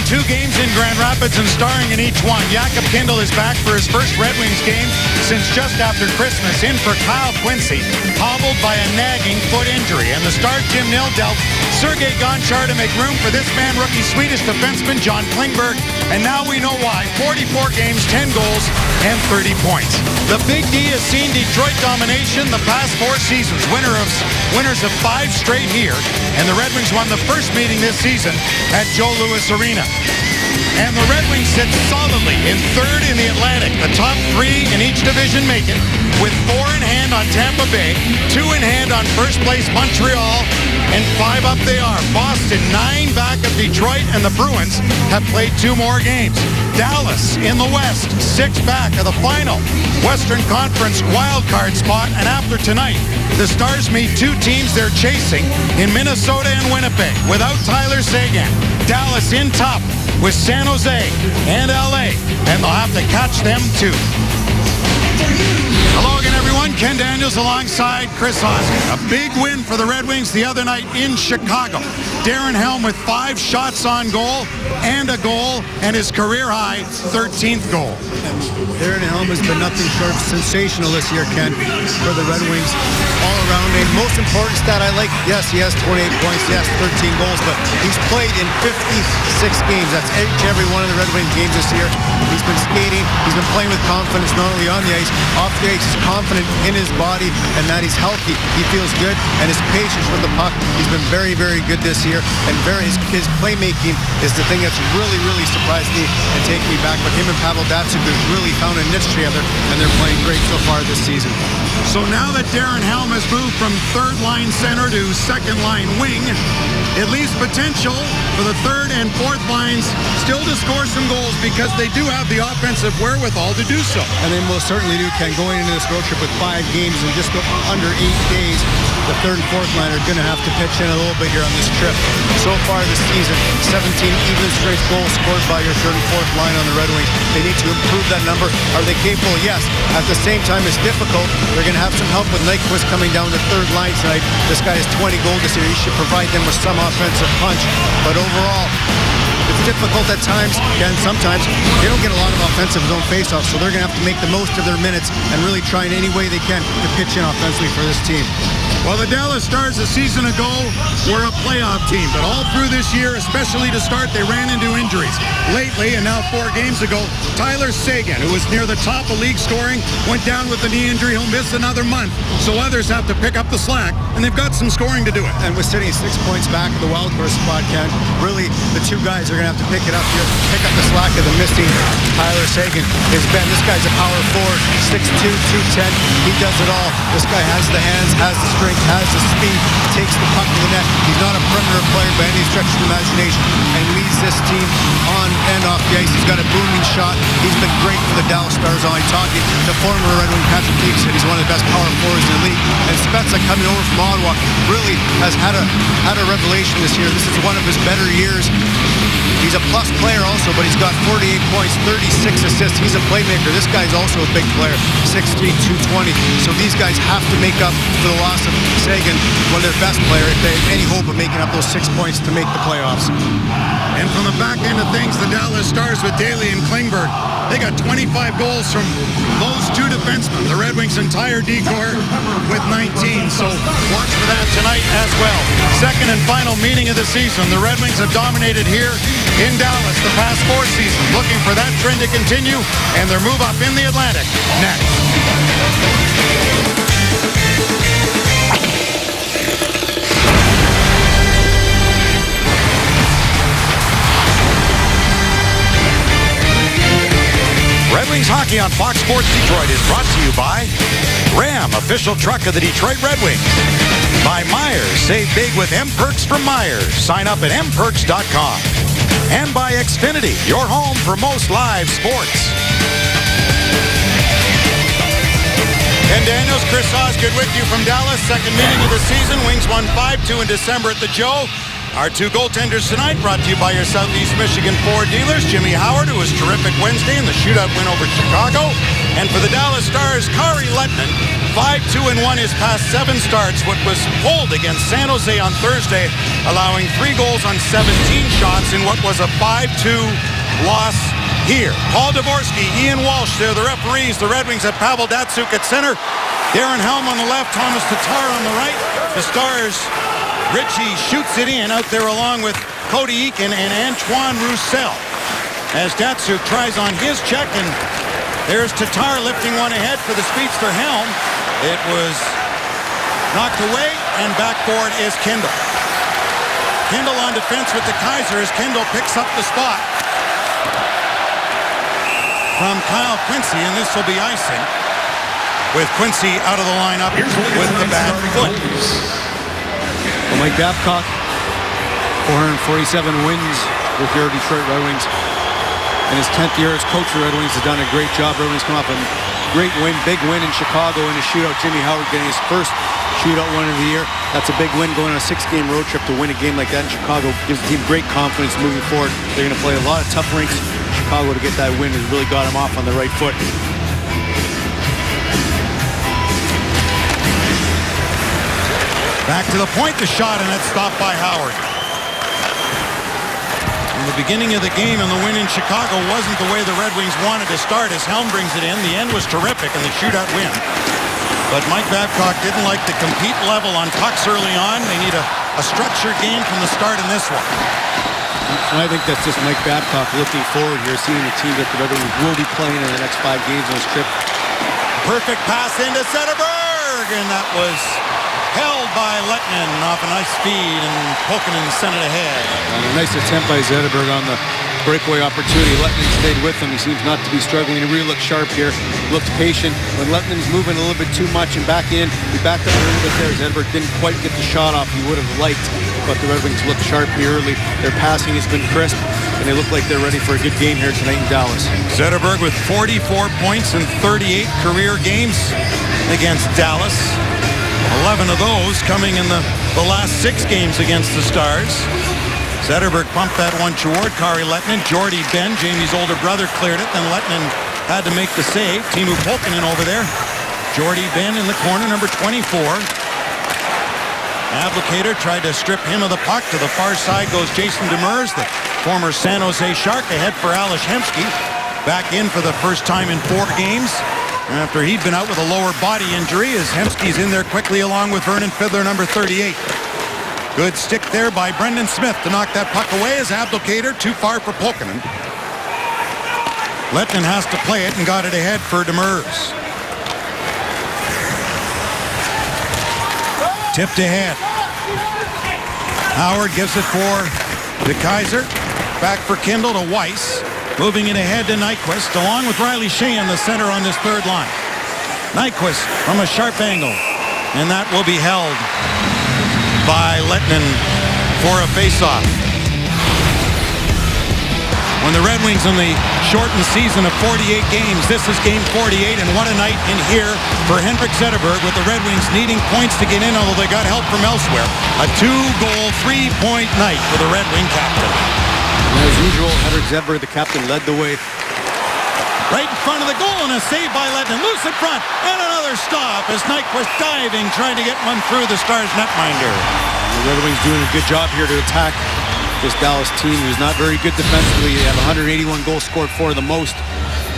2 games in Grand Rapids and starring in each one. Jakob Kindl is back for his first Red Wings game since just after Christmas. In for Kyle Quincy, hobbled by a nagging foot injury. And the star Jim Nill dealt Sergei Gonchar to make room for this man, rookie Swedish defenseman John Klingberg. And now we know why. 44 games, 10 goals, and 30 points. The Big D has seen Detroit domination the past 4 seasons. Winners of 5 straight here. And the Red Wings won the first meeting this season at Joe Louis Arena. And the Red Wings sit solidly in 3rd in the Atlantic. The top 3 in each division make it, with 4 in hand on Tampa Bay, 2 in hand on first place Montreal, and 5 up they are. Boston 9 back of Detroit, and the Bruins have played 2 more games. Dallas in the West 6 back of the final Western Conference wildcard spot. And after tonight, the Stars meet 2 teams they're chasing in Minnesota and Winnipeg without Tyler Seguin. Dallas in top with San Jose and LA, and they'll have to catch them too. Hello again, everyone. Ken Daniels alongside Chris Hoskin. A big win for the Red Wings the other night in Chicago. Darren Helm with 5 shots on goal and a goal, and his career-high 13th goal. Darren Helm has been nothing short of sensational this year, Ken, for the Red Wings all around. And most important stat I like, yes, he has 28 points, yes, 13 goals, but he's played in 56 games. That's every one of the Red Wings games this year. He's been skating, he's been playing with confidence, not only on the ice, off the ice. He's confident in his body and that he's healthy. He feels good, and his patience with the puck, he's been very, very good this year. And his playmaking is the thing that's really surprised me and taken me back. But him and Pavel Datsyuk have really found a niche together, and they're playing great so far this season. So now that Darren Helm has moved from 3rd line center to 2nd line wing, it leaves potential for the 3rd and 4th lines still to score some goals, because they do have the offensive wherewithal to do so. And they most certainly do, Ken. Going into this road trip with 5 games in just under 8 days, the 3rd and 4th line are going to have to pitch in a little bit here on this trip. So far this season, 17 even strength goals scored by your 3rd and 4th line on the Red Wings. They need to improve that number. Are they capable? Yes. At the same time, it's difficult. They're going to have some help with Nyquist coming down the 3rd line tonight. This guy has 20 goals this year. He should provide them with some offensive punch. But overall, it's difficult at times, and sometimes they don't get a lot of offensive zone faceoffs, so they're going to have to make the most of their minutes and really try in any way they can to pitch in offensively for this team. Well, the Dallas Stars a season ago were a playoff team, but all through this year, especially to start, they ran into injuries. Lately, and now 4 games ago, Tyler Seguin, who was near the top of league scoring, went down with a knee injury. He'll miss another month, so others have to pick up the slack, and they've got some scoring to do it. And we're sitting 6 points back of the wildcard spot, Ken. Really, the 2 guys are going to have to pick it up here, pick up the slack of the missing Tyler Seguin. This guy's a power forward, 6'2", 210. He does it all. This guy has the hands, has the strength, has the speed, takes the puck to the net. He's not a perimeter player by any stretch of the imagination, and leads this team on and off the ice. He's got a booming shot. He's been great for the Dallas Stars. I'm talking to former Red Wing Patrick Peterson. He's one of the best power forwards in the league. And Spezza, coming over from Ottawa, really has had a revelation this year. This is one of his better years. He's a plus player also, but he's got 48 points, 36 assists. He's a playmaker. This guy's also a big player, 6'3", 220. So these guys have to make up for the loss of Seguin, one of their best players, if they have any hope of making up those 6 points to make the playoffs. And from the back end of things, the Dallas Stars with Daly and Klingberg, they got 25 goals from those 2 defensemen. The Red Wings' entire decor with 19. So watch for that tonight as well. 2nd and final meeting of the season. The Red Wings have dominated here in Dallas the past 4 seasons. Looking for that trend to continue and their move up in the Atlantic next. Red Wings hockey on Fox Sports Detroit is brought to you by Ram, official truck of the Detroit Red Wings. By Myers, save big with M-Perks from Myers. Sign up at mperks.com. And by Xfinity, your home for most live sports. Ken Daniels, Chris Hosgood with you from Dallas. 2nd meeting of the season. Wings won 5-2 in December at the Joe. Our 2 goaltenders tonight brought to you by your Southeast Michigan Ford dealers. Jimmy Howard, who was terrific Wednesday in the shootout win over Chicago. And for the Dallas Stars, Kari Lettinen, 5-2-1 his past 7 starts. What was pulled against San Jose on Thursday, allowing 3 goals on 17 shots in what was a 5-2 loss here. Paul Dvorsky, Ian Walsh, they're the referees. The Red Wings have Pavel Datsyuk at center. Darren Helm on the left, Thomas Tatar on the right. The Stars, Ritchie shoots it in out there along with Cody Eakin and Antoine Roussel. As Datsyuk tries on his check, and there's Tatar lifting one ahead for the speedster Helm. It was knocked away, and backboard is Kindle. Kindle on defense with the Kaiser as Kindle picks up the spot from Kyle Quincy, and this will be icing with Quincy out of the lineup with the bad foot. Well, Mike Babcock, 447 wins with your Detroit Red Wings. In his 10th year as coach of the Red Wings, has done a great job. Red Wings come off a great win, big win in Chicago in a shootout. Jimmy Howard getting his first shootout win of the year. That's a big win, going on a 6-game road trip to win a game like that in Chicago. Gives the team great confidence moving forward. They're going to play a lot of tough rinks. Chicago to get that win has really got him off on the right foot. Back to the point, the shot, and it's stopped by Howard. In the beginning of the game and the win in Chicago wasn't the way the Red Wings wanted to start as Helm brings it in. The end was terrific in the shootout win. But Mike Babcock didn't like the compete level on pucks early on. They need a structured game from the start in this one. And I think that's just Mike Babcock looking forward here, seeing the team that the Red Wings will be playing in the next 5 games on this trip. Perfect pass into Zetterberg, and that was held by Lettinen off a nice feed, and Pokinen sent it ahead. And a nice attempt by Zetterberg on the breakaway opportunity. Lettinen stayed with him. He seems not to be struggling. He really looked sharp here. Looked patient. When Lettinen's moving a little bit too much and back in, he backed up a little bit there. Zetterberg didn't quite get the shot off he would have liked, but the Red Wings looked sharp here early. Their passing has been crisp, and they look like they're ready for a good game here tonight in Dallas. Zetterberg with 44 points in 38 career games against Dallas. 11 of those coming in the last 6 games against the Stars. Zetterberg pumped that one toward Kari Lettinen. Jordy Ben, Jamie's older brother, cleared it. Then Lettinen had to make the save. Teemu Pokinen over there. Jordy Ben in the corner, number 24. Abdelkader tried to strip him of the puck. To the far side goes Jason Demers, the former San Jose Shark, ahead for Ales Hemsky. Back in for the first time in 4 games. After he'd been out with a lower body injury, as Hemsky's in there quickly along with Vernon Fiddler, number 38. Good stick there by Brendan Smith to knock that puck away as Abdelkader too far for Pokinen. Lettinen has to play it and got it ahead for Demers. Tipped ahead. Howard gives it for the Kaiser. Back for Kindle to Weiss. Moving it ahead to Nyquist, along with Riley Sheehan, the center on this third line. Nyquist from a sharp angle, and that will be held by Lettinen for a faceoff. When the Red Wings in the shortened season of 48 games, this is game 48, and what a night in here for Henrik Zetterberg, with the Red Wings needing points to get in, although they got help from elsewhere. A 2-goal, 3-point night for the Red Wing captain. As usual, Henrik Zetterberg, the captain, led the way. Right in front of the goal, and a save by Lettinen. Loose in front, and another stop as Nyquist diving, trying to get one through the Stars netminder. The Red Wings doing a good job here to attack this Dallas team, who's not very good defensively. They have 181 goals scored for, the most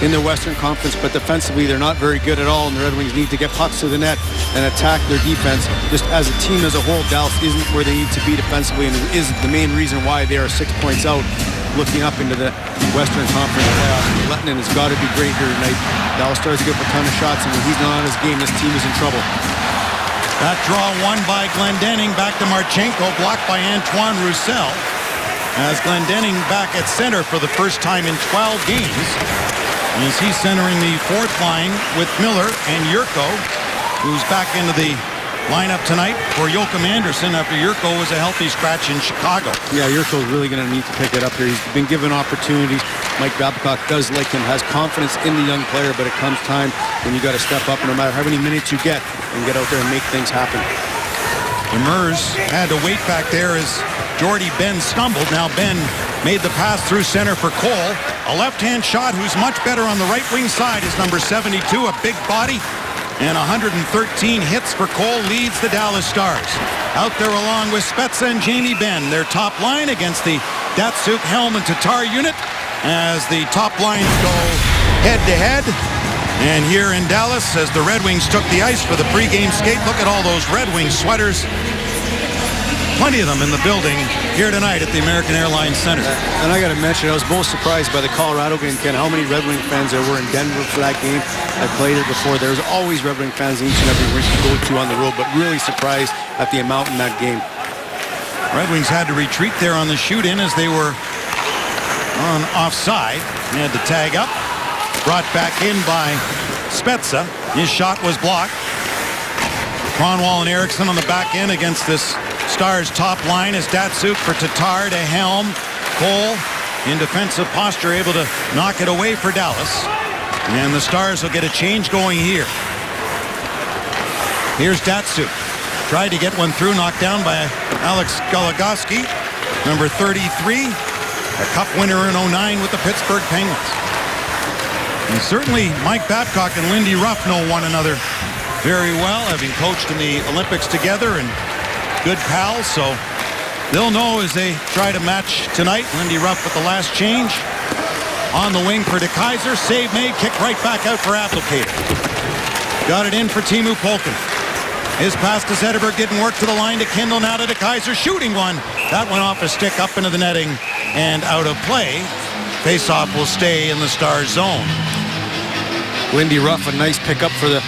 in the Western Conference, but defensively they're not very good at all, and the Red Wings need to get pucks to the net and attack their defense. Just as a team as a whole, Dallas isn't where they need to be defensively, and is the main reason why they are 6 points out looking up into the Western Conference playoffs. Lettinen has got to be great here tonight. Dallas Stars give up a ton of shots, and when he's not on his game, this team is in trouble. That draw won by Glendening, back to Marchenko, blocked by Antoine Roussel. As Glendening back at center for the first time in 12 games. As he's centering the 4th line with Miller and Yurko, who's back into the lineup tonight for Joachim Andersen after Yurko was a healthy scratch in Chicago. Yeah, Yurko's really going to need to pick it up here. He's been given opportunities. Mike Babcock does like him, has confidence in the young player, but it comes time when you got to step up, no matter how many minutes you get, and get out there and make things happen. Demers had to wait back there as Jordy Ben stumbled. Now Ben made the pass through center for Cole. A left-hand shot who's much better on the right wing side is number 72, a big body. and 113 hits for Cole leads the Dallas Stars. Out there along with Spezza and Jamie Benn, their top line against the Datsyuk, Helm, and Tatar unit as the top lines go head-to-head. And here in Dallas, as the Red Wings took the ice for the pregame skate, look at all those Red Wings sweaters. Plenty of them in the building here tonight at the American Airlines Center. And I got to mention, I was most surprised by the Colorado game, Ken, how many Red Wing fans there were in Denver for that game. I played it before. There's always Red Wing fans in each and every rink you go to on the road, but really surprised at the amount in that game. Red Wings had to retreat there on the shoot-in as they were on offside. They had to tag up. Brought back in by Spezza. His shot was blocked. Kronwall and Eriksson on the back end against this Stars top line as Datsyuk for Tatar to Helm. Cole in defensive posture able to knock it away for Dallas. And the Stars will get a change going here. Here's Datsyuk. Tried to get one through, knocked down by Alex Goligoski, number 33. A cup winner in 09 with the Pittsburgh Penguins. And certainly Mike Babcock and Lindy Ruff know one another very well, having coached in the Olympics together and good pals, so they'll know as they try to match tonight. Lindy Ruff with the last change. On the wing for DeKeyser. Save made. Kick right back out for Abdelkader. Got it in for Teemu Pulkkinen. His pass to Zetterberg didn't work to the line to Kindle. Now to DeKeyser. Shooting one. That went off a stick up into the netting and out of play. Faceoff will stay in the Stars zone. Lindy Ruff, a nice pickup for the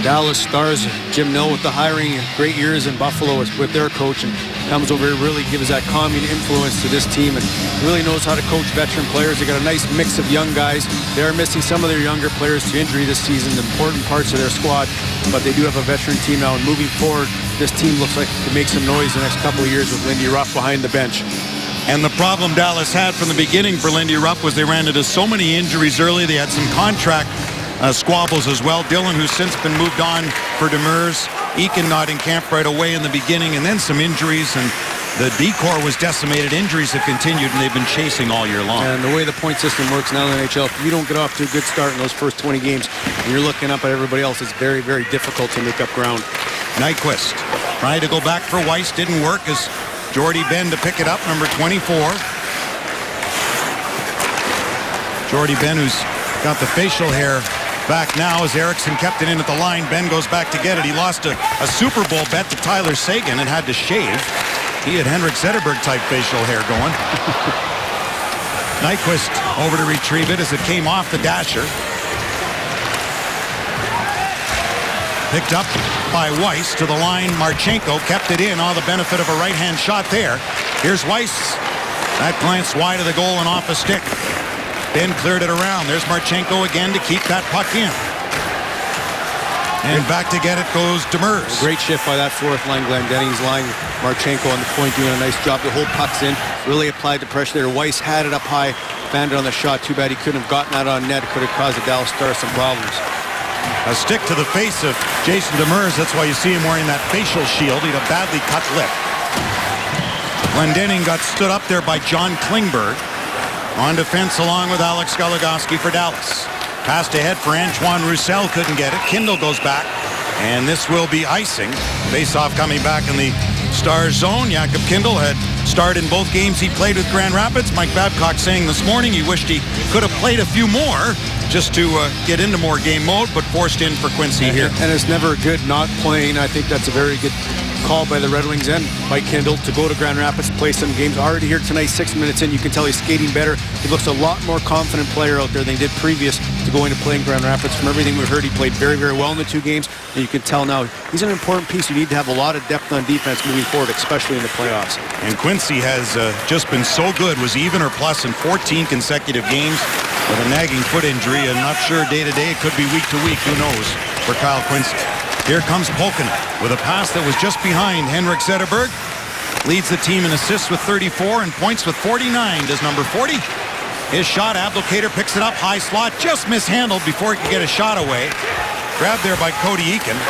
Dallas Stars. Jim Nill with the hiring, great years in Buffalo with their coach, and comes over here, really gives that calming influence to this team and really knows how to coach veteran players. They got a nice mix of young guys. They are missing some of their younger players to injury this season, the important parts of their squad, but they do have a veteran team now, and moving forward, this team looks like it could make some noise the next couple of years with Lindy Ruff behind the bench. And the problem Dallas had from the beginning for Lindy Ruff was they ran into so many injuries early. They had some contract squabbles as well. Dillon, who's since been moved on for Demers. Eakin not in camp right away in the beginning, and then some injuries, and the D-Corps was decimated. Injuries have continued, and they've been chasing all year long. And the way the point system works now in the NHL, if you don't get off to a good start in those first 20 games, and you're looking up at everybody else, it's very, very difficult to make up ground. Nyquist tried to go back for Weiss, didn't work as Jordy Benn to pick it up, number 24. Jordy Benn, who's got the facial hair back now as Eriksson kept it in at the line. Benn goes back to get it. He lost a Super Bowl bet to Tyler Seguin and had to shave. He had Henrik Zetterberg type facial hair going. Nyquist over to retrieve it as it came off the dasher. Picked up by Weiss to the line. Marchenko kept it in. All the benefit of a right-hand shot there. Here's Weiss. That glanced wide of the goal and off a stick. Ben cleared it around. There's Marchenko again to keep that puck in. And back to get it goes Demers. Great shift by that fourth line. Glendening's line. Marchenko on the point doing a nice job to hold pucks in. Really applied the pressure there. Weiss had it up high. Found it on the shot. Too bad he couldn't have gotten that on net. It could have caused the Dallas Stars some problems. A stick to the face of Jason Demers. That's why you see him wearing that facial shield. He had a badly cut lip. Glendening got stood up there by John Klingberg. On defense along with Alex Goligoski for Dallas. Passed ahead for Antoine Roussel, couldn't get it. Kindle goes back, and this will be icing. Face-off coming back in the Stars zone. Jakob Kindle had started in both games he played with Grand Rapids. Mike Babcock saying this morning he wished he could have played a few more just to get into more game mode, but forced in for Quincy here. And it's never good not playing. I think that's a very good call by the Red Wings and Mike Kindle to go to Grand Rapids, play some games. Already here tonight, 6 minutes in, you can tell he's skating better. He looks a lot more confident player out there than he did previous to going to play in Grand Rapids. From everything we've heard, he played very, very well in the two games, and you can tell now he's an important piece. You need to have a lot of depth on defense moving forward, especially in the playoffs. And Quincy has just been so good, was even or plus in 14 consecutive games with a nagging foot injury. I'm not sure day-to-day, it could be week-to-week, who knows, for Kyle Quincy. Here comes Pulkkinen with a pass that was just behind Henrik Zetterberg. Leads the team in assists with 34 and points with 49. Does number 40. His shot, Abdelkader picks it up, high slot, just mishandled before he could get a shot away. Grabbed there by Cody Eakin.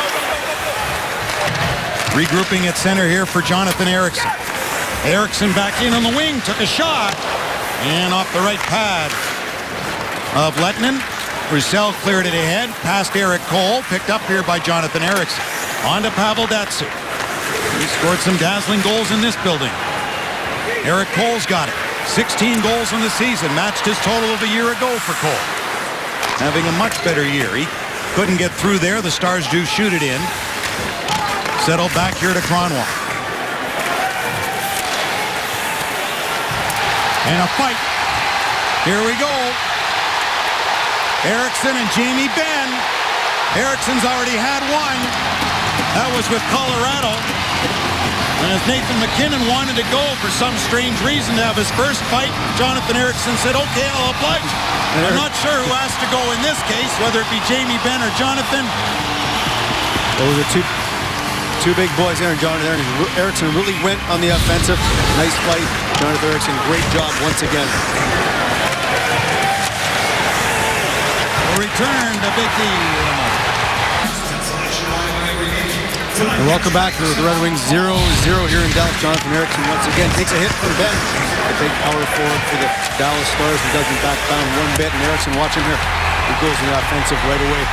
Regrouping at center here for Jonathan Eriksson. Eriksson back in on the wing, took a shot, and off the right pad of Lettinen. Roussel cleared it ahead, past Eric Cole, picked up here by Jonathan Ericsson. On to Pavel Datsyuk. He scored some dazzling goals in this building. Eric Cole's got it. 16 goals in the season, matched his total of a year ago for Cole. Having a much better year. He couldn't get through there. The Stars do shoot it in. Settled back here to Kronwall. And a fight. Here we go. Eriksson and Jamie Benn. Eriksson's already had one. That was with Colorado. And as Nathan MacKinnon wanted to go for some strange reason to have his first fight, Jonathan Eriksson said, okay, I'll oblige. I'm not sure who has to go in this case, whether it be Jamie Benn or Jonathan. Those are two big boys there, and Jonathan Eriksson really went on the offensive. Nice fight. Jonathan Eriksson, great job once again. Return to Big D. And welcome back to the Red Wings 0-0 here in Dallas. Jonathan Eriksson once again takes a hit from Benn. A big power forward for the Dallas Stars who doesn't back down one bit. And Eriksson, watching here, he goes in the offensive right away.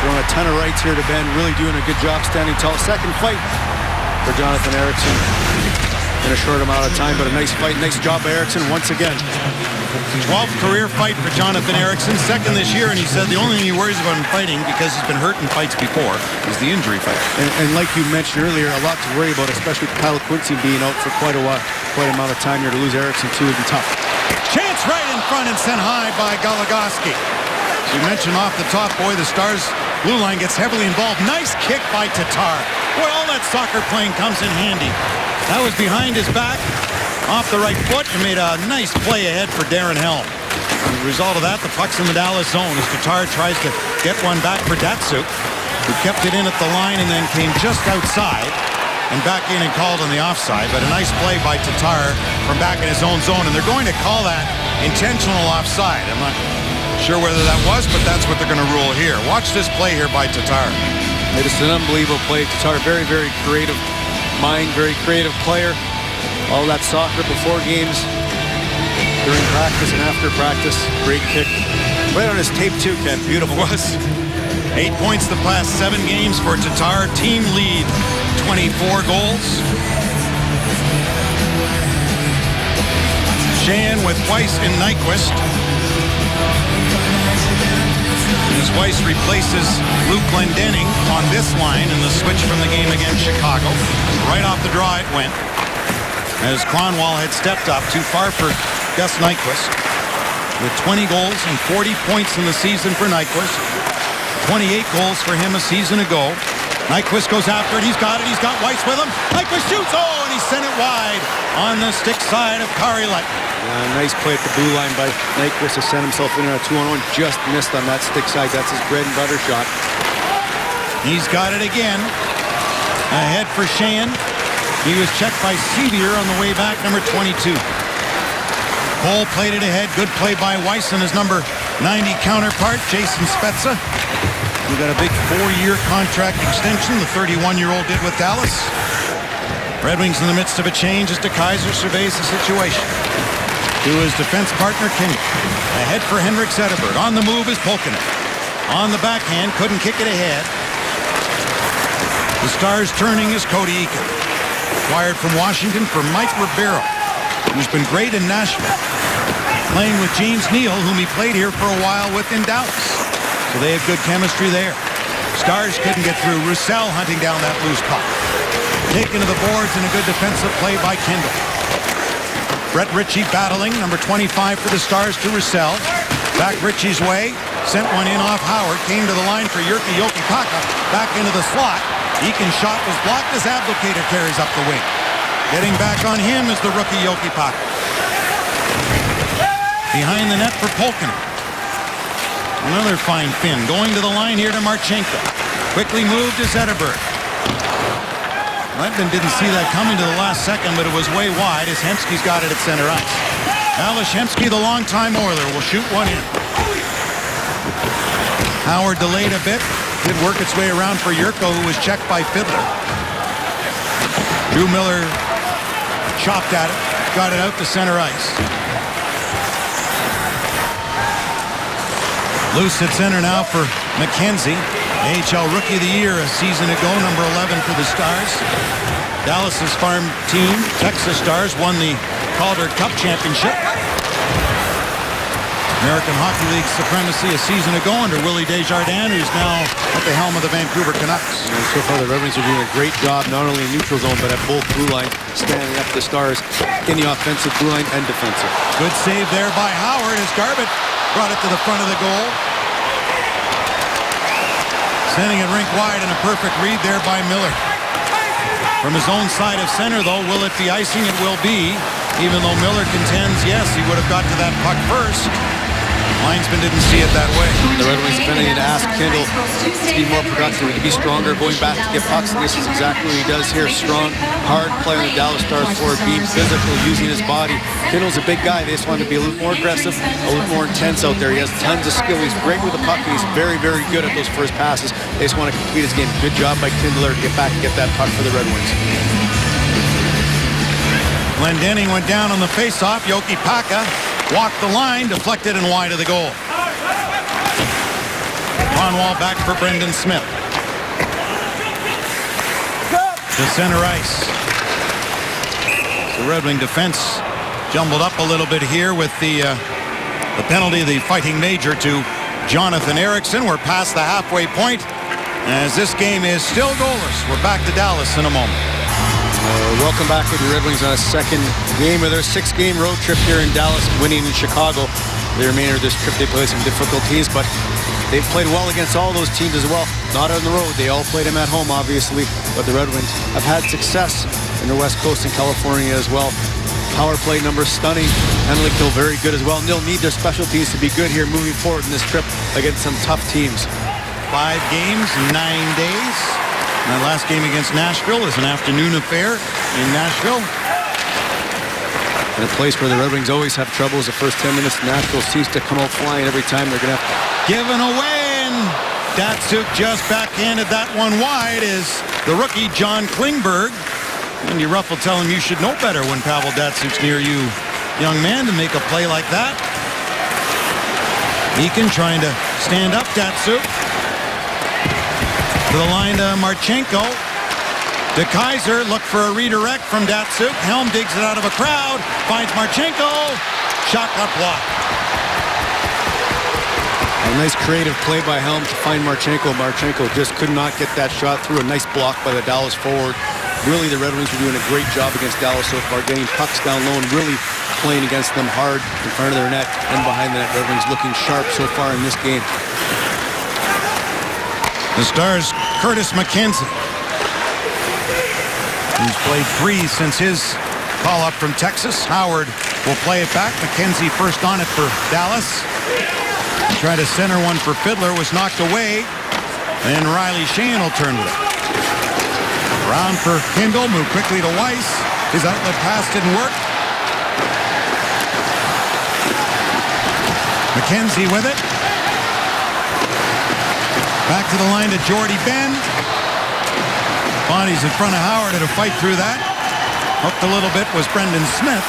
Throwing a ton of rights here to Benn. Really doing a good job standing tall. Second fight for Jonathan Eriksson in a short amount of time, but a nice fight. Nice job by Eriksson once again. 12th career fight for Jonathan Eriksson, second this year, and he said the only thing he worries about in fighting, because he's been hurt in fights before, is the injury fight. And like you mentioned earlier, a lot to worry about, especially with Kyle Quincy being out for quite an amount of time here. To lose Eriksson too would be tough. Chance right in front and sent high by Goligoski. As you mentioned off the top, boy, the Stars blue line gets heavily involved. Nice kick by Tatar. Boy, all that soccer playing comes in handy. That was behind his back, off the right foot, and made a nice play ahead for Darren Helm. As a result of that, the puck's in the Dallas zone as Tatar tries to get one back for Datsyuk, who kept it in at the line and then came just outside and back in and called on the offside. But a nice play by Tatar from back in his own zone, and they're going to call that intentional offside. I'm not sure whether that was, but that's what they're going to rule here. Watch this play here by Tatar. It is an unbelievable play. Tatar, very, very creative mind, very creative player. All that soccer before games, during practice and after practice. Great kick. Right on his tape too, Ken. Beautiful. It was. 8 points the past 7 games for Tatar. Team lead, 24 goals. Sheahan with Weiss and Nyquist. As Weiss replaces Luke Glendening on this line in the switch from the game against Chicago. Right off the draw it went, as Kronwall had stepped up too far for Gus Nyquist. With 20 goals and 40 points in the season for Nyquist. 28 goals for him a season ago. Nyquist goes after it. He's got it. He's got Weiss with him. Nyquist shoots. Oh, and he sent it wide on the stick side of Kari Lehtonen. Nice play at the blue line by Nyquist to send himself in on a 2-on-1. Just missed on that stick side. That's his bread and butter shot. He's got it again. Ahead for Sheahan. He was checked by Sevier on the way back, number 22. Cole played it ahead. Good play by Weiss and his number 90 counterpart, Jason Spezza. We got a big 4-year contract extension the 31-year-old did with Dallas. Red Wings in the midst of a change as DeKeyser surveys the situation. To his defense partner, Kingy. Ahead for Henrik Zetterberg. On the move is Pulkkinen. On the backhand, couldn't kick it ahead. The Stars turning is Cody Eakin. Acquired from Washington for Mike Ribeiro, who's been great in Nashville. Playing with James Neal, whom he played here for a while with in Dallas. So they have good chemistry there. Stars couldn't get through. Roussel hunting down that loose puck. Taken to the boards and a good defensive play by Kendall. Brett Ritchie battling, number 25 for the Stars to Roussel. Back Ritchie's way. Sent one in off Howard. Came to the line for Jyrki Jokipaka. Back into the slot. Eakin's shot was blocked as Abdelkader carries up the wing. Getting back on him is the rookie Jokipaka. Behind the net for Pulkkinen. Another fine Finn. Going to the line here to Marchenko. Quickly moved to Zetterberg. Ledman didn't see that coming to the last second, but it was way wide as Hemsky's got it at center ice. Ales Hemsky, the longtime Oiler, will shoot one in. Howard delayed a bit. Did work its way around for Jurko, who was checked by Fiddler. Drew Miller chopped at it. Got it out to center ice. Loose at center now for McKenzie. AHL Rookie of the Year a season ago, number 11 for the Stars. Dallas's farm team, Texas Stars, won the Calder Cup championship. American Hockey League supremacy a season ago under Willie Desjardins, who's now at the helm of the Vancouver Canucks. And so far, the Red Wings are doing a great job, not only in neutral zone, but at both blue lines, standing up the Stars in the offensive blue line and defensive. Good save there by Howard as Garbutt brought it to the front of the goal. Sending it rink wide and a perfect read there by Miller. From his own side of center, though, will it be icing? It will be. Even though Miller contends, yes, he would have got to that puck first. Linesman didn't see it that way. The Red Wings defending to ask Kindle to be more productive, to be stronger, going back to get pucks. And this is exactly what he does here. Strong, hard play on the Dallas Stars forward, being physical, using his body. Kindle's a big guy. They just want to be a little more aggressive, a little more intense out there. He has tons of skill. He's great with the puck, and he's very, very good at those first passes. They just want to complete his game. Good job by Kindler to get back and get that puck for the Red Wings. Glendening went down on the faceoff. Yoki Paka walked the line, deflected and wide of the goal. Kronwall back for Brendan Smith. To center ice. The Red Wing defense jumbled up a little bit here with the penalty of the Fighting Major to Jonathan Ericsson. We're past the halfway point as this game is still goalless. We're back to Dallas in a moment. Welcome back with the Red Wings on a second game of their 6-game road trip here in Dallas, winning in Chicago. The remainder of this trip, they played some difficult teams, but they've played well against all those teams as well. Not on the road. They all played them at home, obviously, but the Red Wings have had success in the West Coast and California as well. Power play numbers stunning. Penalty kill very good as well. And they'll need their special teams to be good here moving forward in this trip against some tough teams. 5 games, 9 days. That last game against Nashville is an afternoon affair in Nashville. In a place where the Red Wings always have trouble is the first 10 minutes. Nashville seems to come out flying every time. They're going to have given away, and Datsyuk just backhanded that one wide is the rookie John Klingberg. Andy Ruff will tell him you should know better when Pavel Datsyuk's near you, young man, to make a play like that. Eakin trying to stand up Datsyuk. To the line to Marchenko. De Kaiser look for a redirect from Datsyuk. Helm digs it out of a crowd. Finds Marchenko. Shot got blocked. A nice creative play by Helm to find Marchenko. Marchenko just could not get that shot through. A nice block by the Dallas forward. Really, the Red Wings are doing a great job against Dallas so far, getting pucks down low and really playing against them hard in front of their net and behind the net. Red Wings looking sharp so far in this game. The Stars' Curtis McKenzie, who's played 3 since his call-up from Texas. Howard will play it back. McKenzie first on it for Dallas. Tried to center one for Fiddler, was knocked away. And Riley Sheahan will turn with it. Round for Kindle, move quickly to Weiss. His outlet pass didn't work. McKenzie with it. Back to the line to Jordy Benn. Bonnie's in front of Howard at a fight through that. Hooked a little bit was Brendan Smith.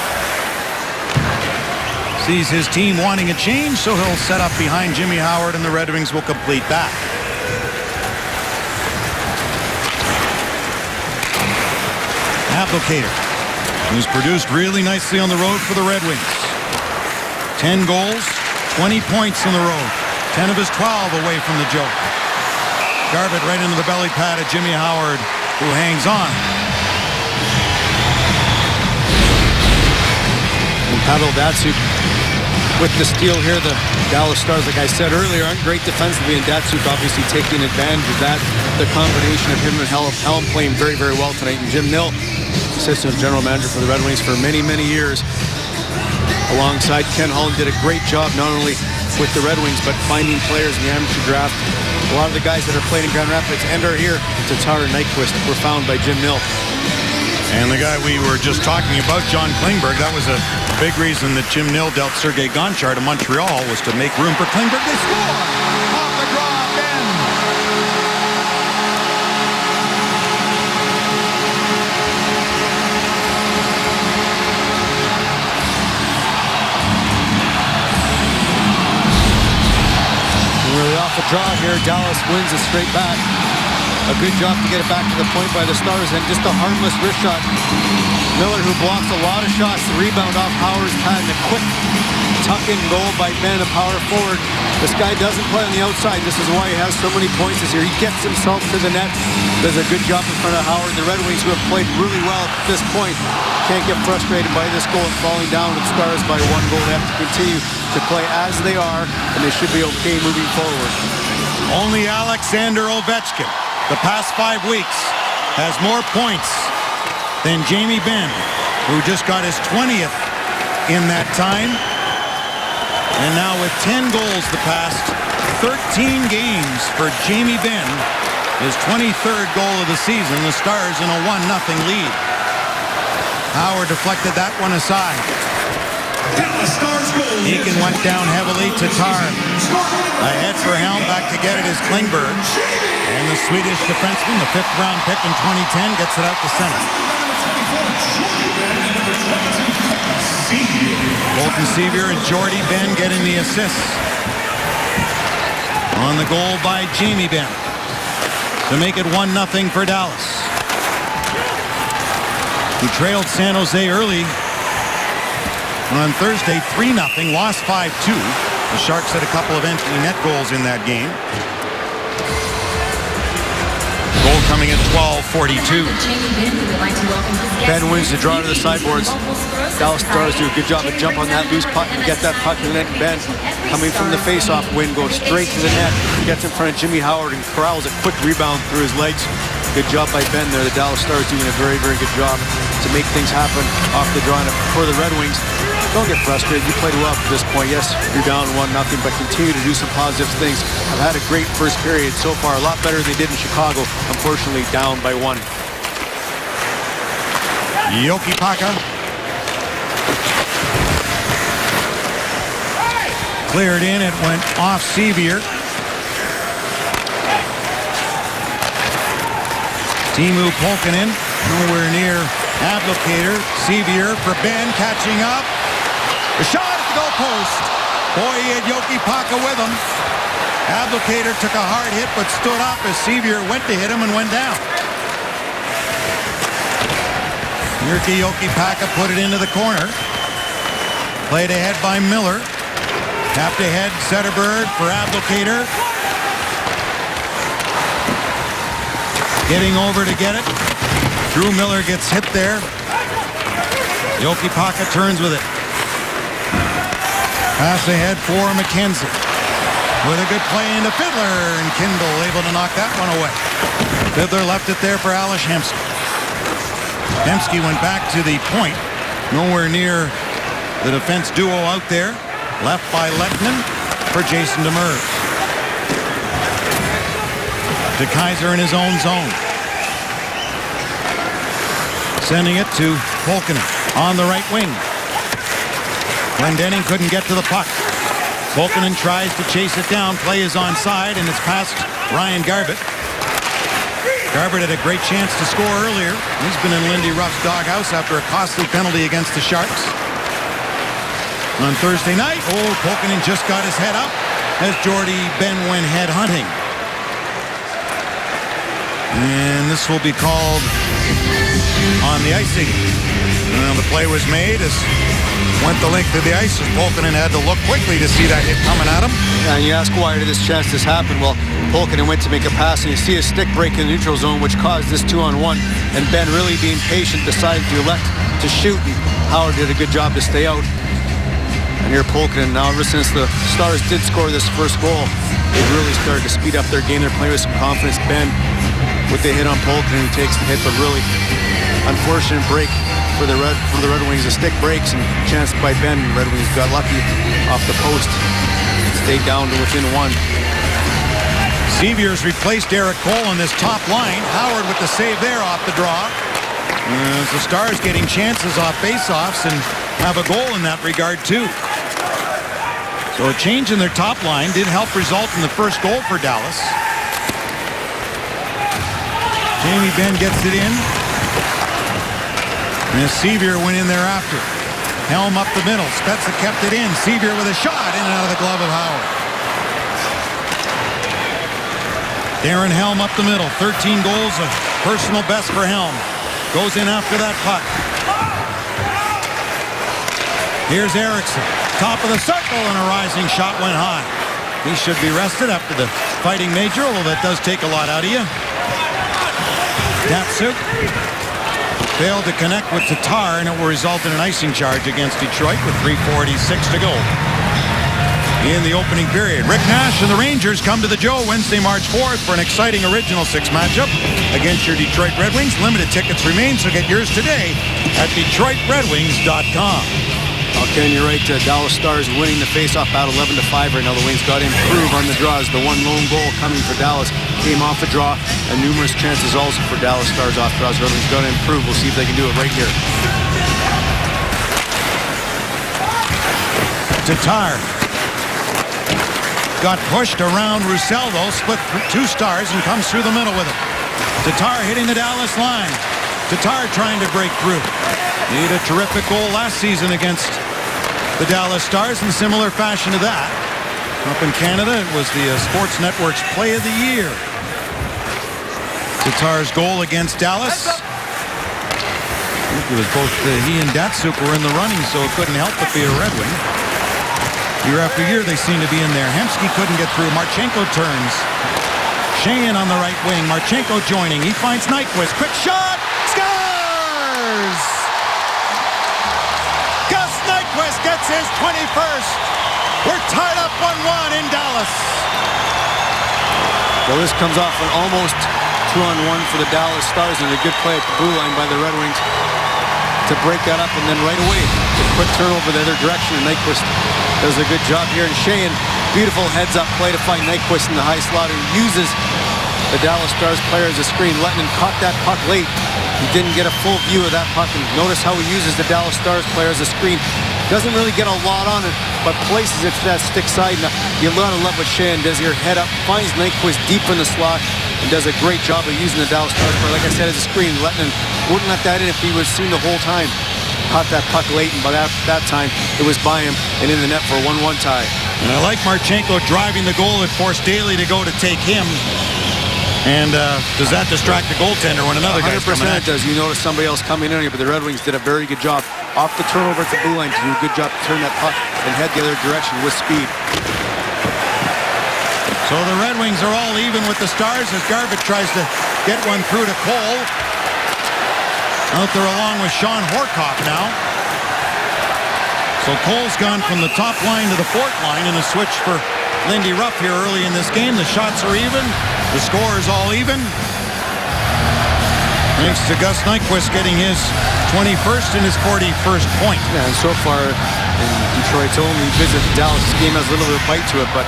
Sees his team wanting a change, so he'll set up behind Jimmy Howard, and the Red Wings will complete that. Applicator, who's produced really nicely on the road for the Red Wings. 10 goals, 20 points on the road. 10 of his 12 away from the joke. Garbutt right into the belly pad of Jimmy Howard, who hangs on. And Pavel Datsyuk with the steal here. The Dallas Stars, like I said earlier, aren't great defensively, and Datsyuk obviously taking advantage of that. The combination of him and Helm playing very, very well tonight. And Jim Nill, assistant general manager for the Red Wings for many, many years, alongside Ken Holland, did a great job not only with the Red Wings, but finding players in the amateur draft. A lot of the guys that are playing in Grand Rapids and are here, Tatar and Nyquist, were found by Jim Nill. And the guy we were just talking about, John Klingberg, that was a big reason that Jim Nill dealt Sergei Gonchar to Montreal, was to make room for Klingberg. They score! Off the draw, Ben! the draw here. Dallas wins it straight back. A good job to get it back to the point by the Stars, and just a harmless wrist shot. Miller, who blocks a lot of shots, the rebound off Howard's pad, and a quick tuck-in goal by Ben, a power forward. This guy doesn't play on the outside. This is why he has so many points this year. He gets himself to the net, does a good job in front of Howard. The Red Wings, who have played really well at this point, can't get frustrated by this goal and falling down with Stars by 1 goal. They have to continue to play as they are, and they should be okay moving forward. Only Alexander Ovechkin, the past 5 weeks, has more points than Jamie Benn, who just got his 20th in that time. And now with 10 goals the past 13 games for Jamie Benn, his 23rd goal of the season, the Stars in a 1-0 lead. Howard deflected that one aside. Eakin went down heavily. Tatar ahead for Helm, back to get it is Klingberg. And the Swedish defenseman, the 5th round pick in 2010, gets it out to center. Colton Sceviour and Jordy Benn getting the assists on the goal by Jamie Benn to make it 1-0 for Dallas, who trailed San Jose early on Thursday 3-0, lost 5-2. The Sharks had a couple of empty net goals in that game. Goal coming at 12:42. Ben wins the draw to the sideboards. Dallas Stars do a good job of jump on that loose puck and get that puck in the net. Ben, coming from the face-off win, goes straight to the net, gets in front of Jimmy Howard and corrals a quick rebound through his legs. Good job by Ben there. The Dallas Stars doing a very, very good job to make things happen off the draw. And for the Red Wings, don't get frustrated. You played well at this point. Yes, you're down 1-0, but continue to do some positive things. I've had a great first period so far, a lot better than they did in Chicago. Unfortunately, down by 1. Jokipaka cleared in. It went off Sceviour. Teemu Pulkkinen nowhere near Abdelkader. Sceviour for Ben, catching up. The shot at the goal post. Boy, he had Jokipaka with him. Abdelkader took a hard hit but stood up as Sceviour went to hit him and went down. Jyrki Jokipaka put it into the corner. Played ahead by Miller. Tapped ahead, Zetterberg for Abdelkader. Getting over to get it. Drew Miller gets hit there. Jokipaka turns with it. Pass ahead for McKenzie. With a good play into Fiddler, and Kindle able to knock that one away. Fiddler left it there for Ales Hemsky. Hemsky went back to the point. Nowhere near the defense duo out there. Left by Lettinen for Jason Demers. To Kaiser in his own zone. Sending it to Pulkkinen on the right wing. Glendening couldn't get to the puck. Pulkkinen tries to chase it down. Play is onside, and it's past Ryan Garbutt. Garbutt had a great chance to score earlier. He's been in Lindy Ruff's doghouse after a costly penalty against the Sharks. On Thursday night, Pulkkinen just got his head up as Jordy Benn went head hunting. And this will be called on the icing. The play was made as went the length of the ice. Pulkkinen had to look quickly to see that hit coming at him. And you ask, why did this happen? Well, Pulkkinen went to make a pass, and you see a stick break in the neutral zone, which caused this 2-on-1. And Ben, really being patient, decided to elect to shoot. And Howard did a good job to stay out. And here Pulkkinen, now ever since the Stars did score this first goal, they've really started to speed up their game. They're playing with some confidence. Ben, with the hit on Pulkkinen, he takes the hit, but really unfortunate break for the Red Wings. The stick breaks, and chance by Ben. Red Wings got lucky off the post. Stayed down to within 1. Sceviour's replaced Eric Cole on this top line. Howard with the save there off the draw. As the Stars getting chances off faceoffs and have a goal in that regard too. So a change in their top line did help result in the first goal for Dallas. Jamie Benn gets it in. And Sceviour went in there after. Helm up the middle. Spezza kept it in. Sceviour with a shot in and out of the glove of Howard. Darren Helm up the middle. 13 goals, a personal best for Helm. Goes in after that puck. Here's Eriksson. Top of the circle, and a rising shot went high. He should be rested after the fighting major, although that does take a lot out of you. Datsuk failed to connect with Tatar, and it will result in an icing charge against Detroit with 3:46 to go in the opening period. Rick Nash and the Rangers come to the Joe Wednesday, March 4th for an exciting Original Six matchup against your Detroit Red Wings. Limited tickets remain, so get yours today at DetroitRedWings.com. Ken, you're right. Dallas Stars winning the faceoff out 11-5 right now. The Wings got to improve on the draws. The one lone goal coming for Dallas came off a draw, and numerous chances also for Dallas Stars off draws. Red Wings got to improve. We'll see if they can do it right here. Tatar got pushed around Roussel, though, split 2 Stars and comes through the middle with it. Tatar hitting the Dallas line. Tatar trying to break through. He had a terrific goal last season against the Dallas Stars in similar fashion to that. Up in Canada, it was the Sports Network's Play of the Year. Tatar's goal against Dallas. I think it was both he and Datsuk were in the running, so it couldn't help but be a Red Wing. Year after year, they seem to be in there. Hemsky couldn't get through. Marchenko turns. Sheahan on the right wing. Marchenko joining. He finds Nyquist. Quick shot. Scores! Gus Nyquist gets his 21st. We're tied up 1-1 in Dallas. Well, this comes off an almost 2-on-1 for the Dallas Stars, and a good play at the blue line by the Red Wings to break that up, and then right away, a quick turnover the other direction, and Nyquist does a good job here. And Sheahan, beautiful heads-up play to find Nyquist in the high slot, who uses the Dallas Stars player as a screen. Lettinen caught that puck late. He didn't get a full view of that puck, and notice how he uses the Dallas Stars player as a screen. Doesn't really get a lot on it, but places it to that stick side. Now, you gotta love what Sheahan does here. Head up, finds Nyquist deep in the slot, and does a great job of using the Dallas Stars player, like I said, as a screen. Lettinen wouldn't let that in if he was seen the whole time. Caught that puck late, but at that time, it was by him and in the net for a 1-1 tie. And I like Marchenko driving the goal. It forced Daly to go to take him. And does that distract the goaltender when another guy's coming at you? 100% does. You notice somebody else coming in here, but the Red Wings did a very good job off the turnover at the blue line to do a good job to turn that puck and head the other direction with speed. So the Red Wings are all even with the Stars as Garbutt tries to get one through to Cole. Out there along with Sean Horcoff now. So Cole's gone from the top line to the fourth line in a switch for Lindy Ruff here early in this game. The shots are even. The score is all even. Thanks to Gus Nyquist getting his 21st and his 41st point. Yeah, and so far in Detroit's only visit to Dallas, this game has a little bit of bite to it, but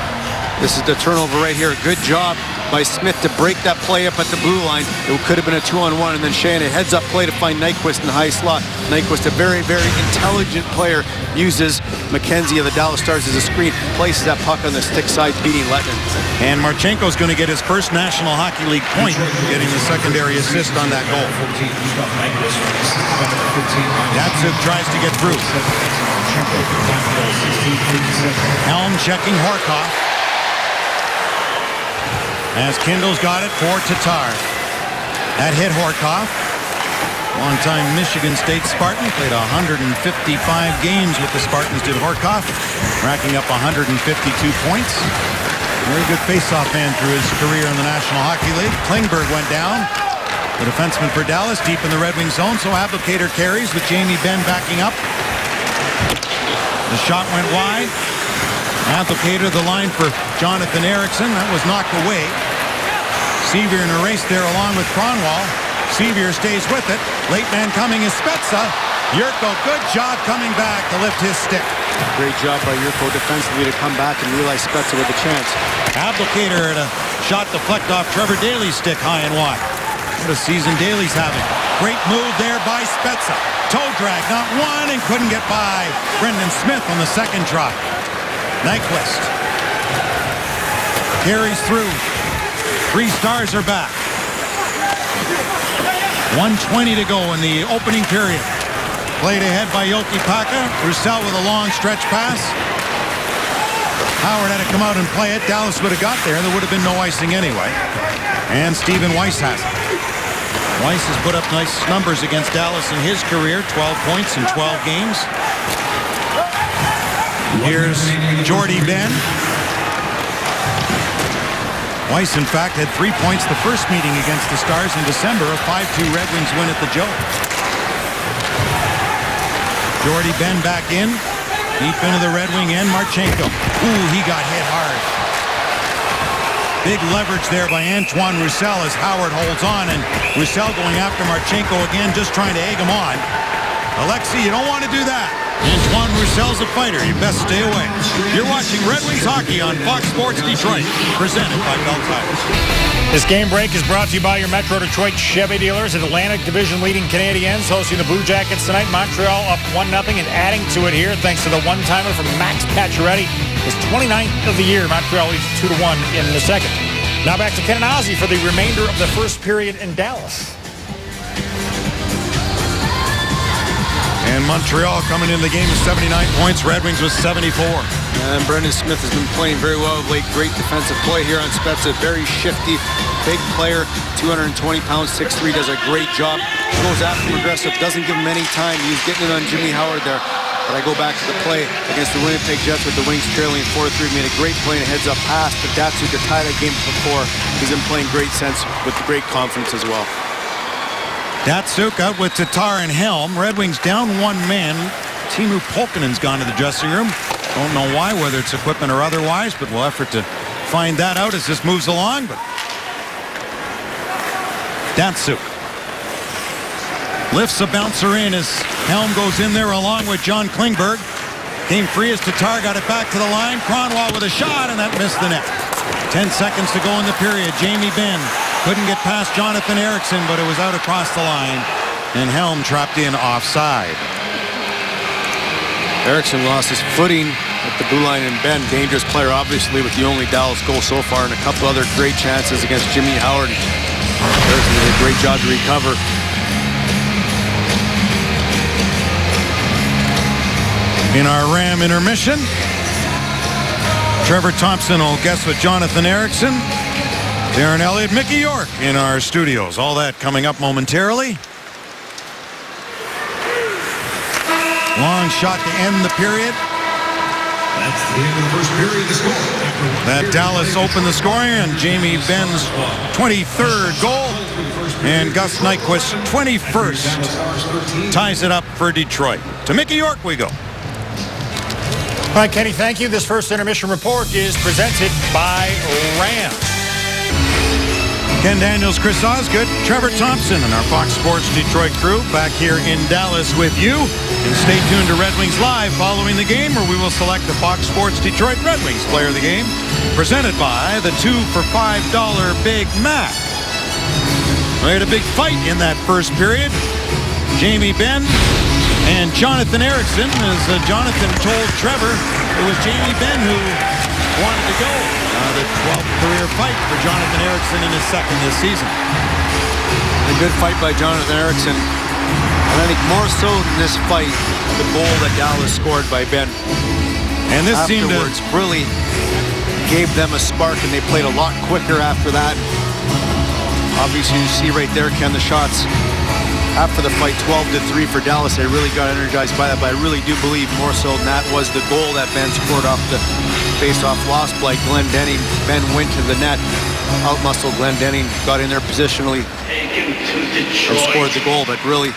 this is the turnover right here. Good job by Smith to break that play up at the blue line. It could have been a 2-on-1, and then Sheahan, a heads-up play to find Nyquist in the high slot. Nyquist, a very, very intelligent player, uses McKenzie of the Dallas Stars as a screen, places that puck on the stick side, beating Lettinen. And Marchenko's going to get his first National Hockey League point, getting the secondary assist on that goal. Datsuk tries to get through. Helm checking Horcoff. As Kindle's got it for Tatar. That hit Horcoff. Longtime Michigan State Spartan. Played 155 games with the Spartans, did Horcoff. Racking up 152 points. Very good face-off man through his career in the National Hockey League. Klingberg went down. The defenseman for Dallas deep in the Red Wing zone. So Abdelkader carries with Jamie Benn backing up. The shot went wide. Abdelkader the line for Jonathan Eriksson. That was knocked away. Sevier in a race there along with Kronwall. Sevier stays with it. Late man coming is Spezza. Yurko, good job coming back to lift his stick. Great job by Yurko defensively to come back and realize Spezza with a chance. Abdelkader at a shot deflect off Trevor Daly's stick high and wide. What a season Daly's having. Great move there by Spezza. Toe drag, not one, and couldn't get by Brendan Smith on the second try. Nyquist carries through. 3 Stars are back. 1:20 to go in the opening period. Played ahead by Jokipaka. Roussel with a long stretch pass. Howard had to come out and play it. Dallas would have got there. There would have been no icing anyway. And Stephen Weiss has it. Weiss has put up nice numbers against Dallas in his career. 12 points in 12 games. Here's Jordy Ben. Weiss, in fact, had 3 points the first meeting against the Stars in December, a 5-2 Red Wings win at the Joe. Jordy Ben back in. Deep into the Red Wing end, Marchenko. Ooh, he got hit hard. Big leverage there by Antoine Roussel as Howard holds on, and Roussel going after Marchenko again, just trying to egg him on. Alexei, you don't want to do that. Antoine Roussel's a fighter. You best stay away. You're watching Red Wings hockey on Fox Sports Detroit, presented by Bell Tires. This game break is brought to you by your Metro Detroit Chevy dealers. Atlantic Division leading Canadiens hosting the Blue Jackets tonight. Montreal up 1-0 and adding to it here thanks to the one-timer from Max Pacioretty. His 29th of the year. Montreal leads 2-1 in the second. Now back to Ken and Ozzy for the remainder of the first period in Dallas. And Montreal coming into the game with 79 points. Red Wings with 74. And Brendan Smith has been playing very well of late. Great defensive play here on Spezza. Very shifty, big player. 220 pounds, 6'3", does a great job. Goes after him aggressive, doesn't give him any time. He's getting it on Jimmy Howard there. But I go back to the play against the Winnipeg Jets with the Wings trailing 4-3. Made a great play and a heads-up pass to Datsuk to tie that game before. He's been playing great sense with great confidence as well. Datsuk out with Tatar and Helm. Red Wings down one man. Teemu Pulkkinen's gone to the dressing room. Don't know why, whether it's equipment or otherwise, but we'll effort to find that out as this moves along. But Datsuk lifts a bouncer in as Helm goes in there along with John Klingberg. Came free as Tatar got it back to the line. Kronwall with a shot, and that missed the net. 10 seconds to go in the period. Jamie Benn couldn't get past Jonathan Ericsson, but it was out across the line, and Helm trapped in offside. Ericsson lost his footing at the blue line, and Ben, dangerous player, obviously, with the only Dallas goal so far, and a couple other great chances against Jimmy Howard. Ericsson did a great job to recover. In our Ram intermission, Trevor Thompson will guess with Jonathan Ericsson. Darren Elliott, Mickey York in our studios. All that coming up momentarily. Long shot to end the period. That's the end of the first period. The score. That Dallas opened the scoring, and Jamie Benn's 23rd goal. And Gus Nyquist's 21st ties it up for Detroit. To Mickey York we go. All right, Kenny, thank you. This first intermission report is presented by Ram. Ken Daniels, Chris Osgood, Trevor Thompson, and our Fox Sports Detroit crew back here in Dallas with you. And stay tuned to Red Wings Live following the game, where we will select the Fox Sports Detroit Red Wings player of the game, presented by the 2 for $5 Big Mac. We had a big fight in that first period. Jamie Benn and Jonathan Ericsson, as Jonathan told Trevor, it was Jamie Benn who wanted to go. The 12th career fight for Jonathan Ericsson in his second this season. A good fight by Jonathan Ericsson. And I think more so than this fight, the goal that Dallas scored by Ben. And this seemed to really gave them a spark, and they played a lot quicker after that. Obviously, you see right there, Ken, the shots after the fight, 12-3 for Dallas. They really got energized by that, but I really do believe more so than that was the goal that Ben scored off the face-off lost by Glenn Denning. Ben went to the net, out-muscled Glenn Denning, got in there positionally, and scored the goal, but really...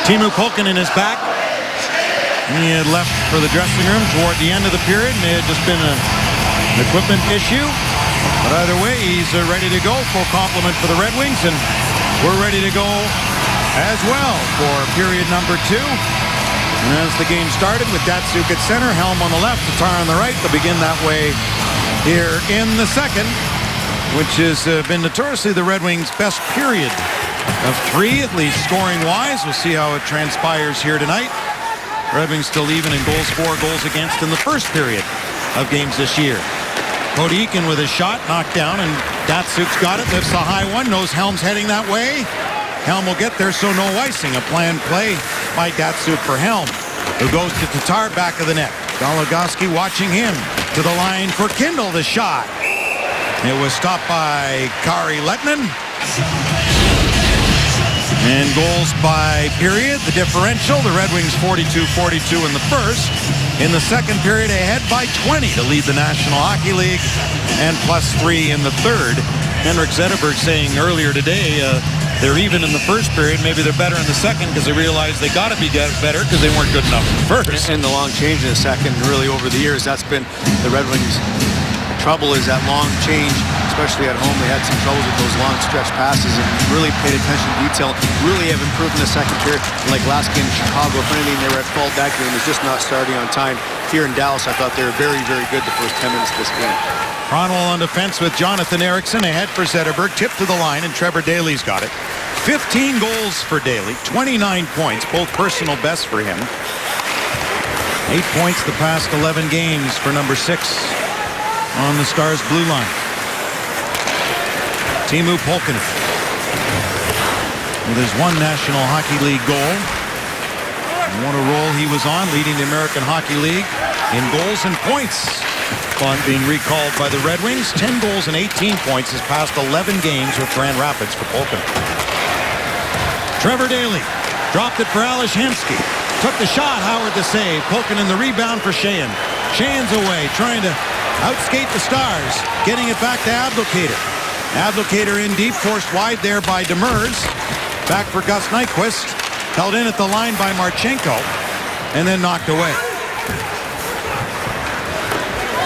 Teemu Pulkkinen is back. He had left for the dressing room toward the end of the period. May have just been an equipment issue. But either way, he's ready to go. Full complement for the Red Wings, and we're ready to go as well for period number 2. And as the game started with Datsuk at center, Helm on the left, Tatar on the right, they'll begin that way here in the second, which has been notoriously the Red Wings' best period of 3, at least scoring-wise. We'll see how it transpires here tonight. Red Wings still even in goals for, goals against in the first period of games this year. Cody Eakin with a shot, knocked down, and Datsuk's got it, lifts a high one, knows Helm's heading that way. Helm will get there, so no icing. A planned play by Datsuk for Helm, who goes to Tatar, back of the net. Goligoski watching him to the line for Kindle, the shot. It was stopped by Kari Lettinen. And goals by period, the differential, the Red Wings 42-42 in the first. In the second period, ahead by 20 to lead the National Hockey League, and +3 in the third. Henrik Zetterberg saying earlier today they're even in the first period. Maybe they're better in the second because they realize they got to be better because they weren't good enough in the first. And the long change in the second, really over the years, that's been the Red Wings' trouble, is that long change, especially at home. They had some troubles with those long stretch passes and really paid attention to detail. Really have improved in the second period. Like last game in Chicago, if anything, they were at fault. That game was just not starting on time. Here in Dallas, I thought they were very, very good the first 10 minutes of this game. Cronwall on defense with Jonathan Ericsson ahead for Zetterberg. Tipped to the line, and Trevor Daley's got it. 15 goals for Daley, 29 points, both personal best for him. 8 points the past 11 games for number 6 on the Stars' blue line. Teemu Pulkkinen with his one National Hockey League goal. And what a role he was on, leading the American Hockey League in goals and points. On being recalled by the Red Wings. 10 goals and 18 points his past 11 games with Grand Rapids for Pulkkinen. Trevor Daley dropped it for Ales Hemsky. Took the shot, Howard the save. Pulkkinen the rebound for Sheahan. Sheahan's away, trying to outskate the Stars. Getting it back to Abdelkader. Abdelkader in deep, forced wide there by Demers. Back for Gus Nyquist. Held in at the line by Marchenko. And then knocked away.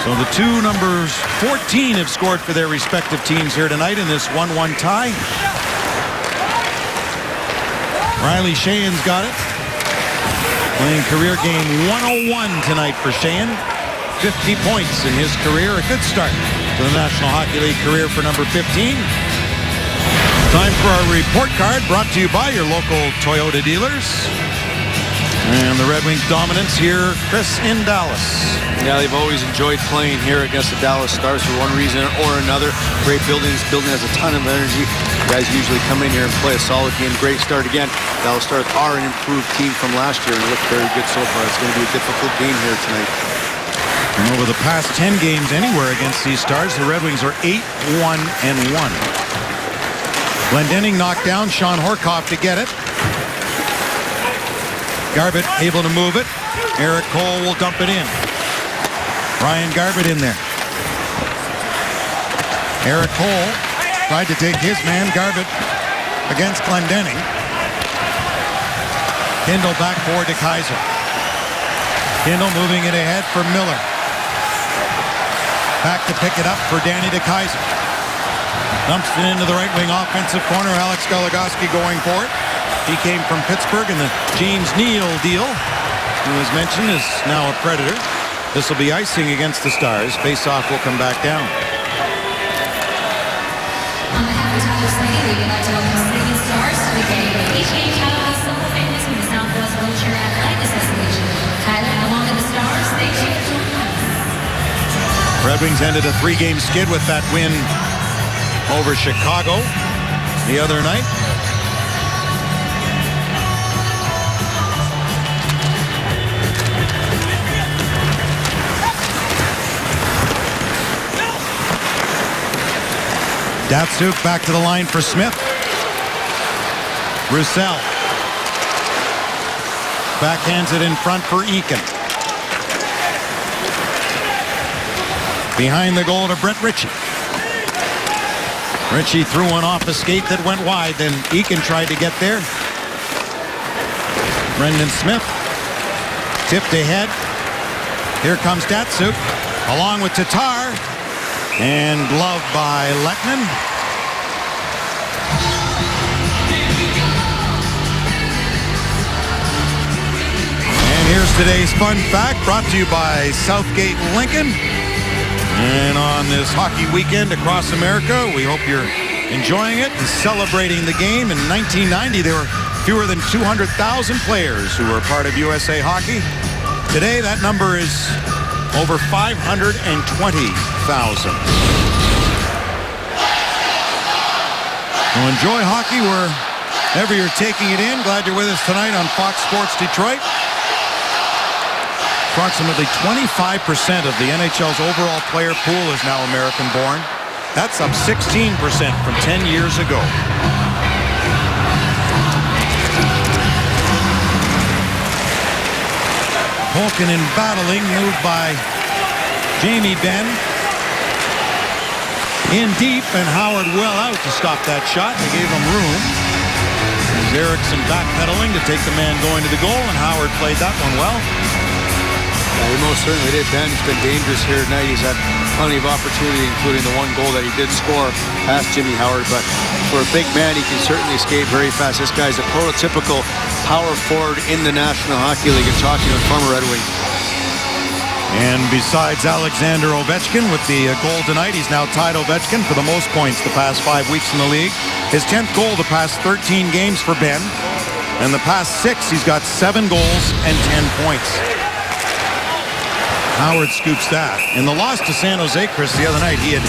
So the two numbers 14 have scored for their respective teams here tonight in this 1-1 tie. Riley Sheahan's got it. Playing career game 101 tonight for Sheahan. 50 points in his career. A good start to the National Hockey League career for number 15. Time for our report card, brought to you by your local Toyota dealers. And the Red Wings dominance here, Chris, in Dallas. Yeah, they've always enjoyed playing here against the Dallas Stars for one reason or another. Great building. This building has a ton of energy. Guys usually come in here and play a solid game. Great start again. Dallas Stars are an improved team from last year and look very good so far. It's going to be a difficult game here tonight. And over the past 10 games anywhere against these Stars, the Red Wings are 8-1-1. Glendening knocked down Sean Horcoff to get it. Garbutt able to move it. Eric Cole will dump it in. Ryan Garbutt in there. Eric Cole tried to take his man, Garbutt, against Glendening. Kindle back for DeKeyser. Kindle moving it ahead for Miller. Back to pick it up for Danny DeKeyser. Dumps it into the right wing offensive corner. Alex Goligoski going for it. He came from Pittsburgh in the James Neal deal, who was mentioned is now a Predator. This will be icing against the Stars. Face-off will come back down. On behalf of Tyler Slade, we would like to welcome Slade Stars to the game. Each game title is somewhat famous from the Southwest Wheelchair Athletic Association. Tyler, along with the Stars, thank you for joining us. Red Wings ended a 3-game skid with that win over Chicago the other night. Datsuk back to the line for Smith. Roussel backhands it in front for Eakin. Behind the goal to Brett Ritchie. Ritchie threw one off a skate that went wide. Then Eakin tried to get there. Brendan Smith tipped ahead. Here comes Datsuk along with Tatar. And glove by Lettinen. And here's today's fun fact brought to you by Southgate Lincoln. And on this hockey weekend across America, we hope you're enjoying it and celebrating the game. In 1990, there were fewer than 200,000 players who were part of USA Hockey. Today, that number is over 520,000. So enjoy hockey wherever you're taking it in. Glad you're with us tonight on Fox Sports Detroit. Approximately 25% of the NHL's overall player pool is now American-born. That's up 16% from 10 years ago. Holkinen battling, moved by Jamie Benn. In deep, and Howard well out to stop that shot. They gave him room. There's Eriksson backpedaling to take the man going to the goal, and Howard played that one well. Yeah, he most certainly did. Ben's been dangerous here tonight. He's had plenty of opportunity, including the one goal that he did score past Jimmy Howard. But for a big man, he can certainly skate very fast. This guy's a prototypical power forward in the National Hockey League, and talking with former Red Wing. And besides Alexander Ovechkin with the goal tonight, he's now tied Ovechkin for the most points the past 5 weeks in the league. His 10th goal the past 13 games for Benn. And the past 6, he's got 7 goals and 10 points. Howard scoops that. In the loss to San Jose, Chris, the other night, he had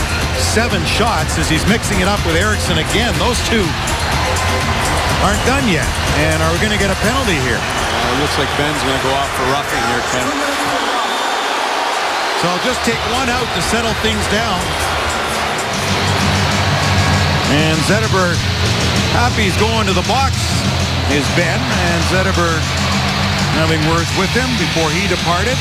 7 shots as he's mixing it up with Eriksson again. Those two aren't done yet. And are we going to get a penalty here? It looks like Ben's going to go off for roughing here, Ken. So I'll just take one out to settle things down. And Zetterberg, happy he's going to the box, is Benn. And Zetterberg having words with him before he departed.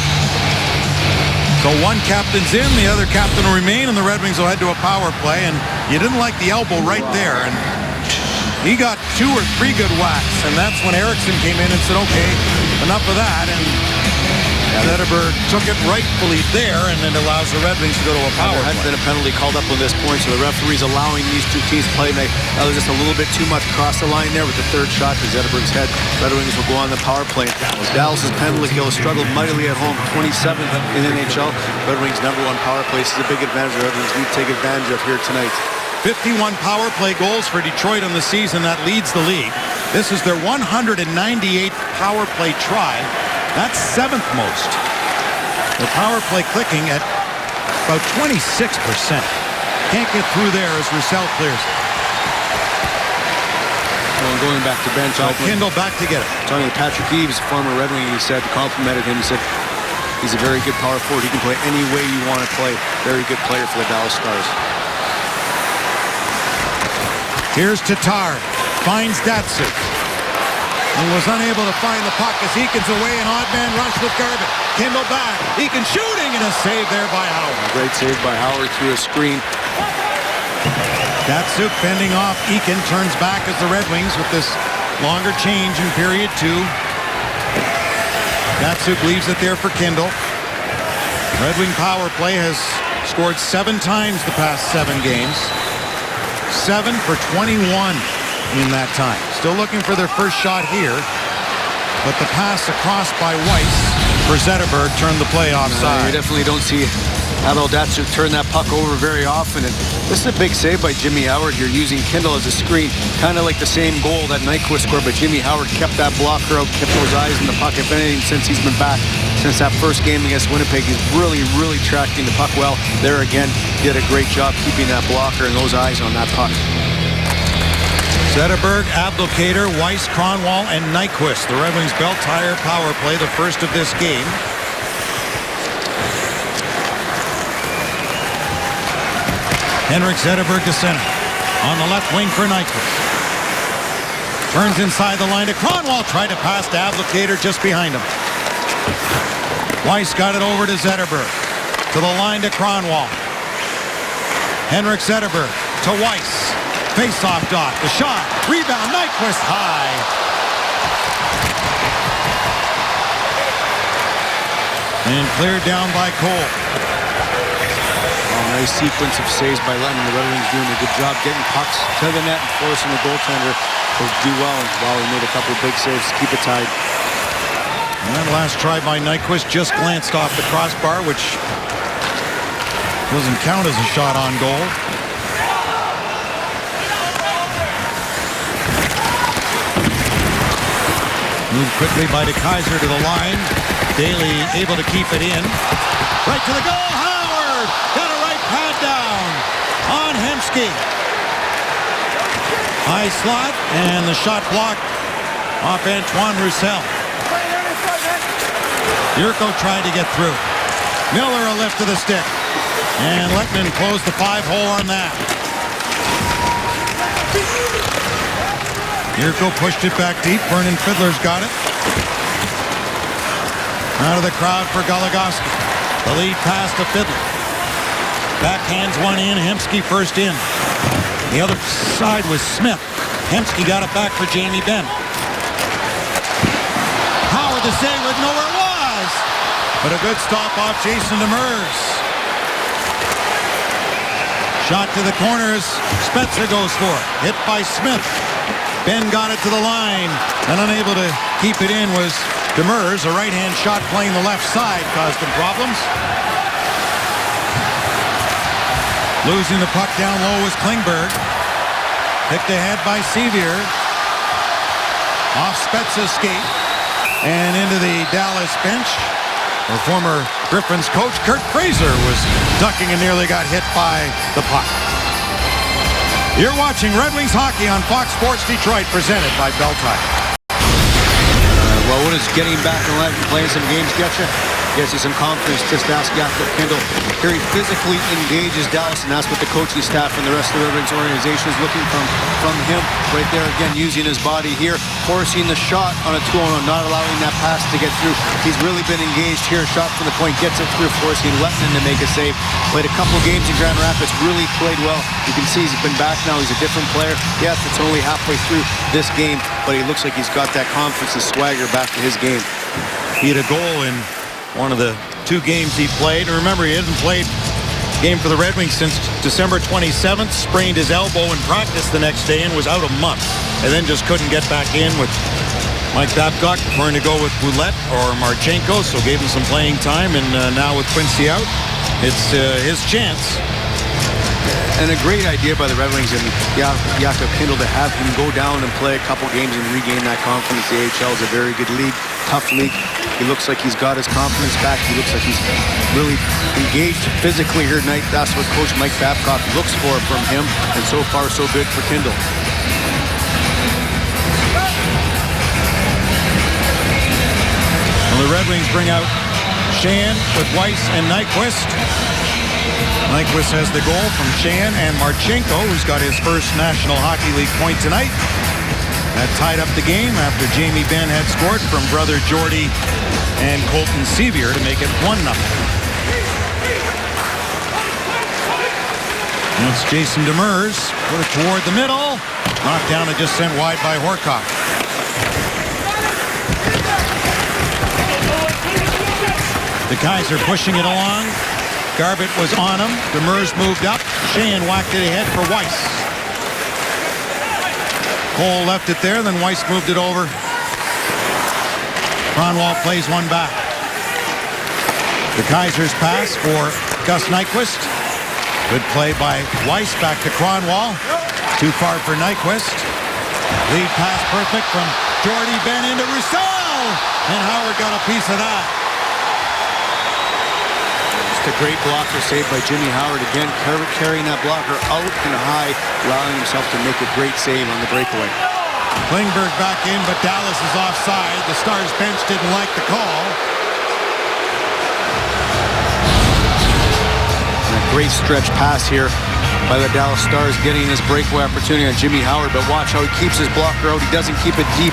So one captain's in, the other captain will remain, and the Red Wings will head to a power play. And you didn't like the elbow right there. And he got 2 or 3 good whacks. And that's when Eriksson came in and said, okay, enough of that. And Zetterberg took it rightfully there, and then allows the Red Wings to go to a power play. There hadn't been a penalty called up on this point, so the referee's allowing these two teams to play tonight. That was just a little bit too much across the line there with the third shot to Zetterberg's head. Red Wings will go on the power play. Dallas' penalty kill has struggled mightily at home, 27th in NHL. Red Wings' #1 power play. This is a big advantage the Red Wings need to take advantage of here tonight. 51 power play goals for Detroit on the season. That leads the league. This is their 198th power play try. That's 7th most. The power play clicking at about 26%. Can't get through there as Roussel clears. Well, going back to Ben, Kindle back to get it. Talking to Patrick Eaves, former Red Wing, he said, complimented him. He said he's a very good power forward. He can play any way you want to play. Very good player for the Dallas Stars. Here's Tatar. Finds Datsuk. He was unable to find the puck as Eakin's away, an odd man rush with Garvin. Kindle back. Eakin shooting, and a save there by Howard. A great save by Howard through a screen. Datsuk fending off. Eakin turns back as the Red Wings with this longer change in period 2. Datsuk leaves it there for Kindle. Red Wing power play has scored 7 times the past 7 games. 7 for 21 in that time. Still looking for their first shot here. But the pass across by Weiss for Zetterberg turned the play offside. You definitely don't see Pavel Datsuk turn that puck over very often. And this is a big save by Jimmy Howard here, using Kindle as a screen. Kind of like the same goal that Nyquist scored, but Jimmy Howard kept that blocker out, kept those eyes in the puck. If anything, since he's been back, since that first game against Winnipeg, he's really, really tracking the puck well. There again, did a great job keeping that blocker and those eyes on that puck. Zetterberg, Abdelkader, Weiss, Kronwall, and Nyquist. The Red Wings belt tire power play, the first of this game. Henrik Zetterberg to center. On the left wing for Nyquist. Turns inside the line to Kronwall. Tried to pass to Abdelkader just behind him. Weiss got it over to Zetterberg. To the line to Kronwall. Henrik Zetterberg to Weiss. Face-off dot. The shot. Rebound. Nyquist high. And cleared down by Cole. Nice sequence of saves by Lennon. The Red Wings doing a good job getting pucks to the net and forcing the goaltender to do well. And while he made a couple of big saves to keep it tied. And that last try by Nyquist just glanced off the crossbar, which doesn't count as a shot on goal. Moved quickly by DeKeyser to the line. Daly able to keep it in. Right to the goal. Howard got a right pad down on Hemsky. High slot, and the shot blocked off Antoine Roussel. Yurko tried to get through. Miller a lift to the stick. And Lettman closed the 5-hole on that. Yurko pushed it back deep. Vernon Fiddler's got it. Out of the crowd for Goligoski. The lead pass to Fiddler. Backhands one in. Hemsky first in. The other side was Smith. Hemsky got it back for Jamie Benn. Howard the save with nowhere it was. But a good stop off Jason Demers. Shot to the corners. Spezza goes for it. Hit by Smith. Ben got it to the line. And unable to keep it in was Demers. A right-hand shot playing the left side caused him problems. Losing the puck down low was Klingberg. Picked ahead by Sevier. Off Spezza's skate. And into the Dallas bench. Our former Griffins coach, Kurt Fraser, was ducking and nearly got hit by the puck. You're watching Red Wings hockey on Fox Sports Detroit, presented by Bell Tire. Well, what does getting back in life and playing some games get you? Gets you some confidence. Just ask Jakob Kindl. Here he physically engages Dallas, and that's what the coaching staff and the rest of the Red Wings organization is looking from him. Right there again, using his body here, forcing the shot on a 2-on-1, not allowing that pass to get through. He's really been engaged here. Shot from the point, gets it through, forcing Lettman to make a save. Played a couple games in Grand Rapids, really played well. You can see he's been back now. He's a different player. Yes, it's only halfway through this game, but he looks like he's got that confidence and swagger back to his game. He had a goal in one of the 2 games he played. And remember, he hadn't played a game for the Red Wings since December 27th. Sprained his elbow in practice the next day and was out a month. And then just couldn't get back in with Mike Babcock preferring to go with Boulette or Marchenko. So gave him some playing time. And now with Quincy out, it's his chance. And a great idea by the Red Wings and Jakob Kindl to have him go down and play a couple games and regain that confidence. The AHL is a very good league, tough league. He looks like he's got his confidence back. He looks like he's really engaged physically here tonight. That's what Coach Mike Babcock looks for from him. And so far, so good for Kindl. Well, the Red Wings bring out Sheahan with Weiss and Nyquist. Nyquist has the goal from Sheahan, and Marchenko, who's got his first National Hockey League point tonight. That tied up the game after Jamie Benn had scored from brother Jordy and Colton Sevier to make it 1-0. That's Jason Demers. Put it toward the middle. Knocked down and just sent wide by Horcock. The Kaiser pushing it along. Garbutt was on him. Demers moved up. Sheahan whacked it ahead for Weiss. Cole left it there, then Weiss moved it over. Kronwall plays one back. The Kaiser's pass for Gus Nyquist. Good play by Weiss back to Kronwall. Too far for Nyquist. Lead pass perfect from Jordy Benn into Roussel. And Howard got a piece of that. A great blocker saved by Jimmy Howard. Again, carrying that blocker out and high, allowing himself to make a great save on the breakaway. Klingberg back in, but Dallas is offside. The Stars bench didn't like the call. And a great stretch pass here by the Dallas Stars, getting his breakaway opportunity on Jimmy Howard. But watch how he keeps his blocker out. He doesn't keep it deep.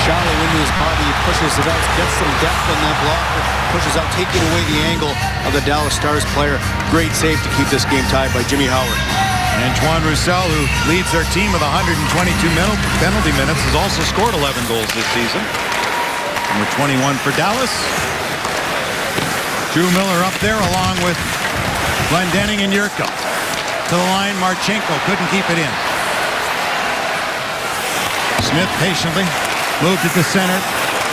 Shallow into his body, he pushes it out, gets some depth on that blocker, pushes out, taking away the angle of the Dallas Stars player. Great save to keep this game tied by Jimmy Howard. Antoine Roussel, who leads their team with 122 penalty minutes, has also scored 11 goals this season. Number 21 for Dallas. Drew Miller up there along with Glendening and Yurko. To the line, Marchenko couldn't keep it in. Smith patiently moved it to center.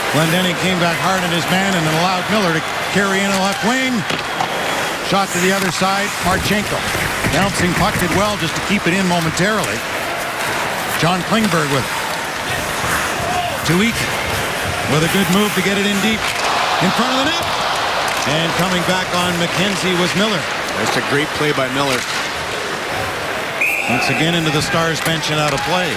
Glendening came back hard on his man and then allowed Miller to carry in the left wing. Shot to the other side, Marchenko. Bouncing puck did well just to keep it in momentarily. John Klingberg with it. Tuik with a good move to get it in deep. In front of the net. And coming back on McKenzie was Miller. That's a great play by Miller. Once again into the Stars bench and out of play.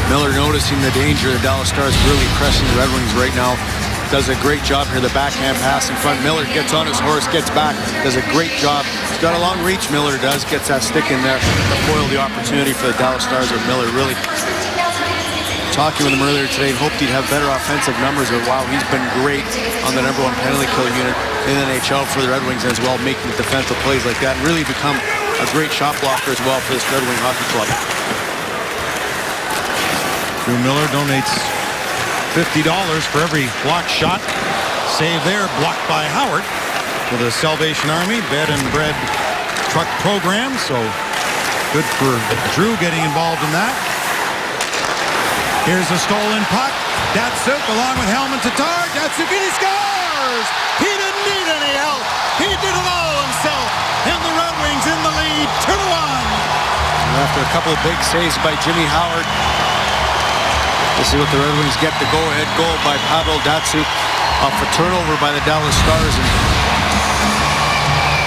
Miller noticing the danger. The Dallas Stars really pressing the Red Wings right now. Does a great job here. The backhand pass in front. Miller gets on his horse, gets back, does a great job. He's got a long reach, Miller does. Gets that stick in there to foil the opportunity for the Dallas Stars with Miller. Really talking with him earlier today, hoped he'd have better offensive numbers. But wow, he's been great on the #1 penalty kill unit in the NHL for the Red Wings as well, making defensive plays like that and really become a great shot blocker as well for this Red Wing Hockey Club. Drew Miller donates $50 for every blocked shot. Save there, blocked by Howard for the Salvation Army Bed and Bread Truck Program. So good for Drew getting involved in that. Here's a stolen puck. Datsyuk along with Helman Tatar. Datsyuk, and he scores! He didn't need any help. He did it all himself. And the Red Wings in the lead, 2-1. After a couple of big saves by Jimmy Howard, this is what the Red Wings get, the go-ahead goal by Pavel Datsyuk off a turnover by the Dallas Stars.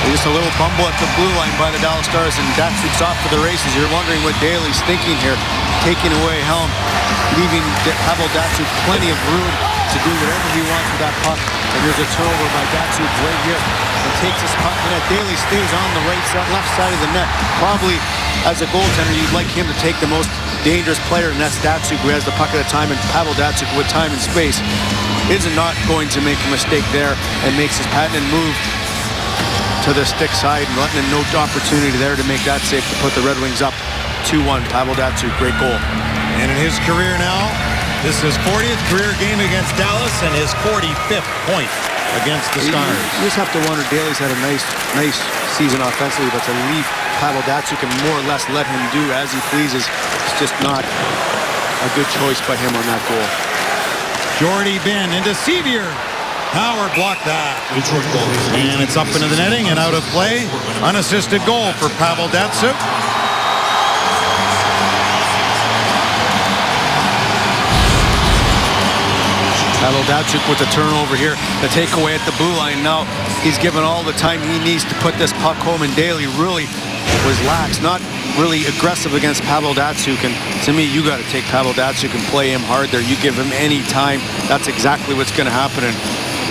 And just a little bumble at the blue line by the Dallas Stars, and Datsyuk's off for the races. You're wondering what Daly's thinking here, taking away Helm, leaving Pavel Datsyuk plenty of room to do whatever he wants with that puck. And here's a turnover by Datsyuk right here, and takes his puck in net. Daly stays on the right side, left side of the net. Probably as a goaltender, you'd like him to take the most dangerous player, and that's Datsyuk, who has the puck at a time, and Pavel Datsyuk with time and space is not going to make a mistake there and makes his patented move to the stick side and letting no opportunity there to make that save to put the Red Wings up 2-1. Pavel Datsyuk, great goal. And in his career now, this is his 40th career game against Dallas and his 45th point against the Stars. You just have to wonder, Daly's had a nice season offensively, but to leave Pavel Datsyuk and more or less let him do as he pleases, it's just not a good choice by him on that goal. Jordy Ben into Sevier. Howard blocked that. And it's up into the netting and out of play. Unassisted goal for Pavel Datsyuk. Pavel Datsyuk with the turnover here. The takeaway at the blue line. Now he's given all the time he needs to put this puck home, and Daly really was lax, not really aggressive against Pavel Datsyuk. And to me, you got to take Pavel Datsyuk and play him hard there. You give him any time, that's exactly what's going to happen. And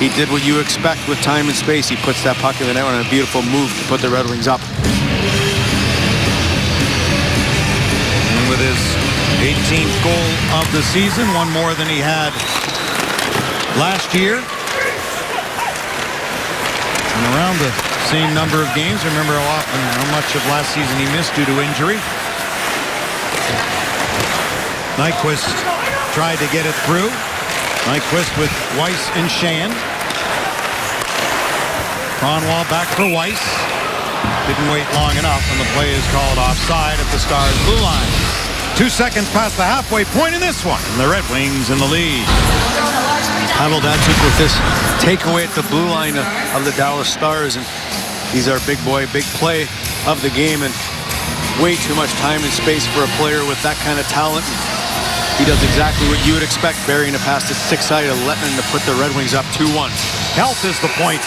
he did what you expect with time and space. He puts that puck in the net on a beautiful move to put the Red Wings up. And with his 18th goal of the season, one more than he had last year. And around the same number of games. Remember how much of last season he missed due to injury. Nyquist tried to get it through. Nyquist with Weiss and Sheahan. Kronwall back for Weiss. Didn't wait long enough, and the play is called offside at the Stars' blue line. 2 seconds past the halfway point in this one, and the Red Wings in the lead. Pavel Datsyuk with this takeaway at the blue line of the Dallas Stars, and he's our big boy, big play of the game, and way too much time and space for a player with that kind of talent. He does exactly what you would expect, burying a pass to stick side of Lettman to put the Red Wings up 2-1. Health is the point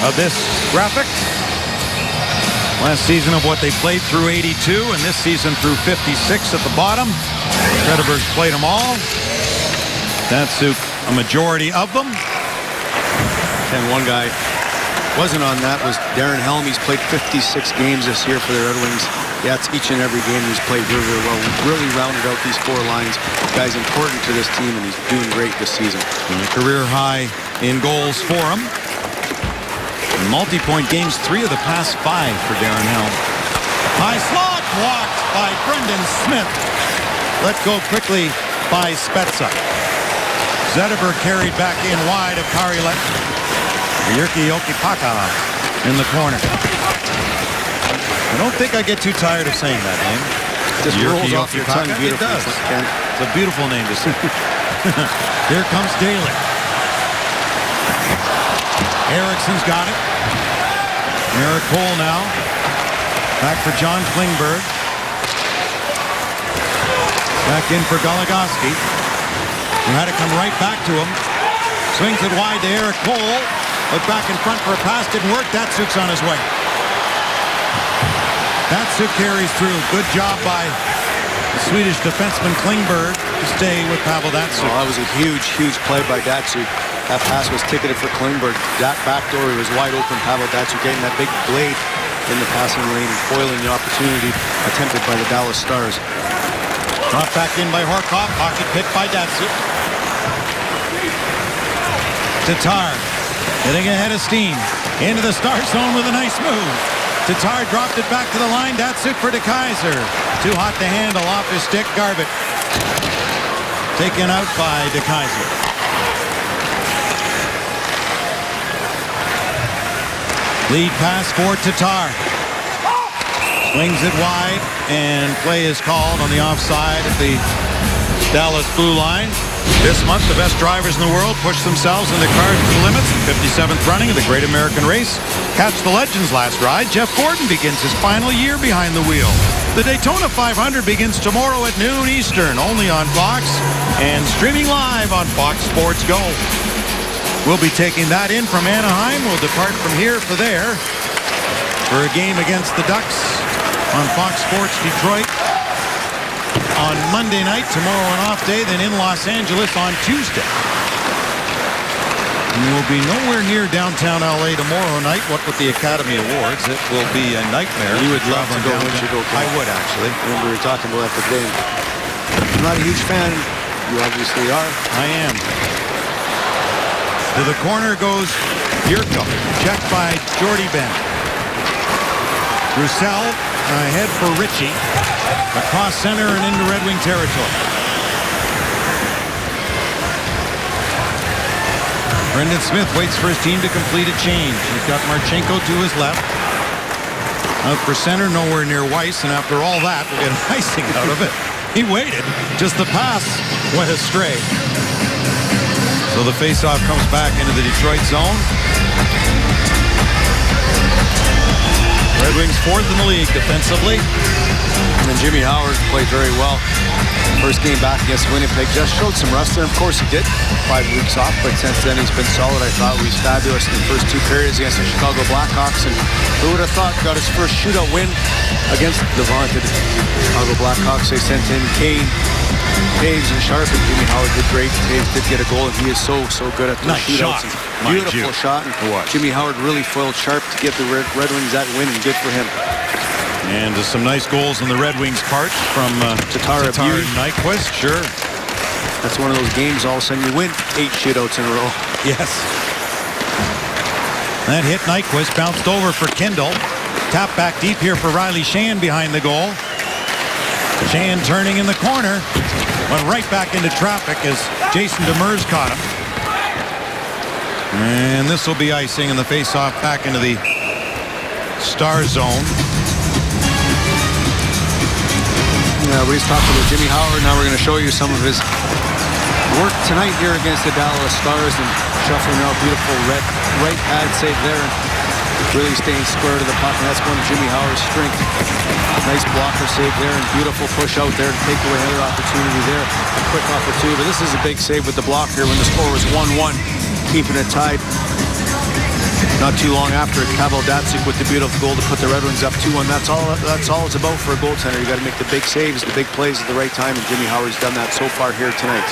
of this graphic. Last season of what they played through 82, and this season through 56 at the bottom. Frederberg's played them all. Datsyuk, a majority of them. And one guy wasn't on that was Darren Helm. He's played 56 games this year for the Red Wings. Yeah, it's each and every game he's played very, very well. Really rounded out these 4 lines. The guy's important to this team, and he's doing great this season. And a career high in goals for him. Multi-point games, 3 of the past 5 for Darren Helm. High slot blocked by Brendan Smith. Let go quickly by Spezza. Zetterberg carried back in wide of Kari Lettman. Jyrki Jokipaka in the corner. I don't think I get too tired of saying that name. Just rolls off your tongue beautifully. It does. It's a beautiful name to say. Here comes Daly. Ericsson's got it. Erik Cole now. Back for John Klingberg. Back in for Goligoski, who had to come right back to him. Swings it wide to Erik Cole. Look back in front for a pass. Didn't work. Datsyuk's on his way. Datsyuk carries through. Good job by the Swedish defenseman Klingberg. to stay with Pavel Datsyuk. Well, that was a huge, huge play by Datsyuk. That pass was ticketed for Klingberg. That backdoor, he was wide open. Pavel Datsyuk getting that big blade in the passing lane and foiling the opportunity attempted by the Dallas Stars. Dropped back in by Horcoff. Hockey picked by Datsyuk. Tatar getting ahead of steam. Into the Star zone with a nice move. Tatar dropped it back to the line. Datsyuk for DeKeyser. Too hot to handle off his stick. Garbutt taken out by DeKeyser. Lead pass for Tatar. Swings it wide, and play is called on the offside at the Dallas blue line. This month, the best drivers in the world push themselves in the cars to the limits. The 57th running of the Great American Race. Catch the Legends last ride. Jeff Gordon begins his final year behind the wheel. The Daytona 500 begins tomorrow at noon Eastern, only on Fox and streaming live on Fox Sports Go. We'll be taking that in from Anaheim. We'll depart from here for there for a game against the Ducks on Fox Sports Detroit on Monday night, tomorrow an off day, then in Los Angeles on Tuesday. And we'll be nowhere near downtown LA tomorrow night. What with the Academy Awards, it will be a nightmare. You would love to go, downtown. wouldn't you go, Ken? I would, actually. Remember we were talking about that today. I'm not a huge fan. You obviously are. I am. To the corner goes Yurko. Checked by Jordy Ben. Roussel ahead for Ritchie. Across center and into Red Wing territory. Brendan Smith waits for his team to complete a change. He's got Marchenko to his left. Out for center, nowhere near Weiss, and after all that, we'll get icing out of it. He waited, just the pass went astray. So the faceoff comes back into the Detroit zone. Red Wings fourth in the league defensively. And then Jimmy Howard played very well. First game back against Winnipeg, just showed some rust, and of course he did. 5 weeks off, but since then he's been solid. I thought he was fabulous in the first 2 periods against the Chicago Blackhawks, and who would have thought got his first shootout win against the vaunted Chicago Blackhawks. They sent in Kane, Taves, and Sharp, and Jimmy Howard did great. Taves did get a goal, and he is so good at those Nice shootouts. shot, And beautiful shot, and Jimmy Howard really foiled Sharp to get the Red Wings that win, and good for him. And some nice goals on the Red Wings' part from Tatar and Nyquist. Sure. That's one of those games, all of a sudden you win 8 shootouts in a row. Yes. That hit Nyquist, bounced over for Kindle. Tap back deep here for Riley Shan behind the goal. Shan turning in the corner. Went right back into traffic as Jason Demers caught him. And this will be icing in the face-off back into the Star zone. Yeah, we just talked about Jimmy Howard. Now we're going to show you some of his work tonight here against the Dallas Stars, and shuffling out beautiful right pad save there, and really staying square to the puck, and that's one of Jimmy Howard's strength. Nice blocker save there, and beautiful push out there to take away another opportunity there. A quick opportunity, but this is a big save with the block here when the score was 1-1, keeping it tied. Not too long after it, Pavel Datsyuk with the beautiful goal to put the Red Wings up 2-1. That's all it's about for a goaltender. You got to make the big saves, the big plays at the right time, and Jimmy Howard's done that so far here tonight.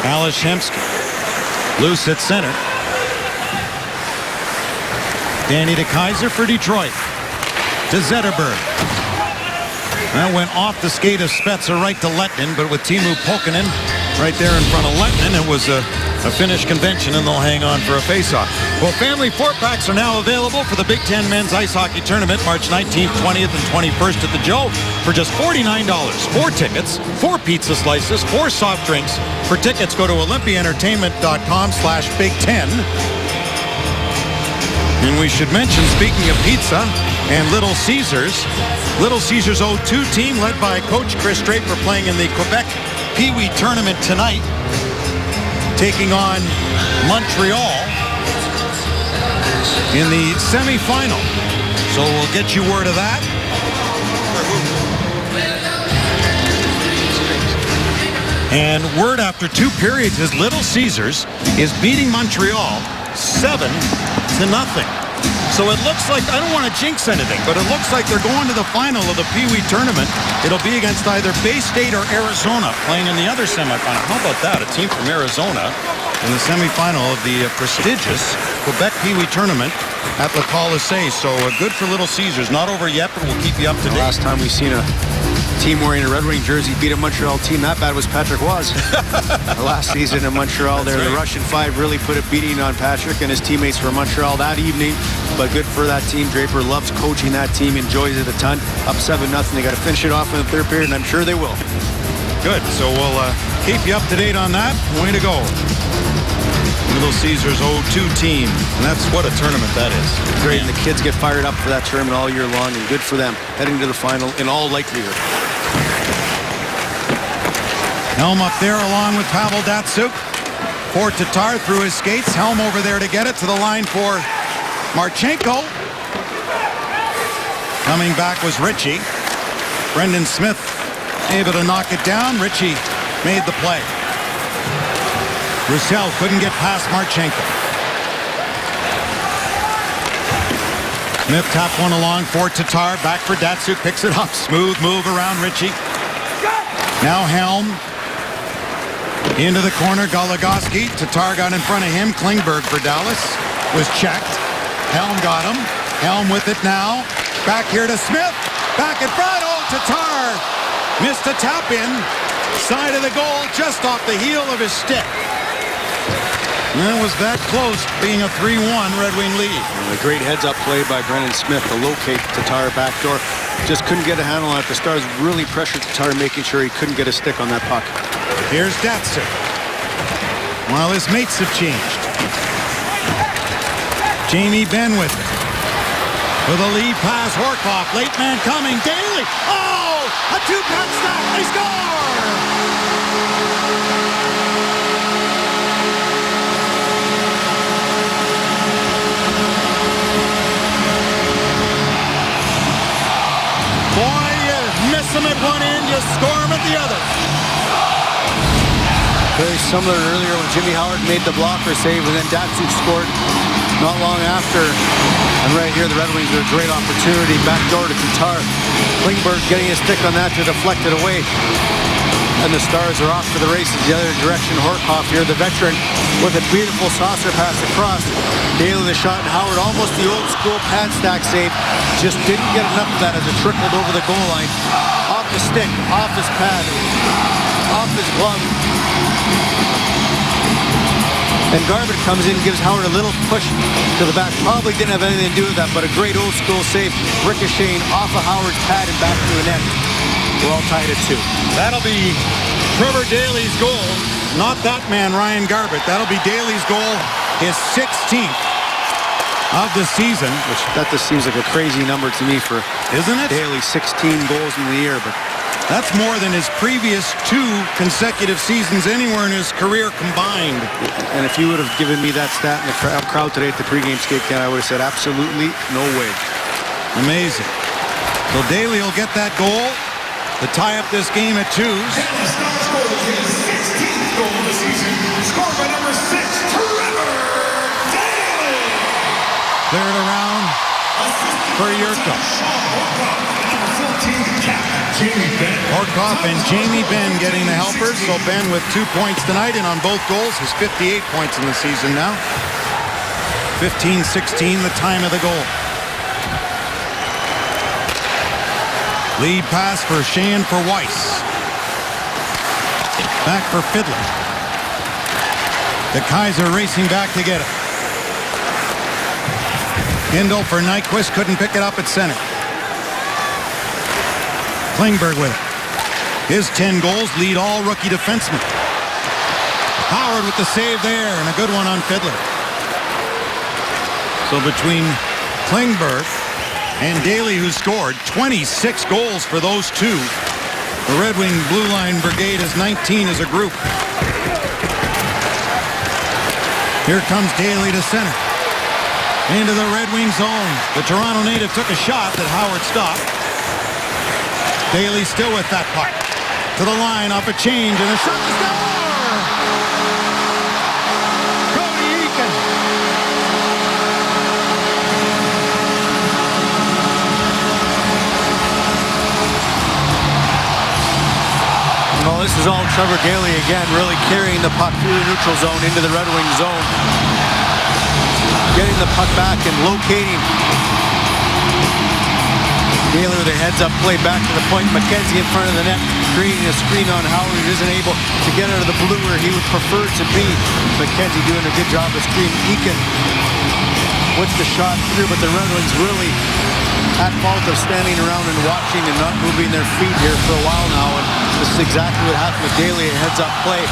Ales Hemsky loose at center. Danny DeKeyser for Detroit. To Zetterberg. That went off the skate of Spezza right to Lettinen, but with Teemu Pukkanen right there in front of Lettinen, it was a Finnish convention, and they'll hang on for a face-off. Well, family 4-packs are now available for the Big Ten Men's Ice Hockey Tournament, March 19th, 20th, and 21st at the Joe for just $49. 4 tickets, 4 pizza slices, 4 soft drinks. For tickets, go to olympiaentertainment.com/Big Ten. And we should mention, speaking of pizza and Little Caesars, Little Caesars 02 team led by Coach Chris Draper playing in the Quebec Pee Wee Tournament tonight, taking on Montreal in the semifinal. So we'll get you word of that. And word after 2 periods is Little Caesars is beating Montreal 7-0. So it looks like, I don't want to jinx anything, but it looks like they're going to the final of the Pee Wee tournament. It'll be against either Bay State or Arizona playing in the other semifinal. How about that? A team from Arizona in the semifinal of the prestigious Quebec Pee Wee tournament at Le Colisée. So good for Little Caesars. Not over yet, but we'll keep you up to date. Last time we seen a team wearing a Red Wing jersey beat a Montreal team that bad was Patrick Waz. Last season in Montreal there, the Russian Five really put a beating on Patrick and his teammates from Montreal that evening. But good for that team. Draper loves coaching that team, enjoys it a ton. Up 7-0. They got to finish it off in the third period, and I'm sure they will. Good. So we'll keep you up to date on that. Way to go. Little Caesars 0-2 team. And that's what a tournament that is. Great. And the kids get fired up for that tournament all year long, and good for them. Heading to the final in all likelihood. Helm up there along with Pavel Datsyuk. For Tatar through his skates. Helm over there to get it to the line for Marchenko. Coming back was Ritchie. Brendan Smith able to knock it down. Ritchie made the play. Roussel couldn't get past Marchenko. Smith tapped one along for Tatar. Back for Datsyuk. Picks it up. Smooth move around Ritchie. Now Helm. Into the corner. Goligoski. Tatar got in front of him. Klingberg for Dallas. Was checked. Helm got him. Helm with it now. Back here to Smith. Back in front. Oh, Tatar missed a tap in. Side of the goal. Just off the heel of his stick. And it was that close, being a 3-1 Red Wing lead. And a great heads-up play by Brendan Smith to locate Tatar backdoor. Just couldn't get a handle on it. The Stars really pressured Tatar, making sure he couldn't get a stick on that puck. Here's Datsyuk. While his mates have changed. Jamie Benn with it. With a lead pass, Horkoff. Late man coming. Daly. Oh! A two-pack stop. They score! Boy, you miss them at one end, you score them at the other. Very similar to earlier when Jimmy Howard made the blocker save, and then Datsyuk scored not long after. And right here, the Red Wings with a great opportunity. Backdoor to Tatar. Klingberg getting a stick on that to deflect it away. And the Stars are off for the races the other direction. Horkoff here, the veteran, with a beautiful saucer pass across. Daly the shot, and Howard almost the old school pad stack save. Just didn't get enough of that as it trickled over the goal line. Off the stick, off his pad, off his glove. And Garbutt comes in and gives Howard a little push to the back. Probably didn't have anything to do with that, but a great old school save. Ricocheting off of Howard's pad and back to the net. We're all tied at 2. That'll be Trevor Daly's goal. Not that man, Ryan Garbutt. That'll be Daly's goal, his 16th of the season. Which that just seems like a crazy number to me for Isn't it? Daly. 16 goals in the year, but that's more than his previous 2 consecutive seasons anywhere in his career combined. and if you would have given me that stat in the crowd today at the pregame skate count, I would have said absolutely no way. Amazing. So Daly will get that goal to tie up this game at 2. Dallas Stars scores his 16th goal of the season, scored by number 6, Trevor Daly. Cleared around for Yurko. Horkoff and Jamie Benn getting the helpers. So Benn with 2 points tonight, and on both goals, his 58 points in the season now. 15-16, the time of the goal. Lead pass for Sheehan for Weiss. Back for Fiddler. The Kaiser racing back to get it. Hindle for Nyquist, couldn't pick it up at center. Klingberg with it. His 10 goals lead all rookie defensemen. Howard with the save there, and a good one on Fiddler. So between Klingberg and Daly, who scored 26 goals for those two, the Red Wing Blue Line Brigade is 19 as a group. Here comes Daly to center. Into the Red Wing zone. The Toronto native took a shot that Howard stopped. Daly still with that puck. To the line, off a change, and a shot to score! Cody Eakin. result, Trevor Daly again really carrying the puck through the neutral zone into the Red Wings zone. Getting the puck back and locating. Daly with a heads-up play back to the point. McKenzie in front of the net, creating a screen on Howard, who isn't able to get out of the blue where he would prefer to be. McKenzie doing a good job of screen. Eakin with the shot through, but the Red Wings really at fault of standing around and watching and not moving their feet here for a while now. And this is exactly what happened with Daly, a heads-up play.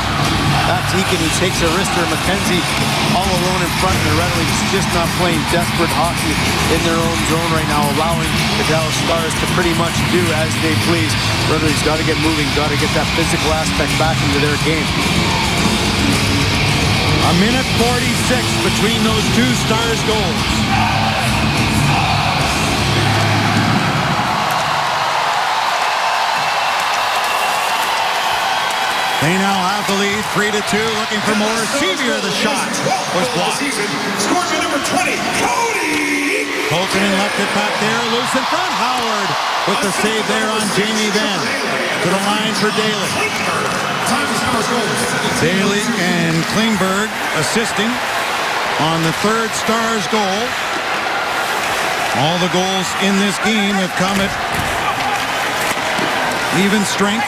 That's Eakin who takes a wrister. McKenzie all alone in front, and the Red Wings just not playing desperate hockey in their own zone right now, allowing the Dallas Stars to pretty much do as they please. Red Wings got to get moving, got to get that physical aspect back into their game. A minute 46 between those two Stars goals. They now have the lead, 3-2, looking for more. Sevier, the shot was blocked. Scoreman number 20, Cody. Colton left it back there, loose in front. Howard with the save there on Jamie Benn. To the line for Daly. Daly and Klingberg assisting on the third Stars goal. All the goals in this game have come at even strength.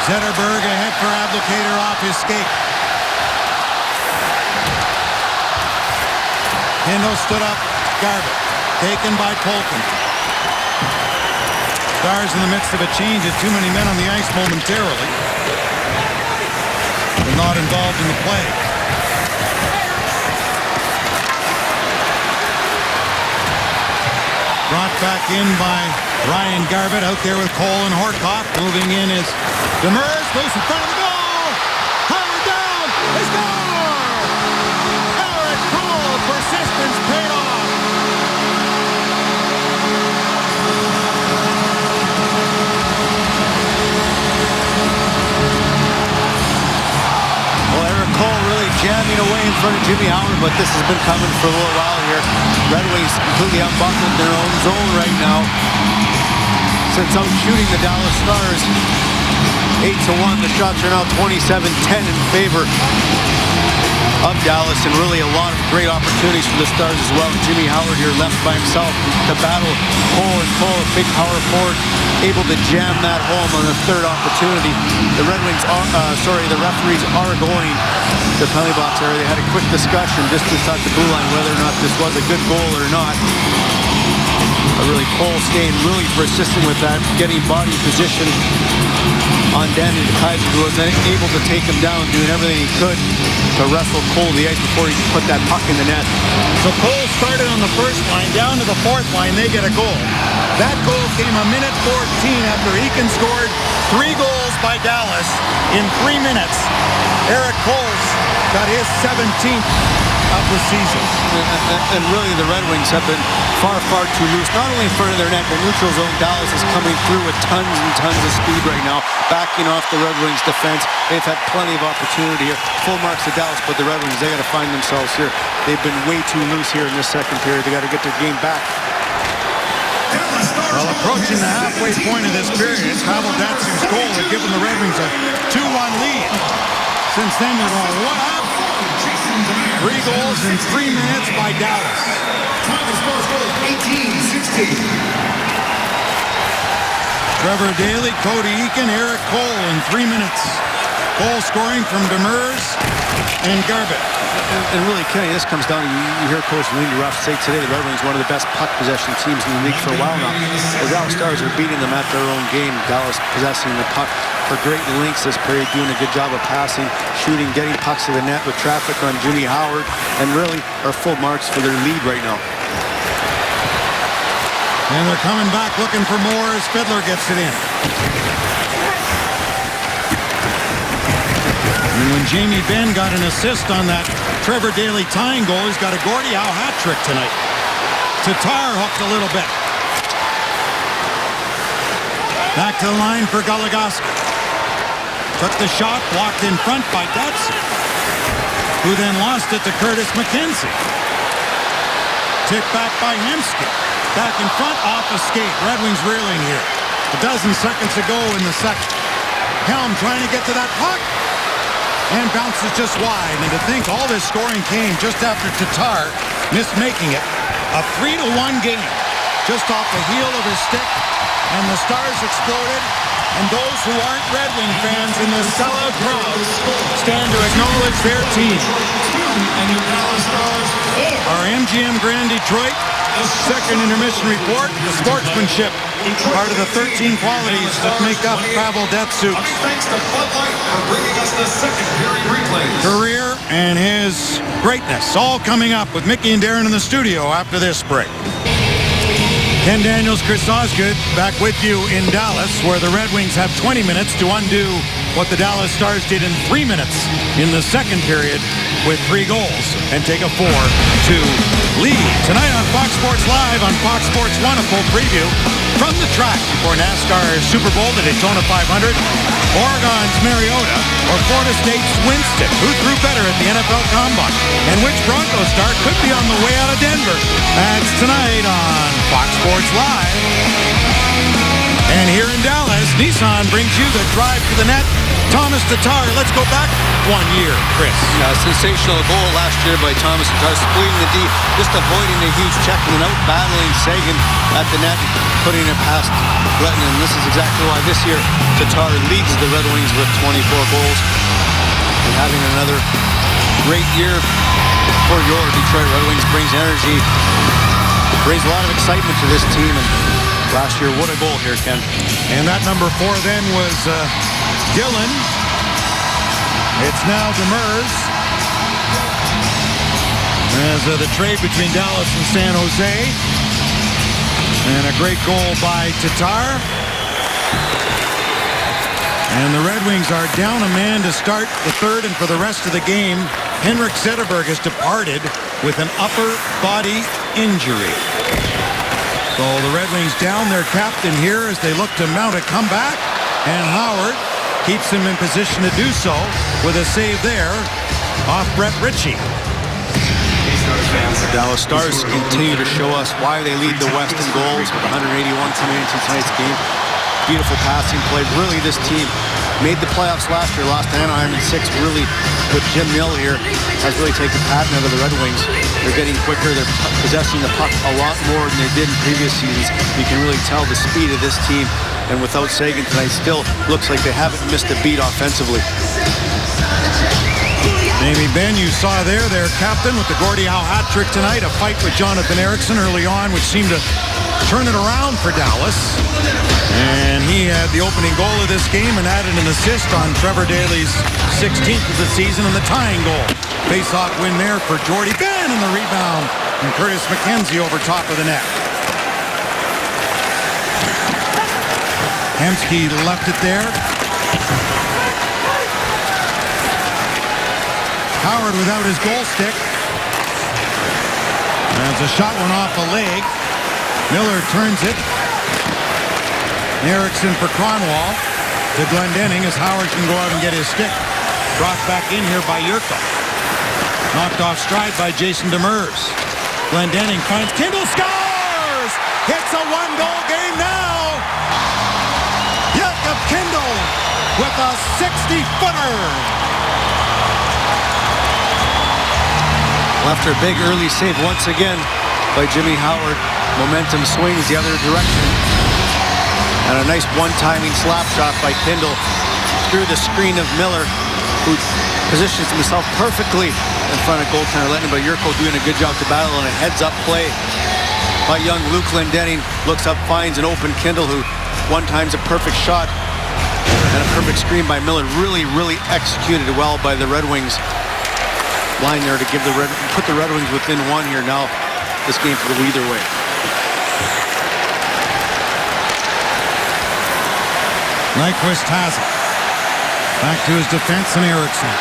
Zetterberg ahead for Abdelkader off his skate. Kendall stood up. Garbutt taken by Colton. Stars in the midst of a change at too many men on the ice momentarily. But not involved in the play. Brought back in by Ryan Garbutt out there with Cole and Horcoff. Moving in is Demers, loose in front of the goal. Howard down. They score! Eric Cole, persistence paid off. Well, Eric Cole really jamming away in front of Jimmy Howard, but this has been coming for a little while here. Red Wings completely unbuckled their own zone right now. Since out shooting the Dallas Stars 8-1, the shots are now 27-10 in favor of Dallas, and really a lot of great opportunities for the Stars as well. Jimmy Howard here left by himself to battle Cole, and Cole, a big power forward, able to jam that home on the third opportunity. The Red Wings are, the referees are going to the penalty box area. They had a quick discussion just inside the blue line whether or not this was a good goal or not. Really, Cole staying really persistent with that, getting body position on Danny DeKaiser, who was able to take him down, doing everything he could to wrestle Cole to the ice before he put that puck in the net. So Cole started on the first line, down to the fourth line, they get a goal. That goal came a minute 14 after Eakin scored 3 goals by Dallas in 3 minutes. Eric Cole's got his 17th of the season. And really the Red Wings have been far too loose, not only in front of their net, the neutral zone. Dallas is coming through with tons and tons of speed right now, backing off the Red Wings defense. They've had plenty of opportunity here. Full marks to Dallas, but the Red Wings, they got to find themselves here. They've been way too loose here in this second period. They got to get their game back. Well, approaching the halfway point of this period, Pavel Datsyuk's goal had given the Red Wings a 2-1 lead. Since then, they're going, what happened? 3 goals in 3 minutes by Dallas. Trevor Daly, Cody Eakin, Eric Cole in 3 minutes. Cole scoring from Demers and Garbutt. And really, Kenny, this comes down to, you hear Coach Lindy Ruff say today the Red Wings one of the best puck possession teams in the league for a while now. The Dallas Stars are beating them at their own game. Dallas possessing the puck for great lengths this period, doing a good job of passing, shooting, getting pucks to the net with traffic on Jimmy Howard, and really are full marks for their lead right now. And they're coming back looking for more as Fiddler gets it in. And when Jamie Benn got an assist on that Trevor Daly tying goal, he's got a Gordie Howe hat trick tonight. Tatar hooked a little bit. Back to the line for Goligoski. Took the shot, blocked in front by Datsyuk, who then lost it to Curtis McKenzie. Tick back by Hemsky. Back in front, off a skate. Red Wings reeling here. A dozen seconds to go in the second. Helm trying to get to that puck. And bounces just wide. And to think all this scoring came just after Tatar missed making it. A 3-1 game. Just off the heel of his stick. And the Stars exploded. And those who aren't Red Wing fans in the sellout crowd stand to acknowledge their team. Our MGM Grand Detroit second intermission report, the sportsmanship, part of the 13 qualities that make up Travel Death Soups. Thanks to Bud Light for bringing us the second period replays. Career and his greatness all coming up with Mickey and Darren in the studio after this break. Ken Daniels, Chris Osgood, back with you in Dallas, where the Red Wings have 20 minutes to undo what the Dallas Stars did in 3 minutes in the second period with 3 goals and take a 4-2 lead. Tonight on Fox Sports Live on Fox Sports 1, a full preview from the track for NASCAR's Super Bowl, the Daytona 500, Oregon's Mariota, or Florida State's Winston. Who threw better at the NFL Combine? And which Broncos star could be on the way out of Denver? That's tonight on Fox Sports Live. And here in Dallas, Nissan brings you the drive to the net. Thomas Tatar, let's go back 1 year, Chris. Yeah, sensational goal last year by Thomas Tatar, splitting the D, just avoiding a huge check and out battling Sagan at the net, putting it past Gletton. And this is exactly why this year Tatar leads the Red Wings with 24 goals. And having another great year for your Detroit Red Wings brings energy, brings a lot of excitement to this team. And last year, what a goal here, Ken. And that number 4 then was Dillon. It's now Demers. As the trade between Dallas and San Jose. And a great goal by Tatar. And the Red Wings are down a man to start the third, and for the rest of the game, Henrik Zetterberg has departed with an upper body injury. So the Red Wings down their captain here as they look to mount a comeback. And Howard keeps him in position to do so with a save there off Brett Ritchie. The Dallas Stars continue to show us why they lead the West in goals with 181 coming into tonight's game. Beautiful passing play. Really, this team made the playoffs last year, lost to Anaheim in 6. Really, with Jim Nill here, has really taken patent out of the Red Wings. They're getting quicker. They're possessing the puck a lot more than they did in previous seasons. You can really tell the speed of this team. And without Sagan tonight, still looks like they haven't missed a beat offensively. Amy Benn, you saw their captain with the Gordie Howe hat trick tonight. A fight with Jonathan Ericsson early on, which seemed to turn it around for Dallas. And he had the opening goal of this game and added an assist on Trevor Daley's 16th of the season and the tying goal. Face-off win there for Jordy Benn, and the rebound. And Curtis McKenzie over top of the net. Hemsky left it there. Howard without his goal stick. As a shot went off a leg. Miller turns it. Eriksson for Kronwall to Glendening as Howard can go out and get his stick. Brought back in here by Yurko. Knocked off stride by Jason Demers. Glendening finds Kindle, scores! It's a 1-goal game now! Jakob Kindle with a 60-footer! After a big early save once again by Jimmy Howard, momentum swings the other direction. And a nice one-timing slap shot by Kindle through the screen of Miller, who positions himself perfectly in front of goaltender Letton, but Yurko doing a good job to battle on a heads-up play by young Luke Glendening. Looks up, finds an open Kindle, who one time's a perfect shot and a perfect screen by Miller. Really, really executed well by the Red Wings line there to give put the Red Wings within 1 here. Now this game could go either way. Nyquist has it. Back to his defense and Eriksson.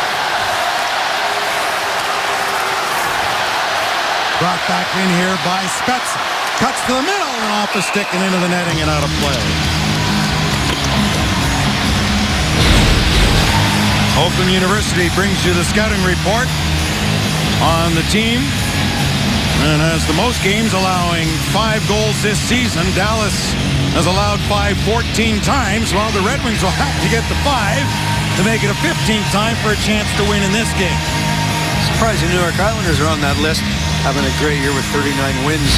Brought back in here by Spezza. Cuts to the middle and off the stick and into the netting and out of play. Oakland University brings you the scouting report on the team. And as the most games allowing 5 goals this season, Dallas has allowed 5 14 times, while the Red Wings will have to get the 5 to make it a 15th time for a chance to win in this game. Surprised the New York Islanders are on that list, having a great year with 39 wins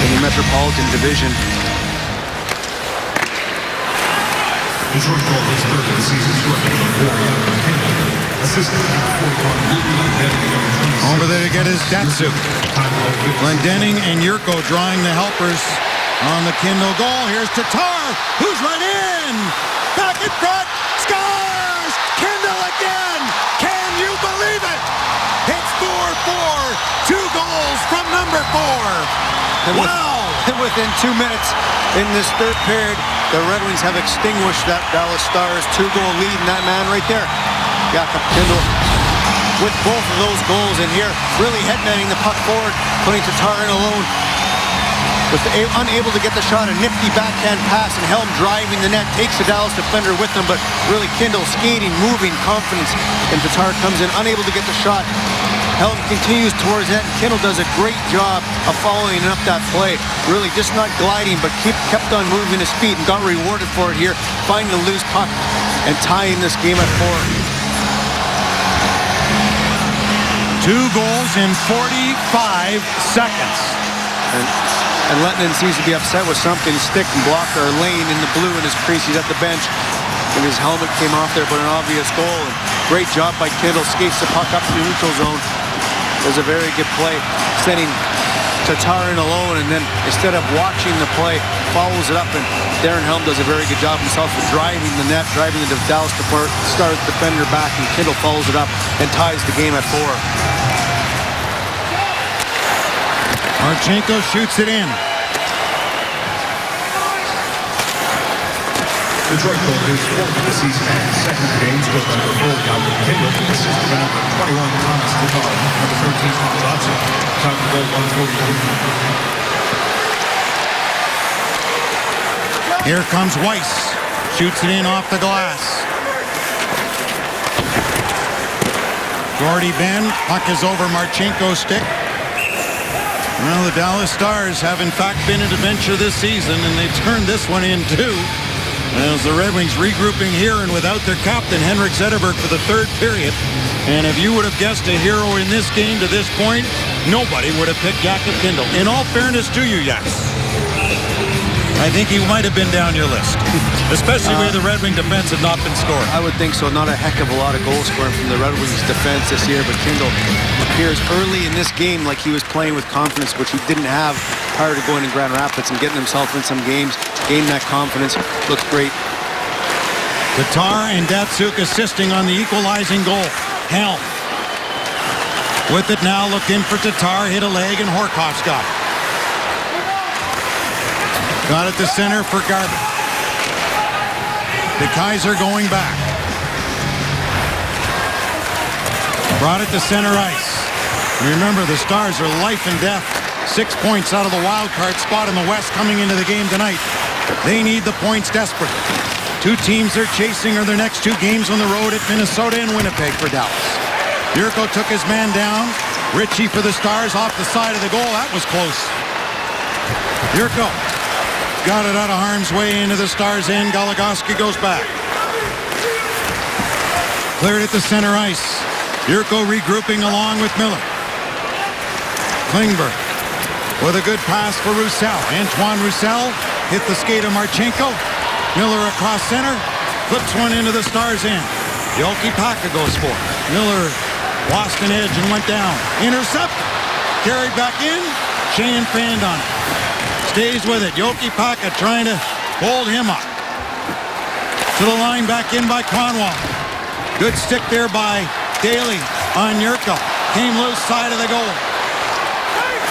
in the Metropolitan Division. Detroit called his third of the season, scoring number 4, Jakob Kindl. Assistant number 41, Glendening, number 26. Over there to get his Datsuk. Glendening and Yurko drawing the helpers on the Kindl goal. Here's Tatar, who's right in. Back in front, scores! Kindl again! Can you believe it? It's 4-4, 2 goals from number 4. Wow! And within 2 minutes in this third period, the Red Wings have extinguished that Dallas Stars 2-goal lead, and that man right there, Jakob Kindl, with both of those goals in here, really headmanning the puck forward, putting Tatar in alone. Unable to get the shot, a nifty backhand pass, and Helm driving the net, takes the Dallas defender with him, but really Kindl skating, moving, confidence, and Tatar comes in, unable to get the shot. Helm continues towards net, and Kindl does a great job of following up that play. Really just not gliding, but kept on moving his feet and got rewarded for it here, finding a loose puck and tying this game at 4. 2 goals in 45 seconds. And Lehtinen seems to be upset with something. Stick and blocker are laying in the blue in his crease. He's at the bench. And his helmet came off there, but an obvious goal. And great job by Kindl. Skates the puck up in the neutral zone. Does a very good play, sending Tatar in alone. And then instead of watching the play, follows it up. And Darren Helm does a very good job himself of driving the net, driving the Dallas Stars defender back. And Kindl follows it up and ties the game at 4. Marchenko shoots it in. Detroit called his 4th of the season and second game, scored number 4, Jakob Kindl, assisted by number 21, Thomas Tatar, number 13, Tom Dotson. Time to goal 143. Here comes Weiss. Shoots it in off the glass. Gordy Ben. Puck is over Marchenko's stick. Well, the Dallas Stars have in fact been an adventure this season, and they've turned this one in too. As the Red Wings regrouping here and without their captain, Henrik Zetterberg, for the third period. And if you would have guessed a hero in this game to this point, nobody would have picked Jakob Kindl. In all fairness to you, yes. I think he might have been down your list, especially where the Red Wing defense had not been scoring. I would think so. Not a heck of a lot of goal scoring from the Red Wings defense this year, but Kindl appears early in this game like he was playing with confidence, which he didn't have prior to going to Grand Rapids and getting himself in some games, gaining that confidence. Looks great. Tatar and Datsuk assisting on the equalizing goal. Helm with it now, looked in for Tatar, hit a leg, and Horkoff's got it. Got it to center for Garber. De Kaiser going back. Brought it to center ice. Remember, the Stars are life and death. 6 points out of the wild card spot in the West coming into the game tonight. They need the points desperately. 2 teams they're chasing are their next 2 games on the road at Minnesota and Winnipeg for Dallas. Yurko took his man down. Ritchie for the Stars off the side of the goal. That was close. Yurko got it out of harm's way into the Stars' end. Goligoski goes back. Cleared it to center ice. Yurko regrouping along with Miller. Klingberg with a good pass for Roussel. Antoine Roussel hit the skate of Marchenko. Miller across center. Flips one into the Stars' end. Jokipaka goes for it. Miller lost an edge and went down. Intercept. Carried back in. Shane fanned on it. Stays with it. Jokipaka trying to hold him up. To the line, back in by Kronwall. Good stick there by Daly on Yurko. Came loose side of the goal.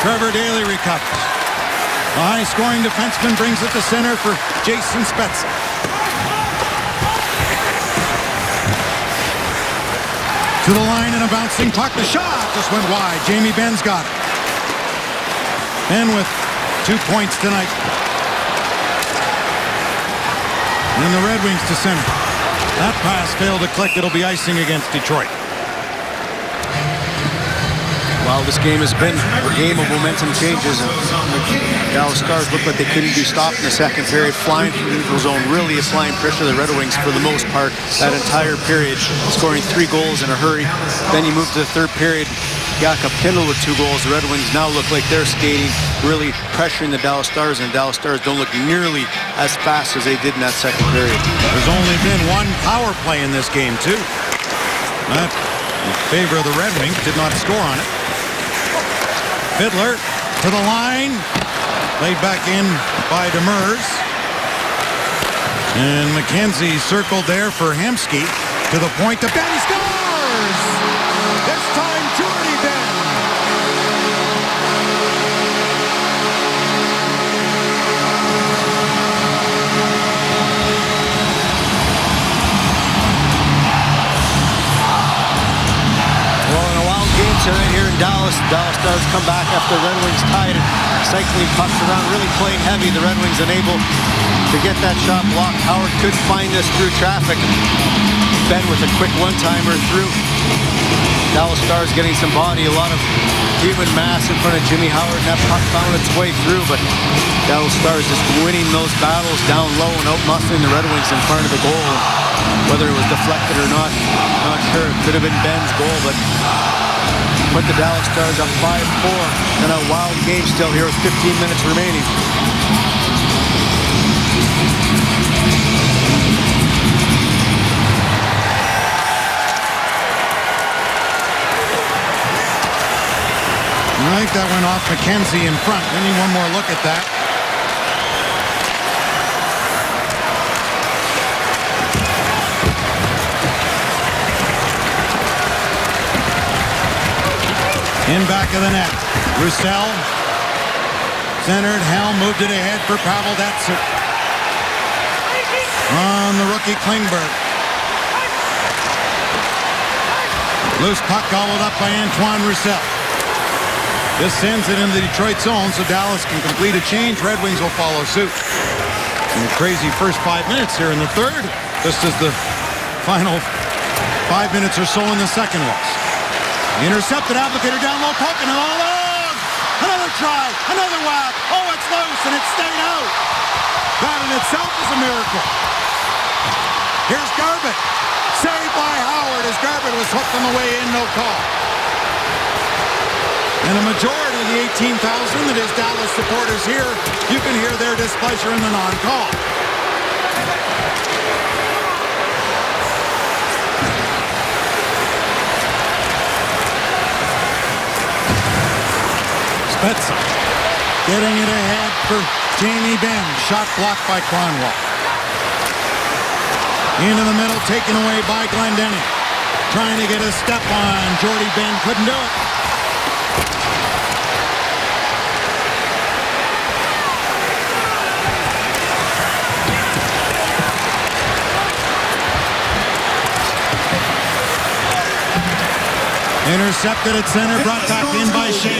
Trevor Daly recovers. The high-scoring defenseman brings it to center for Jason Spezza. To the line and a bouncing puck. The shot just went wide. Jamie Benn's got it. Ben with 2 points tonight. And the Red Wings to center. That pass failed to click. It'll be icing against Detroit. Wow, Well, this game has been a game of momentum changes, and Dallas Stars looked like they couldn't be stopped in the second period, flying through the neutral zone, really applying pressure to the Red Wings for the most part that entire period, scoring 3 goals in a hurry. Then you move to the third period, Jakob Kindl with 2 goals. The Red Wings now look like they're skating, really pressuring the Dallas Stars, and the Dallas Stars don't look nearly as fast as they did in that second period. There's only been 1 power play in this game, too. That in favor of the Red Wings, did not score on it. Fiddler to the line. Laid back in by Demers. And McKenzie circled there for Hemsky. To the point to Ben. He scores! This time Jordy Ben. Tonight here in Dallas, Dallas Stars come back after the Red Wings tied it, cycling pucks around, really playing heavy. The Red Wings unable to get that shot blocked. Howard could find this through traffic. Ben with a quick one-timer through. Dallas Stars getting some body, a lot of human mass in front of Jimmy Howard, and that puck found its way through, but Dallas Stars just winning those battles down low and out-muscling the Red Wings in front of the goal. Whether it was deflected or not sure. It could have been Ben's goal, but put the Dallas Stars up 5-4 in a wild game still here with 15 minutes remaining. I think that went off McKenzie in front. We need one more look at that. In back of the net. Roussel centered. Helm moved it ahead for Pavel Datsyuk. On the rookie Klingberg. Loose puck gobbled up by Antoine Roussel. This sends it into the Detroit zone so Dallas can complete a change. Red Wings will follow suit. And a crazy first 5 minutes here in the third. Just as the final 5 minutes or so in the second was. Intercepted, Applicator down low, poking it all along. Another try, another whack. Oh, it's loose and it stayed out. That in itself is a miracle. Here's Garbutt. Saved by Howard as Garbutt was hooked on the way in, no call. And a majority of the 18,000 that is Dallas supporters here, you can hear their displeasure in the non-call. Spezza getting it ahead for Jamie Benn. Shot blocked by Kronwall. Into the middle, taken away by Glendening. Trying to get a step on Jordy Ben, couldn't do it. Intercepted at center, brought back in by Shan.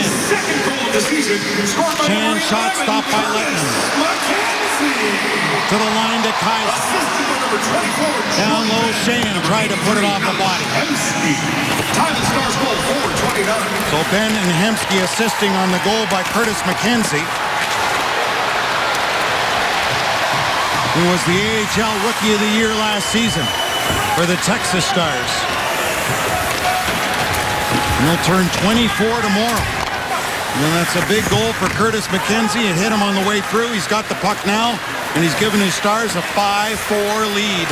Shan shot stopped by Lettman. To the line to Kaiser. Down low, Shan tried to put it off the body. So Ben and Hemsky assisting on the goal by Curtis McKenzie, who was the AHL Rookie of the Year last season for the Texas Stars. And he'll turn 24 tomorrow. And that's a big goal for Curtis McKenzie. It hit him on the way through. He's got the puck now, and he's given his Stars a 5-4 lead.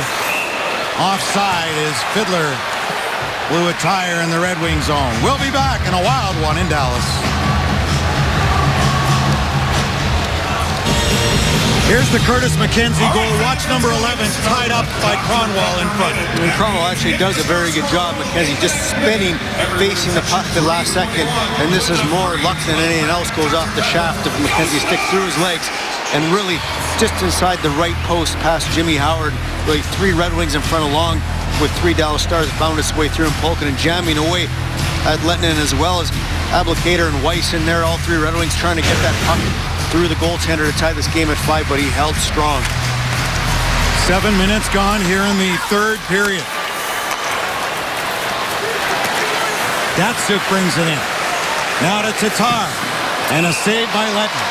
Offside as Fiddler blew a tire in the Red Wing zone. We'll be back in a wild one in Dallas. Here's the Curtis McKenzie goal. Watch number 11 tied up by Kronwall in front. And Kronwall actually does a very good job. McKenzie just spinning, facing the puck the last second. And this is more luck than anything else. Goes off the shaft of McKenzie, stick through his legs. And really just inside the right post past Jimmy Howard. Really 3 Red Wings in front along with 3 Dallas Stars. Found its way through and Polkin and jamming away at Lettinen as well as Applicator and Weiss in there. All 3 Red Wings trying to get that puck through the goaltender to tie this game at 5, but he held strong. 7 minutes gone here in the third period. Datsyuk brings it in. Now to Tatar. And a save by Letton.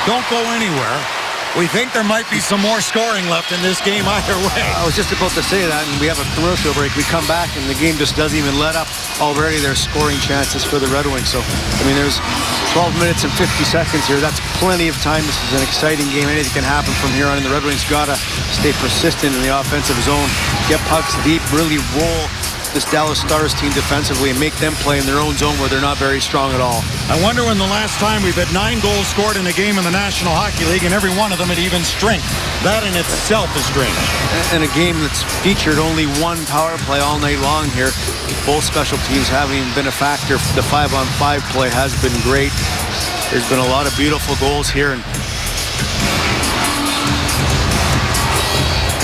Don't go anywhere. We think there might be some more scoring left in this game either way. I was just about to say that, and we have a commercial break. We come back, and the game just doesn't even let up. Already there's scoring chances for the Red Wings. So, I mean, there's 12 minutes and 50 seconds here. That's plenty of time. This is an exciting game. Anything can happen from here on, and the Red Wings got to stay persistent in the offensive zone, get pucks deep, really roll this Dallas Stars team defensively and make them play in their own zone where they're not very strong at all. I wonder when the last time we've had 9 goals scored in a game in the National Hockey League, and every one of them at even strength. That in itself is strange. And a game that's featured only one power play all night long here. Both special teams having been a factor. The 5-on-5 play has been great. There's been a lot of beautiful goals here. And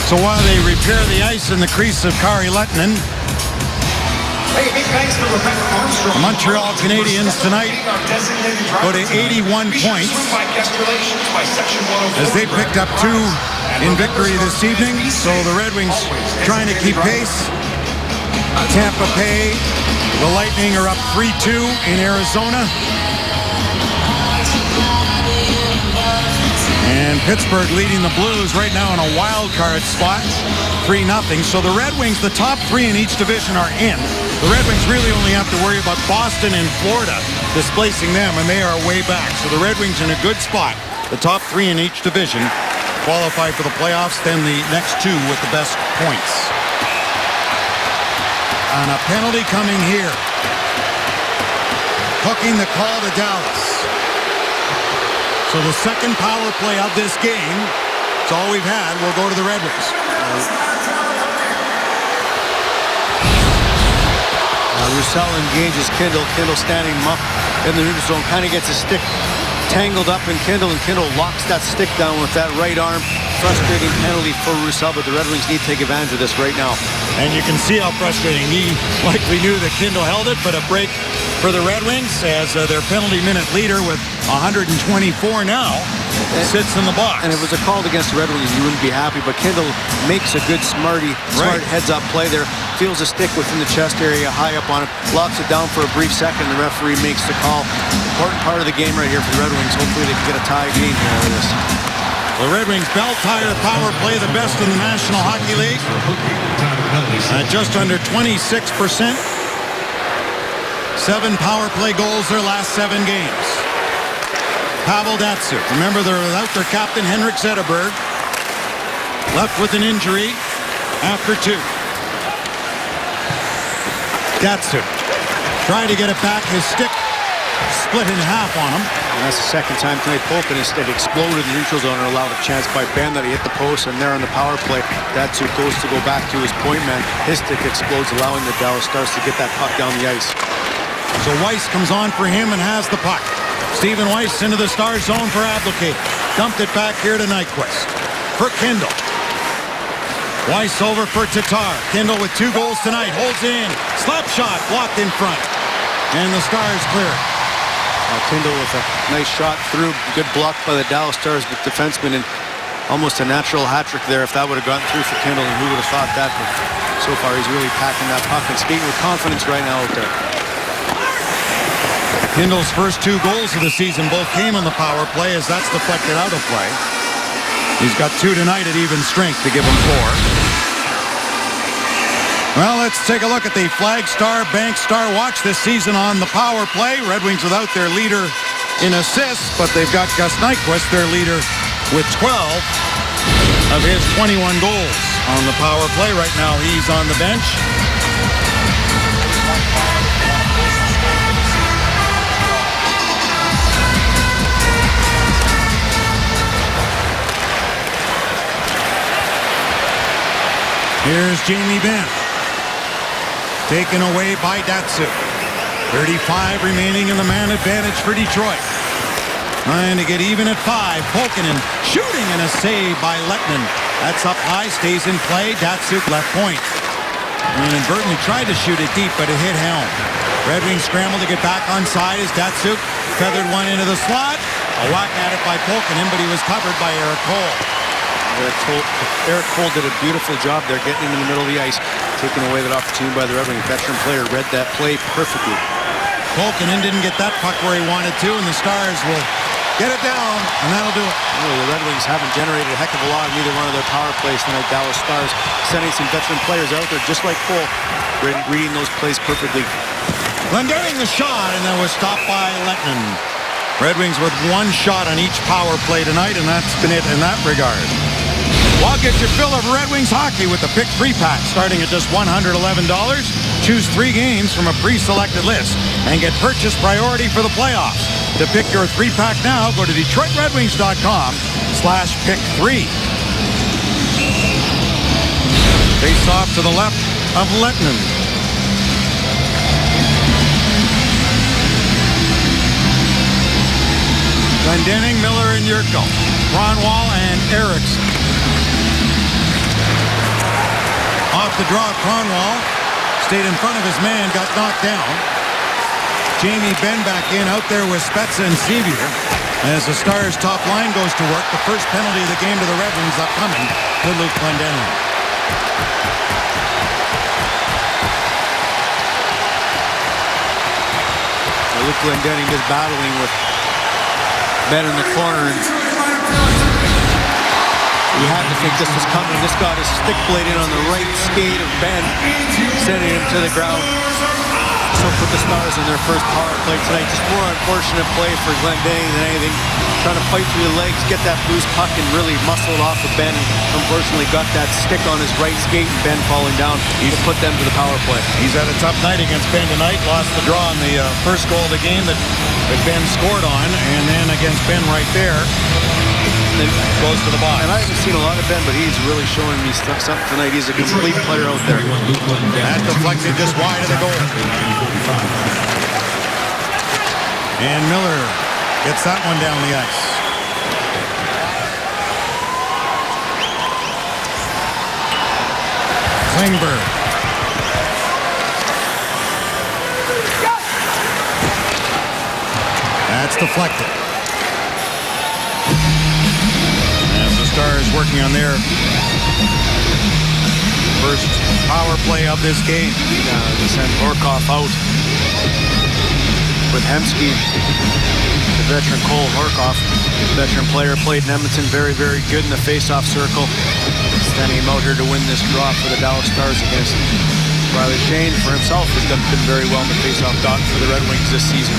so while they repair the ice in the crease of Kari Lehtinen, the Montreal Canadiens tonight go to 81 points as they picked up 2 in victory this evening. So the Red Wings trying to keep pace. Tampa Bay, the Lightning are up 3-2 in Arizona. And Pittsburgh leading the Blues right now in a wild card spot, 3-0. So the Red Wings, the top 3 in each division are in. The Red Wings really only have to worry about Boston and Florida displacing them, and they are way back. So the Red Wings in a good spot. The top 3 in each division qualify for the playoffs, then the next 2 with the best points. And a penalty coming here. Hooking the call to Dallas. So the second power play of this game, it's all we've had, will go to the Red Wings. Roussel engages Kindle. Kindle standing him up in the neutral zone, kind of gets his stick tangled up in Kindle, and Kindle locks that stick down with that right arm. Frustrating penalty for Roussel, but the Red Wings need to take advantage of this right now. And you can see how frustrating. He likely knew that Kindle held it, but a break for the Red Wings as their penalty minute leader with 124 now sits in the box. And if it was a call against the Red Wings, you wouldn't be happy, but Kindle makes a good smart heads-up play there, feels a stick within the chest area, high up on it, locks it down for a brief second, the referee makes the call. Important part of the game right here for the Red Wings. Hopefully they can get a tie game here with this. The Red Wings belt tire power play, the best in the National Hockey League. At just under 26%. 7 power play goals their last 7 games. Pavel Datsyuk. Remember, they're without their captain, Henrik Zetterberg. Left with an injury after 2. Datsyuk trying to get it back. His stick split in half on him. And that's the second time tonight. Polkin instead exploded in the neutral zone and allowed a chance by Ben that he hit the post, and there on the power play, Datsyuk goes to go back to his point man. His stick explodes, allowing the Dallas Stars to get that puck down the ice. So Weiss comes on for him and has the puck. Stephen Weiss into the Stars zone for Abdelkader. Dumped it back here to Nyquist. For Kindle. Weiss over for Tatar. Kindle with 2 goals tonight. Holds in. Slap shot blocked in front. And the Stars clear it. Kindle with a nice shot through. Good block by the Dallas Stars defenseman, and almost a natural hat trick there if that would have gotten through for Kindle, and who would have thought that? But so far he's really packing that puck and skating with confidence right now out there. Kindle's first 2 goals of the season both came on the power play as that's deflected out of play. He's got 2 tonight at even strength to give him 4. Well, let's take a look at the Flag Star Bank Star Watch this season on the power play. Red Wings without their leader in assists, but they've got Gus Nyquist, their leader, with 12 of his 21 goals on the power play. Right now he's on the bench. Here's Jamie Benn. Taken away by Datsyuk. 35 remaining in the man advantage for Detroit. Trying to get even at 5. Polkinen shooting and a save by Lehtinen. That's up high, stays in play. Datsyuk left point. And inadvertently tried to shoot it deep, but it hit Helm. Red Wings scramble to get back on side as Datsyuk feathered one into the slot. A whack at it by Polkinen, but he was covered by Eric Cole. Eric Cole did a beautiful job there, getting him in the middle of the ice, taking away that opportunity by the Red Wings. Veteran player read that play perfectly. Kolkinen didn't get that puck where he wanted to, and the Stars will get it down, and that'll do it. Really, the Red Wings haven't generated a heck of a lot in either one of their power plays tonight. Dallas Stars sending some veteran players out there, just like Cole, reading those plays perfectly. Glendening the shot, and that was stopped by Lettman. Red Wings with one shot on each power play tonight, and that's been it in that regard. Well, get your fill of Red Wings hockey with the Pick 3-pack starting at just $111. Choose 3 games from a pre-selected list and get purchase priority for the playoffs. To pick your 3-pack now, go to DetroitRedWings.com/pick3. Face off to the left of Lettman. Glendening, Miller, and Yurko. Kronwall and Eriksson. Off the draw, Kronwall stayed in front of his man, got knocked down. Jamie Benn back in, out there with Spezza and Sevier. As the Stars' top line goes to work, the first penalty of the game to the Red Wings upcoming to Luke Glendening. Luke Glendening just battling with Ben in the corner. You had to think this was coming. This got his stick blade in on the right skate of Ben, sending him to the ground. So put the Stars in their first power play tonight. Just more unfortunate play for Glendening than anything. Trying to fight through the legs, get that loose puck, and really muscle it off of Ben. Unfortunately, got that stick on his right skate, and Ben falling down. He put them to the power play. He's had a tough night against Ben tonight. Lost the draw on the first goal of the game that Ben scored on, and then against Ben right there, then goes to the box. And I haven't seen a lot of Ben, but he's really showing me something tonight. He's a complete player out there. That deflected just wide of the goal. And Miller gets that one down the ice. Klingberg. That's deflected. As the Stars working on their first power play of this game. They send Horkoff out with Hemsky, the veteran Cole Horkoff, veteran player, played in Edmonton, very, very good in the face-off circle. Sending him out here to win this draw for the Dallas Stars against Riley Shane. For himself, has been very well in the face-off dot for the Red Wings this season.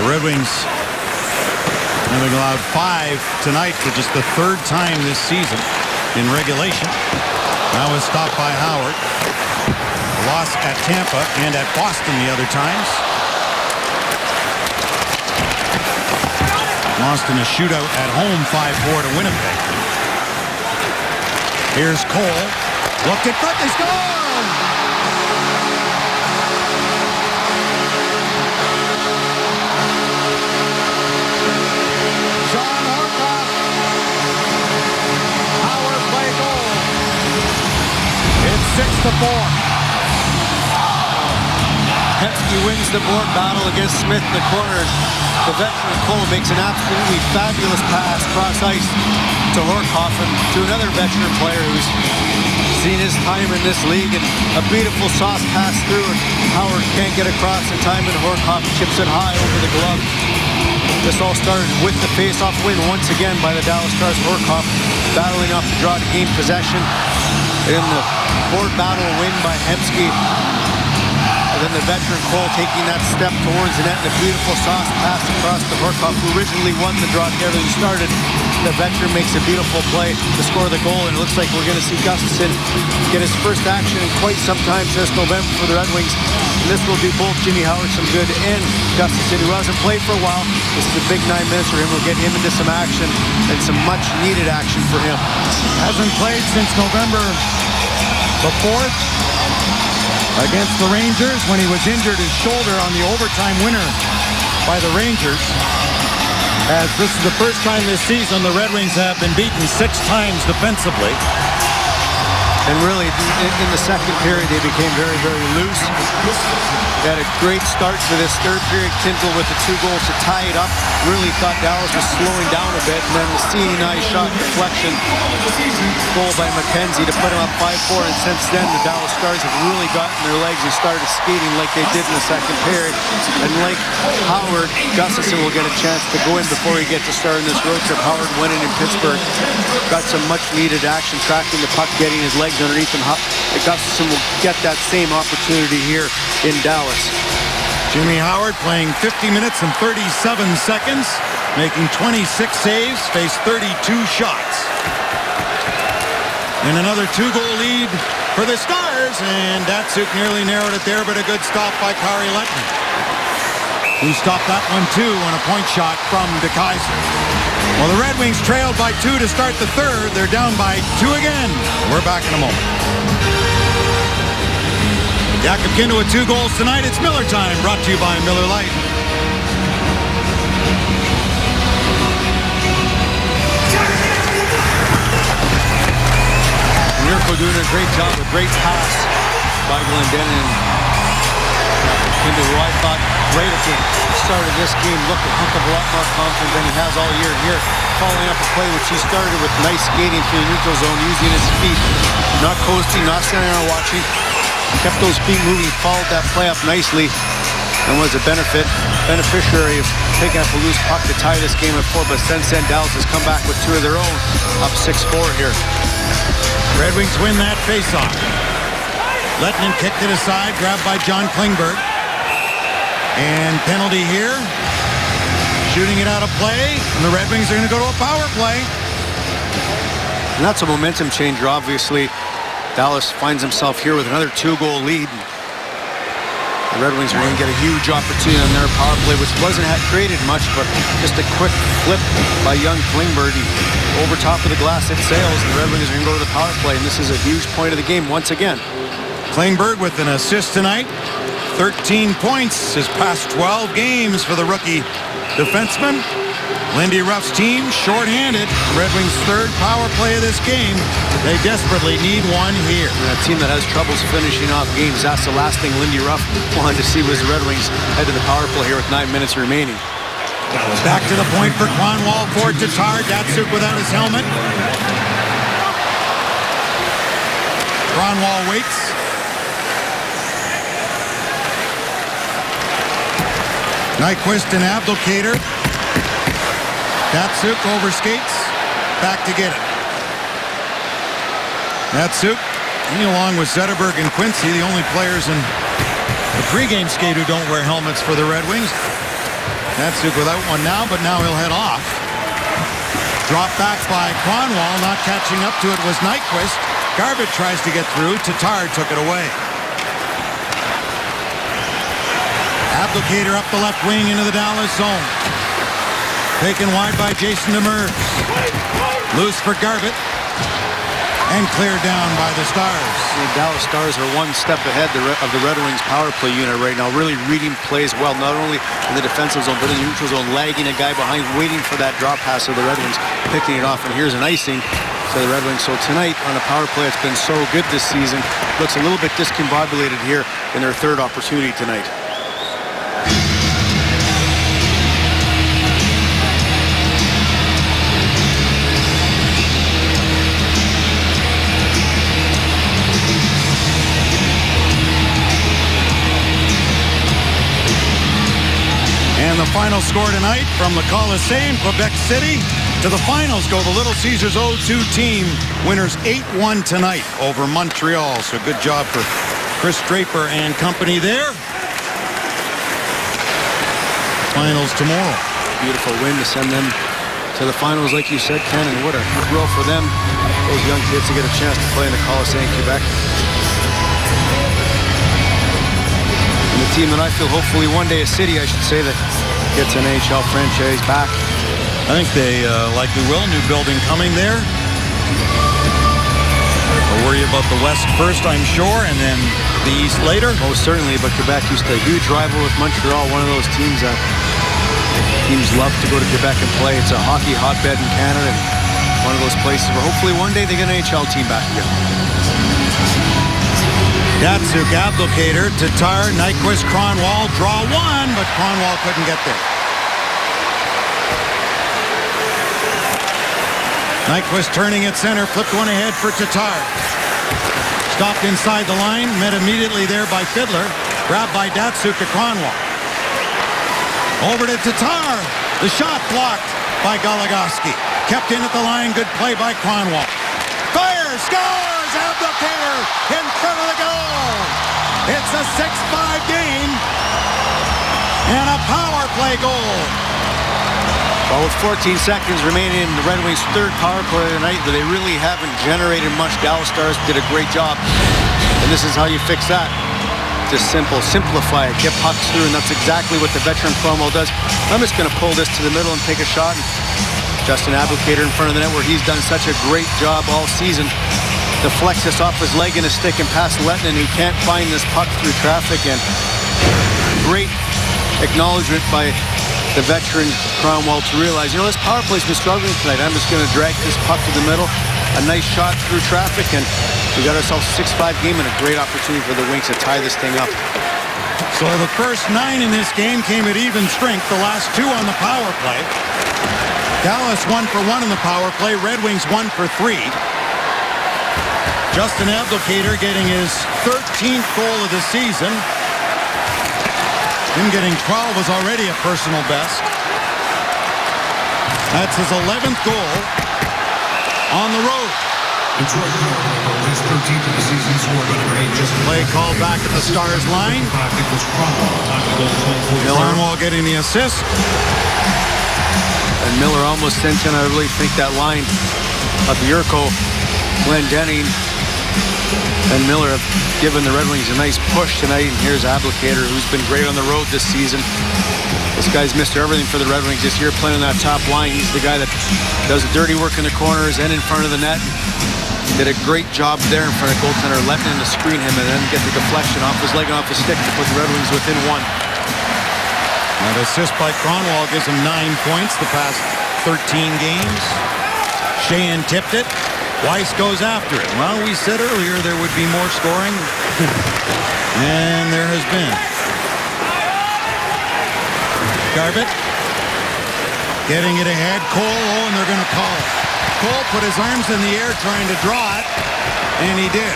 The Red Wings having allowed 5 tonight for just the 3rd time this season in regulation. That was stopped by Howard. A loss at Tampa and at Boston the other times. Lost in a shootout at home 5-4 to Winnipeg. Here's Cole. Looked at front, they scored! Sean Horkoff. Power play goal. It's 6-4. Hemsky wins the board battle against Smith in the corner. The veteran Cole makes an absolutely fabulous pass cross ice to Horkoff and to another veteran player who's seen his time in this league, and a beautiful soft pass through, and Howard can't get across in time, and Horkoff chips it high over the glove. This all started with the face-off win once again by the Dallas Stars. Horkoff battling off the draw to gain possession in the board battle win by Hemsky. Then the veteran Cole taking that step towards the net, and a beautiful soft pass across to Horkoff, who originally won the draw together and started. The veteran makes a beautiful play to score the goal, and it looks like we're going to see Gustafsson get his first action in quite some time since November for the Red Wings. And this will do both Jimmy Howard some good and Gustafsson, who hasn't played for a while. This is a big 9 minutes for him. We'll get him into some action, and some much-needed action for him. Hasn't played since November the 4th. Against the Rangers when he was injured his shoulder on the overtime winner by the Rangers. As this is the first time this season the Red Wings have been beaten 6 times defensively. And really, in the second period, they became very, very loose. They had a great start to this third period. Kindle with the 2 goals to tie it up. Really thought Dallas was slowing down a bit. And then the CNI shot deflection goal by McKenzie to put him up 5-4. And since then, the Dallas Stars have really gotten their legs and started skating like they did in the second period. And like Howard, Gustafson will get a chance to go in before he gets to start in this road trip. Howard went in Pittsburgh. Got some much-needed action, tracking the puck, getting his legs underneath him. Gustafson will get that same opportunity here in Dallas. Jimmy Howard playing 50 minutes and 37 seconds, making 26 saves, faced 32 shots. And another 2-goal lead for the Stars, and Datsuk nearly narrowed it there, but a good stop by Kari Lettinen, who stopped that one too on a point shot from DeKeyser. Well, the Red Wings trailed by 2 to start the third. They're down by 2 again. We're back in a moment. Jakob Kindle with 2 goals tonight. It's Miller time, brought to you by Miller Lite. Mirko doing a great job, a great pass by Glendening. Kindle, who I thought right at the start of this game looked a heck of a lot more confident than he has all year. Here, following up a play which he started with nice skating through the neutral zone, using his feet, not coasting, not standing around watching. Kept those feet moving, followed that play up nicely, and was a beneficiary of picking up a loose puck to tie this game at 4. But since then, Dallas has come back with 2 of their own, up 6-4 here. Red Wings win that faceoff. Lettinen kicked it aside, grabbed by John Klingberg. And penalty here. Shooting it out of play, and the Red Wings are going to go to a power play. And that's a momentum changer, obviously. Dallas finds himself here with another 2-goal lead. The Red Wings are going to get a huge opportunity on their power play, which wasn't created much, but just a quick flip by young Klingberg. Over top of the glass, it sails, and the Red Wings are going to go to the power play, and this is a huge point of the game once again. Klingberg with an assist tonight. 13 points his past 12 games for the rookie defenseman. Lindy Ruff's team shorthanded. Red Wings' third power play of this game. They desperately need one here. And a team that has troubles finishing off games. That's the last thing Lindy Ruff wanted to see was the Red Wings head to the power play here with 9 minutes remaining. Back to the point for Kronwall, for Tatar. Datsuk without his helmet. Kronwall waits. Nyquist and Abdelkader. Datsuk over skates. Back to get it. Datsuk, he along with Zetterberg and Quincy, the only players in the pregame skate who don't wear helmets for the Red Wings. Datsuk without one now, but now he'll head off. Dropped back by Kronwall, not catching up to it was Nyquist. Garbutt tries to get through. Tatar took it away. Abdelkader up the left wing into the Dallas zone. Taken wide by Jason Demers. Loose for Garbutt. And cleared down by the Stars. The Dallas Stars are one step ahead of the Red Wings power play unit right now. Really reading plays well, not only in the defensive zone, but in the neutral zone, lagging a guy behind, waiting for that drop pass of the Red Wings, picking it off. And here's an icing to the Red Wings. So tonight on a power play, it's been so good this season. Looks a little bit discombobulated here in their third opportunity tonight. And the final score tonight from the Coliseum, Quebec City. To the finals go the Little Caesars 0-2 team. Winners 8-1 tonight over Montreal. So good job for Chris Draper and company there. Finals tomorrow. Beautiful win to send them to the finals, like you said, Ken. And what a thrill for them, those young kids, to get a chance to play in the Coliseum, Quebec. And the team that I feel hopefully one day, a city, I should say, that gets an NHL franchise back. I think they likely will. New building coming there. We'll worry about the West first, I'm sure, and then the East later. Most certainly, but Quebec used to a huge rival with Montreal, one of those teams that teams love to go to Quebec and play. It's a hockey hotbed in Canada, and one of those places where hopefully one day they get an NHL team back again. Datsuk, Abdelkader, Tatar, Nyquist, Kronwall, draw one, but Kronwall couldn't get there. Nyquist turning at center, flipped one ahead for Tatar. Stopped inside the line, met immediately there by Fiddler. Grabbed by Datsuk to Kronwall. Over to Tatar. The shot blocked by Goligoski. Kept in at the line, good play by Kronwall. Fire, scores! Abdelkader in front of the goal. It's a 6-5 game and a power play goal. Well, with 14 seconds remaining in the Red Wings' third power play of the night, but they really haven't generated much. Dallas Stars did a great job. And this is how you fix that. Just simplify it, get pucks through, and that's exactly what the veteran Kronwall does. I'm just going to pull this to the middle and take a shot. And Justin Abdelkader in front of the net, where he's done such a great job all season. Deflects this off his leg and his stick and past Lettinen, who can't find this puck through traffic. And great acknowledgement by the veteran Kronwall to realize, this power play's been struggling tonight. I'm just going to drag this puck to the middle. A nice shot through traffic, and we got ourselves a 6-5 game and a great opportunity for the Wings to tie this thing up. So the first 9 in this game came at even strength. The last 2 on the power play. Dallas 1 for 1 in the power play. Red Wings 1 for 3. Justin Abdelkader getting his 13th goal of the season. Him getting 12 was already a personal best. That's his 11th goal on the road. Detroit Power his 13th of the season, scored by number 8. Just Play called back at the Stars line. Nicholas Kronwall, time to goal, 12-44. Kronwall getting the assist. And Miller almost sent in, I really think, that line of Yurko, Glendening, and Miller have given the Red Wings a nice push tonight. And here's Abdelkader, who's been great on the road this season. This guy's Mr. Everything for the Red Wings this year, playing on that top line. He's the guy that does the dirty work in the corners and in front of the net. Did a great job there in front of goaltender Lettinen to screen him and then get the deflection off his leg and off his stick to put the Red Wings within 1. An assist by Kronwall gives him 9 points the past 13 games. Sheahan tipped it. Weiss goes after it. Well, we said earlier there would be more scoring. And there has been. Garbutt getting it ahead. Cole, and they're going to call it. Cole put his arms in the air trying to draw it, and he did.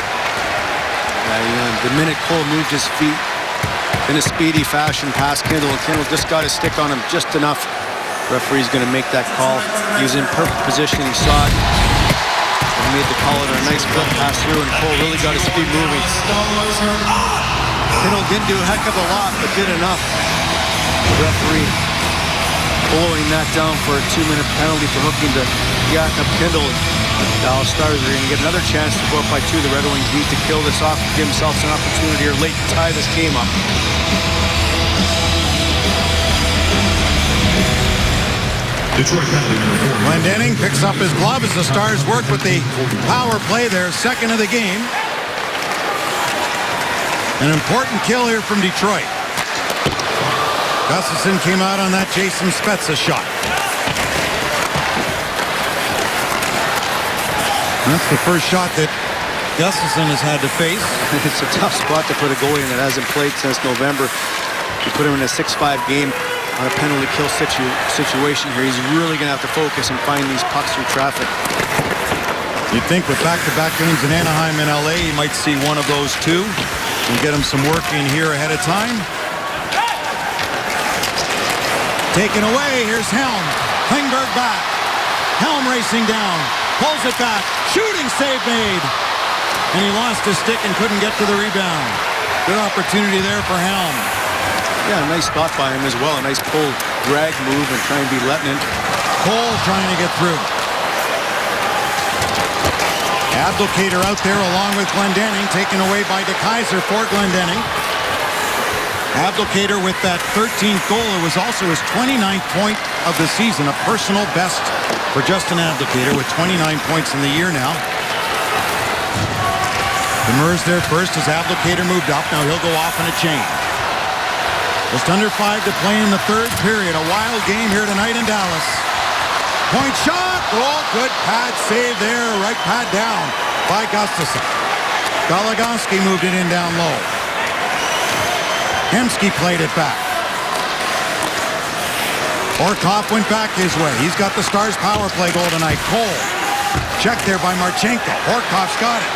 The minute Cole moved his feet in a speedy fashion past Kindle, and Kindle just got his stick on him just enough. The referee's going to make that call. He was in perfect position. He saw it. And made the call at a nice flip pass through, and Cole really got his feet moving. Kindle didn't do a heck of a lot, but did enough. The referee blowing that down for a 2-minute penalty for hooking to Jakob Kindle. Dallas Stars are going to get another chance to go up by 2. The Red Wings need to kill this off, give themselves an opportunity here late to tie this game up. Detroit penalty number 4. Glendening picks up his glove as the Stars work with the power play, their second of the game. An important kill here from Detroit. Gustafsson came out on that Jason Spezza shot. That's the first shot that Gustafsson has had to face. It's a tough spot to put a goalie in that hasn't played since November. You put him in a 6-5 game on a penalty kill situation here. He's really going to have to focus and find these pucks through traffic. You'd think with back-to-back games in Anaheim and LA, you might see one of those 2 and get him some work in here ahead of time. Taken away, here's Helm. Klingberg back. Helm racing down. Pulls it back. Shooting save made. And he lost his stick and couldn't get to the rebound. Good opportunity there for Helm. Yeah, a nice spot by him as well. A nice pull, drag move, and try and be Lettinen. Cole trying to get through. Abdelkader out there along with Glendening, taken away by DeKeyser for Glendening. Abdelkader with that 13th goal. It was also his 29th point of the season, a personal best for Justin Abdelkader with 29 points in the year now. Demers there first as Abdelkader moved up. Now he'll go off in a chain. Just under 5 to play in the third period. A wild game here tonight in Dallas. Point shot. Oh, good pad save there. Right pad down by Gustafsson. Goligoski moved it in down low. Hemsky played it back. Horkoff went back his way. He's got the Stars power play goal tonight. Cole. Checked there by Marchenko. Horkoff's got it.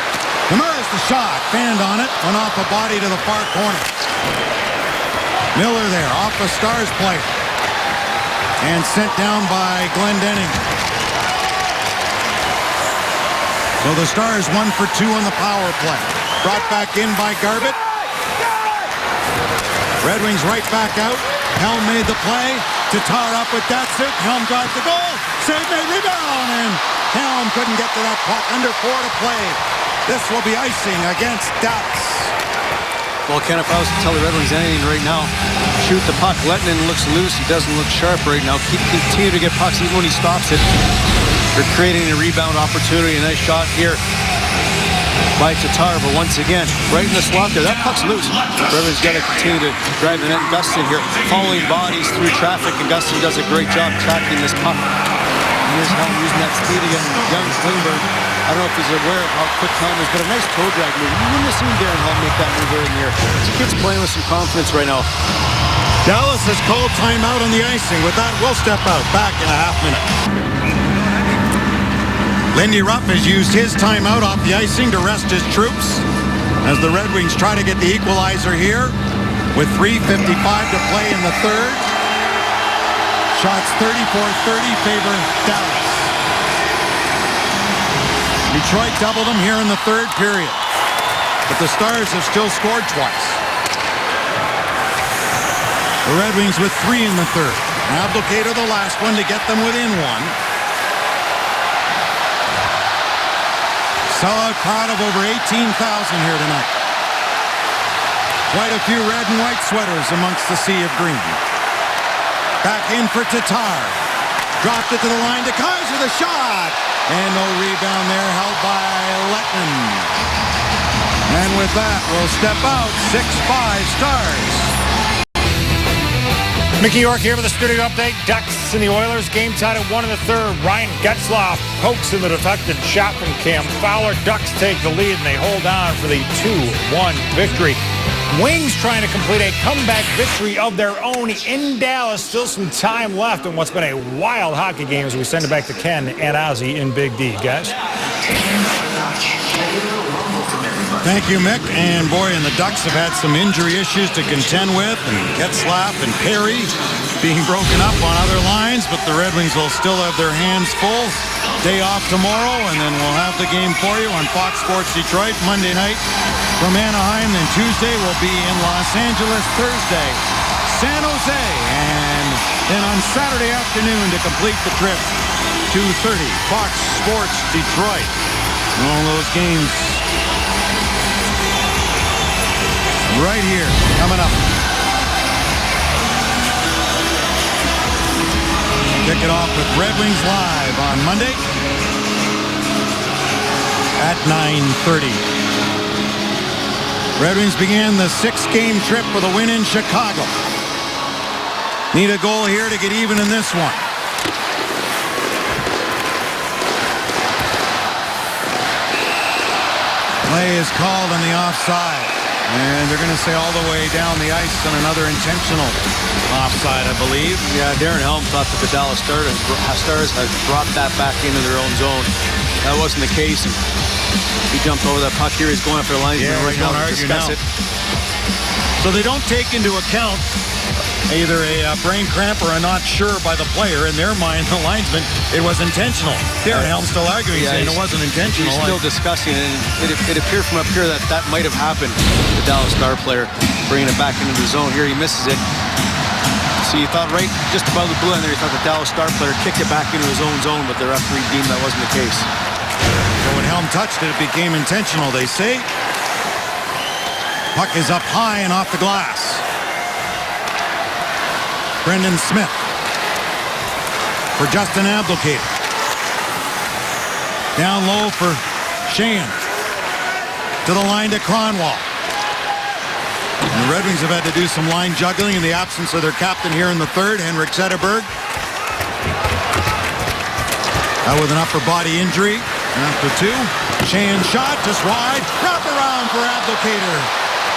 Demers the shot. Fanned on it. Went off a body to the far corner. Miller there. Off a Stars player. And sent down by Glendening. So the Stars 1 for 2 on the power play. Brought back in by Garbett. Red Wings right back out. Helm made the play. Tatar up with Datsuk. Helm got the goal. Save made, rebound, and Helm couldn't get to that puck. Under 4 to play. This will be icing against Dallas. Well, Ken, if I was to tell the Red Wings anything right now, shoot the puck. Lettinen looks loose. He doesn't look sharp right now. Continue to get pucks even when he stops it. They're creating a rebound opportunity. A nice shot here by Tatar, but once again, right in the slot there. That puck's loose. Red Wings got to continue to drive the net. Gustin here, following bodies through traffic, and Gustin does a great job tracking this puck. Here's Helm using that speed again. Young Klingberg. I don't know if he's aware of how quick Helm is, but a nice toe drag move. You wouldn't have seen Darren Helm make that move in here. This kid's playing with some confidence right now. Dallas has called timeout on the icing. With that, we'll step out. Back in a half minute. Lindy Ruff has used his timeout off the icing to rest his troops as the Red Wings try to get the equalizer here with 3:55 to play in the third. Shots 34-30 favor Dallas. Detroit doubled them here in the third period, but the Stars have still scored twice. The Red Wings with 3 in the third. Abdelkader the last one to get them within 1. Sellout crowd of over 18,000 here tonight. Quite a few red and white sweaters amongst the sea of green. Back in for Tatar. Dropped it to the line to Kaiser, the shot. And no rebound there, held by Lettinen. And with that, we'll step out. 6-5 Stars. Mickey York here with a studio update. Ducks and the Oilers. Game tied at 1 in the third. Ryan Getzlaf pokes in the deflected shot from Cam Fowler. Ducks take the lead and they hold on for the 2-1 victory. Wings trying to complete a comeback victory of their own in Dallas. Still some time left in what's been a wild hockey game as we send it back to Ken and Ozzy in Big D. Guys? Thank you, Mick. And boy, and the Ducks have had some injury issues to contend with, and Getzlaf and Perry being broken up on other lines, but the Red Wings will still have their hands full. Day off tomorrow, and then we'll have the game for you on Fox Sports Detroit Monday night from Anaheim. Then Tuesday we'll be in Los Angeles. Thursday, San Jose, and then on Saturday afternoon to complete the trip, 2:30 Fox Sports Detroit. And all those games right here, coming up. Kick it off with Red Wings Live on Monday at 9:30. Red Wings began the 6-game trip with a win in Chicago. Need a goal here to get even in this one. Play is called on the offside. And they're going to say all the way down the ice on another intentional offside, I believe. Yeah, Darren Helm thought that the Dallas Stars had brought that back into their own zone. That wasn't the case. He jumped over that puck here. He's going after the linesman right now to discuss it. So they don't take into account either a brain cramp or a not sure by the player. In their mind, the linesman, it was intentional. Darren Helm's still arguing, saying it wasn't intentional. He's still discussing it, and it appeared from up here that that might have happened. The Dallas Star player bringing it back into the zone. Here he misses it. So you thought right just above the blue line there, you thought the Dallas Star player kicked it back into his own zone, but the referee deemed that wasn't the case. So when Helm touched it, it became intentional, they say. Puck is up high and off the glass. Brendan Smith for Justin Abdelkader. Down low for Sheahan. To the line to Kronwall. And the Red Wings have had to do some line juggling in the absence of their captain here in the third, Henrik Zetterberg. Out with an upper body injury. After 2, Sheahan shot just wide. Wrap around for Abdelkader.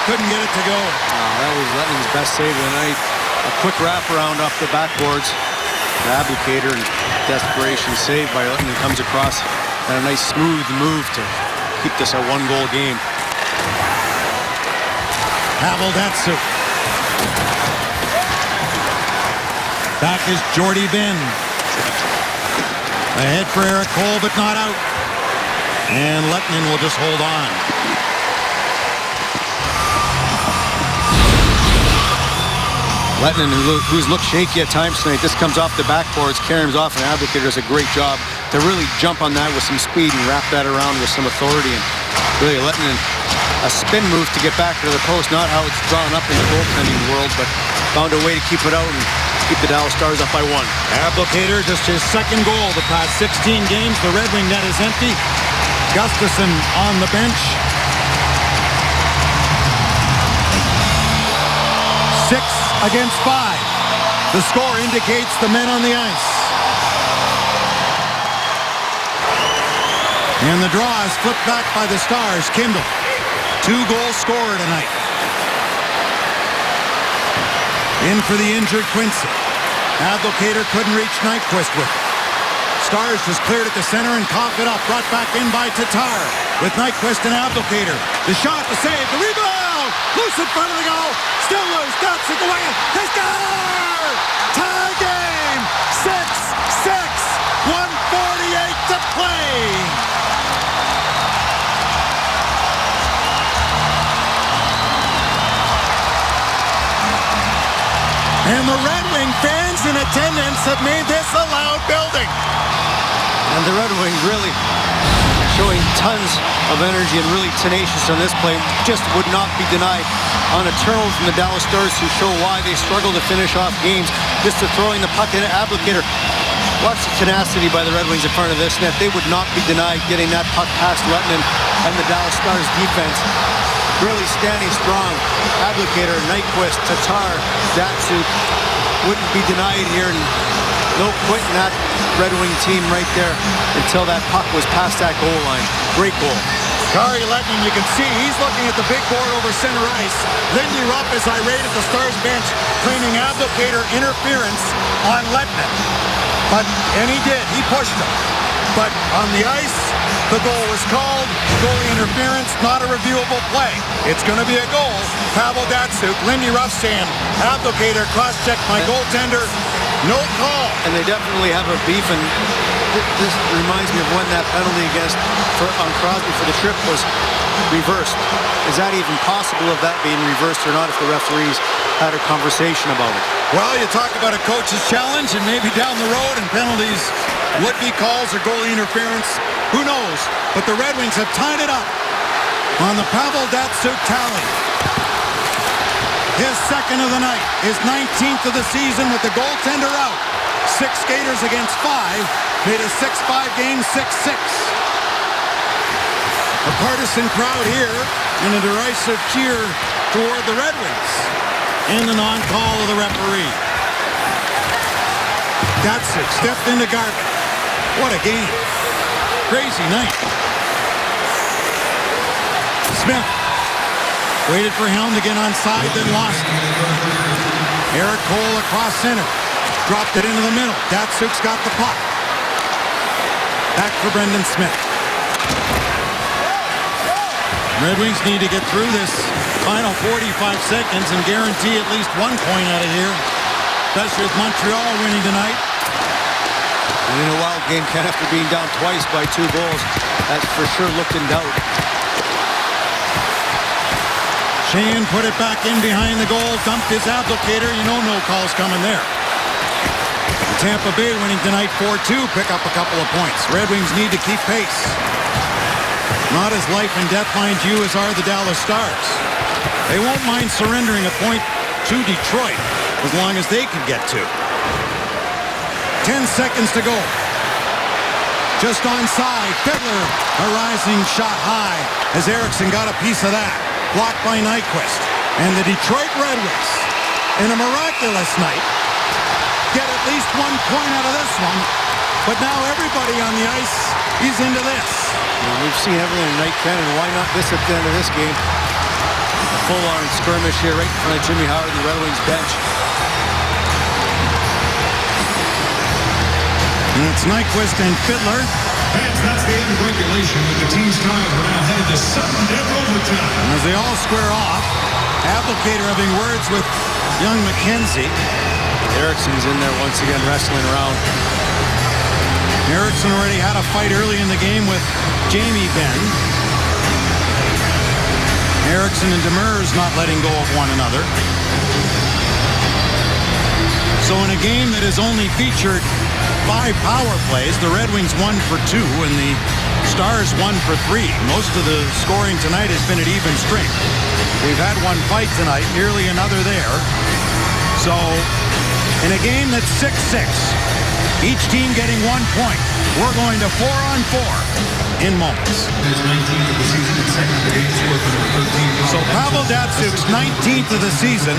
Couldn't get it to go. That was Letning's best save of the night. A quick wraparound off the backboards. Abdelkader in desperation saved by Letning comes across, and a nice smooth move to keep this a 1-goal game. Pavel Datsyuk. Back is Jordy Ben. Ahead for Eric Cole, but not out. And Letnin will just hold on. Letnin, who's looked shaky at times tonight, this comes off the backboards, carries off, and Abdelkader does a great job to really jump on that with some speed and wrap that around with some authority. And really Letnin, a spin move to get back to the post, not how it's drawn up in the goaltending world, but found a way to keep it out and keep the Dallas Stars up by 1. Abdelkader, just his second goal the past 16 games. The Red Wing net is empty. Gustafsson on the bench. 6 against 5. The score indicates the men on the ice. And the draw is flipped back by the Stars. Kindle, 2-goal scorer tonight. In for the injured Quincy. Abdelkader couldn't reach Nyquist with it. Stars just cleared at the center and coughed it up. Brought back in by Tatar with Nyquist and Abdelkader. The shot, the save, the rebound! Loose in front of the goal. Still loose. Datsyuk away. They score! Tie game! 6-6. 1:48 to play. And the Red Wing fans in attendance have made this a loud building. And the Red Wings really showing tons of energy and really tenacious on this play. Just would not be denied on a turnover from the Dallas Stars, who show why they struggle to finish off games. Just to throwing the puck into Abdelkader. Watch the tenacity by the Red Wings in front of this net. They would not be denied getting that puck past Letnin and the Dallas Stars defense. Really standing strong. Abdelkader, Nyquist, Tatar, Datsyuk wouldn't be denied here. And no quitting that Red Wing team right there until that puck was past that goal line. Great goal. Kari Letnin, you can see he's looking at the big board over center ice. Lindy Rupp is irate at the Stars bench, claiming Abdelkader interference on Letnin. And he did. He pushed him. But on the ice, the goal was called. Goalie interference, not a reviewable play. It's going to be a goal. Pavel Datsyuk, Lindy Ruff saying, Abdelkader cross-checked my goaltender. No call. And they definitely have a beef, and this reminds me of when that penalty on Crosby for the trip was reversed. Is that even possible of that being reversed or not if the referees had a conversation about it? Well, you talk about a coach's challenge, and maybe down the road and penalties, would-be calls or goalie interference. Who knows? But the Red Wings have tied it up on the Pavel Datsyuk tally. His second of the night, his 19th of the season with the goaltender out. 6 skaters against 5, made a 6-5 game 6-6. A partisan crowd here and a derisive cheer toward the Red Wings and the non-call of the referee. Datsyuk stepped into Garvin. What a game. Crazy night. Smith waited for Helm to get onside, then lost it. Eric Cole across center. Dropped it into the middle. Datsyuk's got the puck. Back for Brendan Smith. Red Wings need to get through this final 45 seconds and guarantee at least 1 point out of here, especially with Montreal winning tonight. And in a wild game, Ken, after being down twice by 2 goals, that's for sure looked in doubt. Sheahan put it back in behind the goal, dumped his Abdelkader. You know no call's coming there. Tampa Bay winning tonight 4-2, pick up a couple of points. Red Wings need to keep pace. Not as life and death, mind you, as are the Dallas Stars. They won't mind surrendering a point to Detroit as long as they can get to. 10 seconds to go. Just onside, Fiddler, a rising shot high as Eriksson got a piece of that. Blocked by Nyquist. And the Detroit Red Wings, in a miraculous night, get at least 1 point out of this one. But now everybody on the ice he's into this. And we've seen everything tonight, Ken, and why not this at the end of this game? A full-on skirmish here right in front of Jimmy Howard, the Red Wings bench. And it's Nyquist and Fiddler. Fans, that's the end of regulation with the team's time. We're now headed to sudden death overtime. And as they all square off, Applicator having words with young McKenzie. Ericsson's in there once again wrestling around. Eriksson already had a fight early in the game with Jamie Benn. Eriksson and Demers not letting go of one another. So in a game that has only featured 5 power plays, the Red Wings 1 for 2 and the Stars 1 for 3. Most of the scoring tonight has been at even strength. We've had one fight tonight, nearly another there. So in a game that's 6-6, each team getting 1 point. We're going to 4-on-4 in moments. His 19th of the season and second game score for number 13. So Pavel Datsyuk's 19th of the season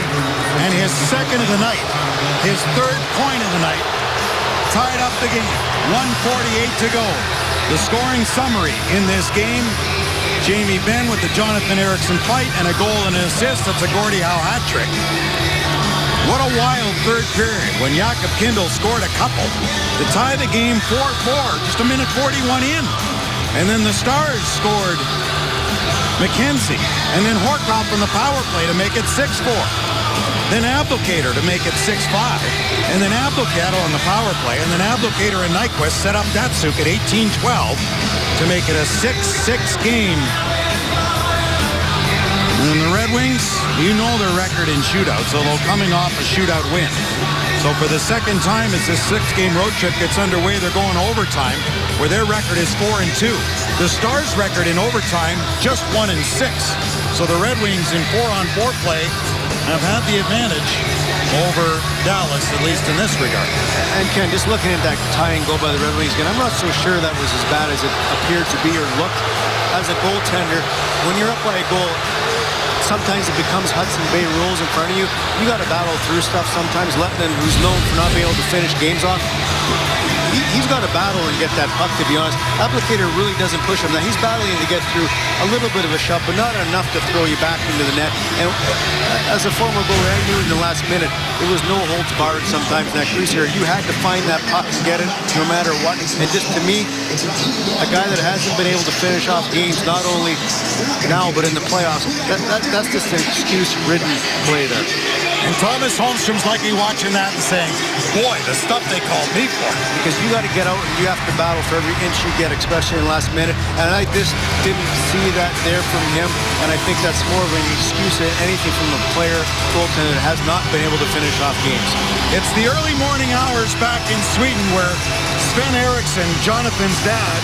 and his second of the night. His third point of the night. Tied up the game. 1:48 to go. The scoring summary in this game. Jamie Benn with the Jonathan Ericsson fight and a goal and an assist. That's a Gordie Howe hat trick. What a wild third period when Jakob Kindl scored a couple to tie the game 4-4, just a minute 41 in. And then the Stars scored McKenzie, and then Horkoff on the power play to make it 6-4. Then Applicator to make it 6-5. And then Applicator on the power play, and then Applicator and Nyquist set up Datsyuk at 18-12 to make it a 6-6 game. And the Red Wings, you know their record in shootouts, although coming off a shootout win. So for the second time as this 6-game road trip gets underway, they're going overtime, where their record is 4-2. The Stars' record in overtime, just 1-6. So the Red Wings in 4-on-4 play have had the advantage over Dallas, at least in this regard. And Ken, just looking at that tying goal by the Red Wings again, I'm not so sure that was as bad as it appeared to be or looked. As a goaltender, when you're up by a goal, sometimes it becomes Hudson Bay rules in front of you. You got to battle through stuff sometimes. Lettinen, who's known for not being able to finish games off, he's got to battle and get that puck, to be honest. Applicator really doesn't push him. Now, he's battling to get through a little bit of a shove, but not enough to throw you back into the net. And as a former goalie, I knew in the last minute, there was no holds barred sometimes in that crease here. You had to find that puck and get it no matter what. And just to me, a guy that hasn't been able to finish off games, not only now, but in the playoffs, that's just an excuse-ridden play there. And Thomas Holmstrom's likely watching that and saying, boy, the stuff they called me for. Because you got to get out and you have to battle for every inch you get, especially in the last minute. And I just didn't see that there from him. And I think that's more of an excuse than anything from a player, goaltender that has not been able to finish off games. It's the early morning hours back in Sweden where Sven Eriksson, Jonathan's dad,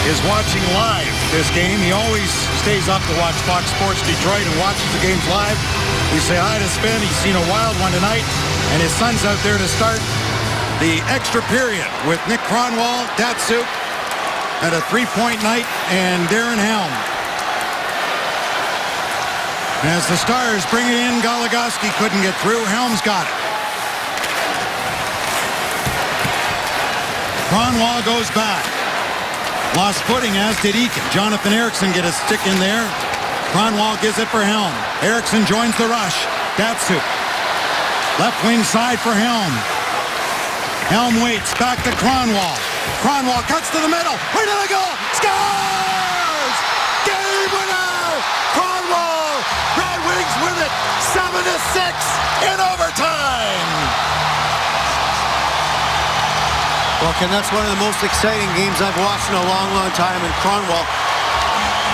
is watching live this game. He always stays up to watch Fox Sports Detroit and watches the games live. We say hi to Sven. He's seen a wild one tonight, and his son's out there to start the extra period with Nick Kronwall, Datsyuk, and a three-point night, and Darren Helm. As the Stars bring it in, Goligoski couldn't get through. Helm's got it. Kronwall goes back. Lost footing, as did Eakin. Jonathan Ericsson get a stick in there. Kronwall gives it for Helm. Eriksson joins the rush. Datsyuk. Left wing side for Helm. Helm waits. Back to Kronwall. Kronwall cuts to the middle. Right to the goal. Scores! Game winner! Kronwall! Red Wings win it 7-6 in overtime! Well, Ken, that's one of the most exciting games I've watched in a long, long time. And Kronwall,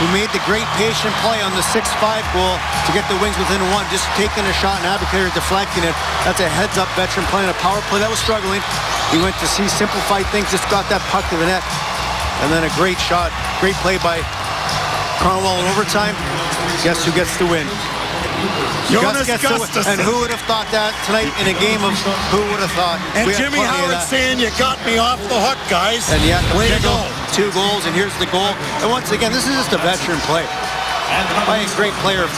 who made the great patient play on the 6-5 goal to get the Wings within one, just taking a shot and Applicator deflecting it. That's a heads-up veteran playing a power play that was struggling. He went to see simplified things, just got that puck to the net. And then a great shot, great play by Kronwall in overtime. Guess who gets the win? Jonas Gustafsson. And who would have thought that tonight in a game of who would have thought? And Jimmy Howard saying, you got me off the hook, guys. And yeah, way to go. 2 goals, and here's the goal. And once again, this is just a veteran play. By a great player.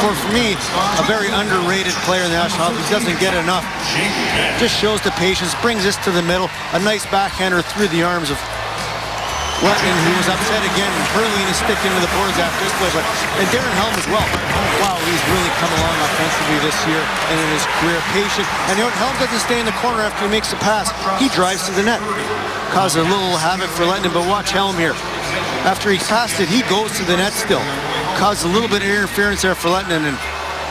For me, a very underrated player in the National Hockey League. Doesn't get enough. Just shows the patience, brings this to the middle. A nice backhander through the arms of And he was upset again, hurling his stick into the boards after this play. And Darren Helm as well. Wow, he's really come along offensively this year and in his career. Patient. And you know what? Helm doesn't stay in the corner after he makes the pass. He drives to the net. Caused a little havoc for Lettinen, but watch Helm here. After he passed it, he goes to the net still. Caused a little bit of interference there for Lettinen, and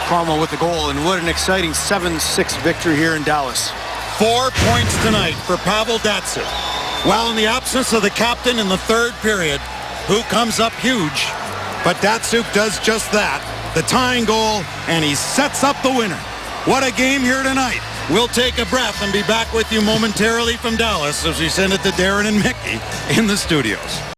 Cromwell with the goal. And what an exciting 7-6 victory here in Dallas. 4 points tonight for Pavel Datsyuk. Well, in the absence of the captain in the third period, who comes up huge, but Datsyuk does just that. The tying goal, and he sets up the winner. What a game here tonight. We'll take a breath and be back with you momentarily from Dallas as we send it to Darren and Mickey in the studios.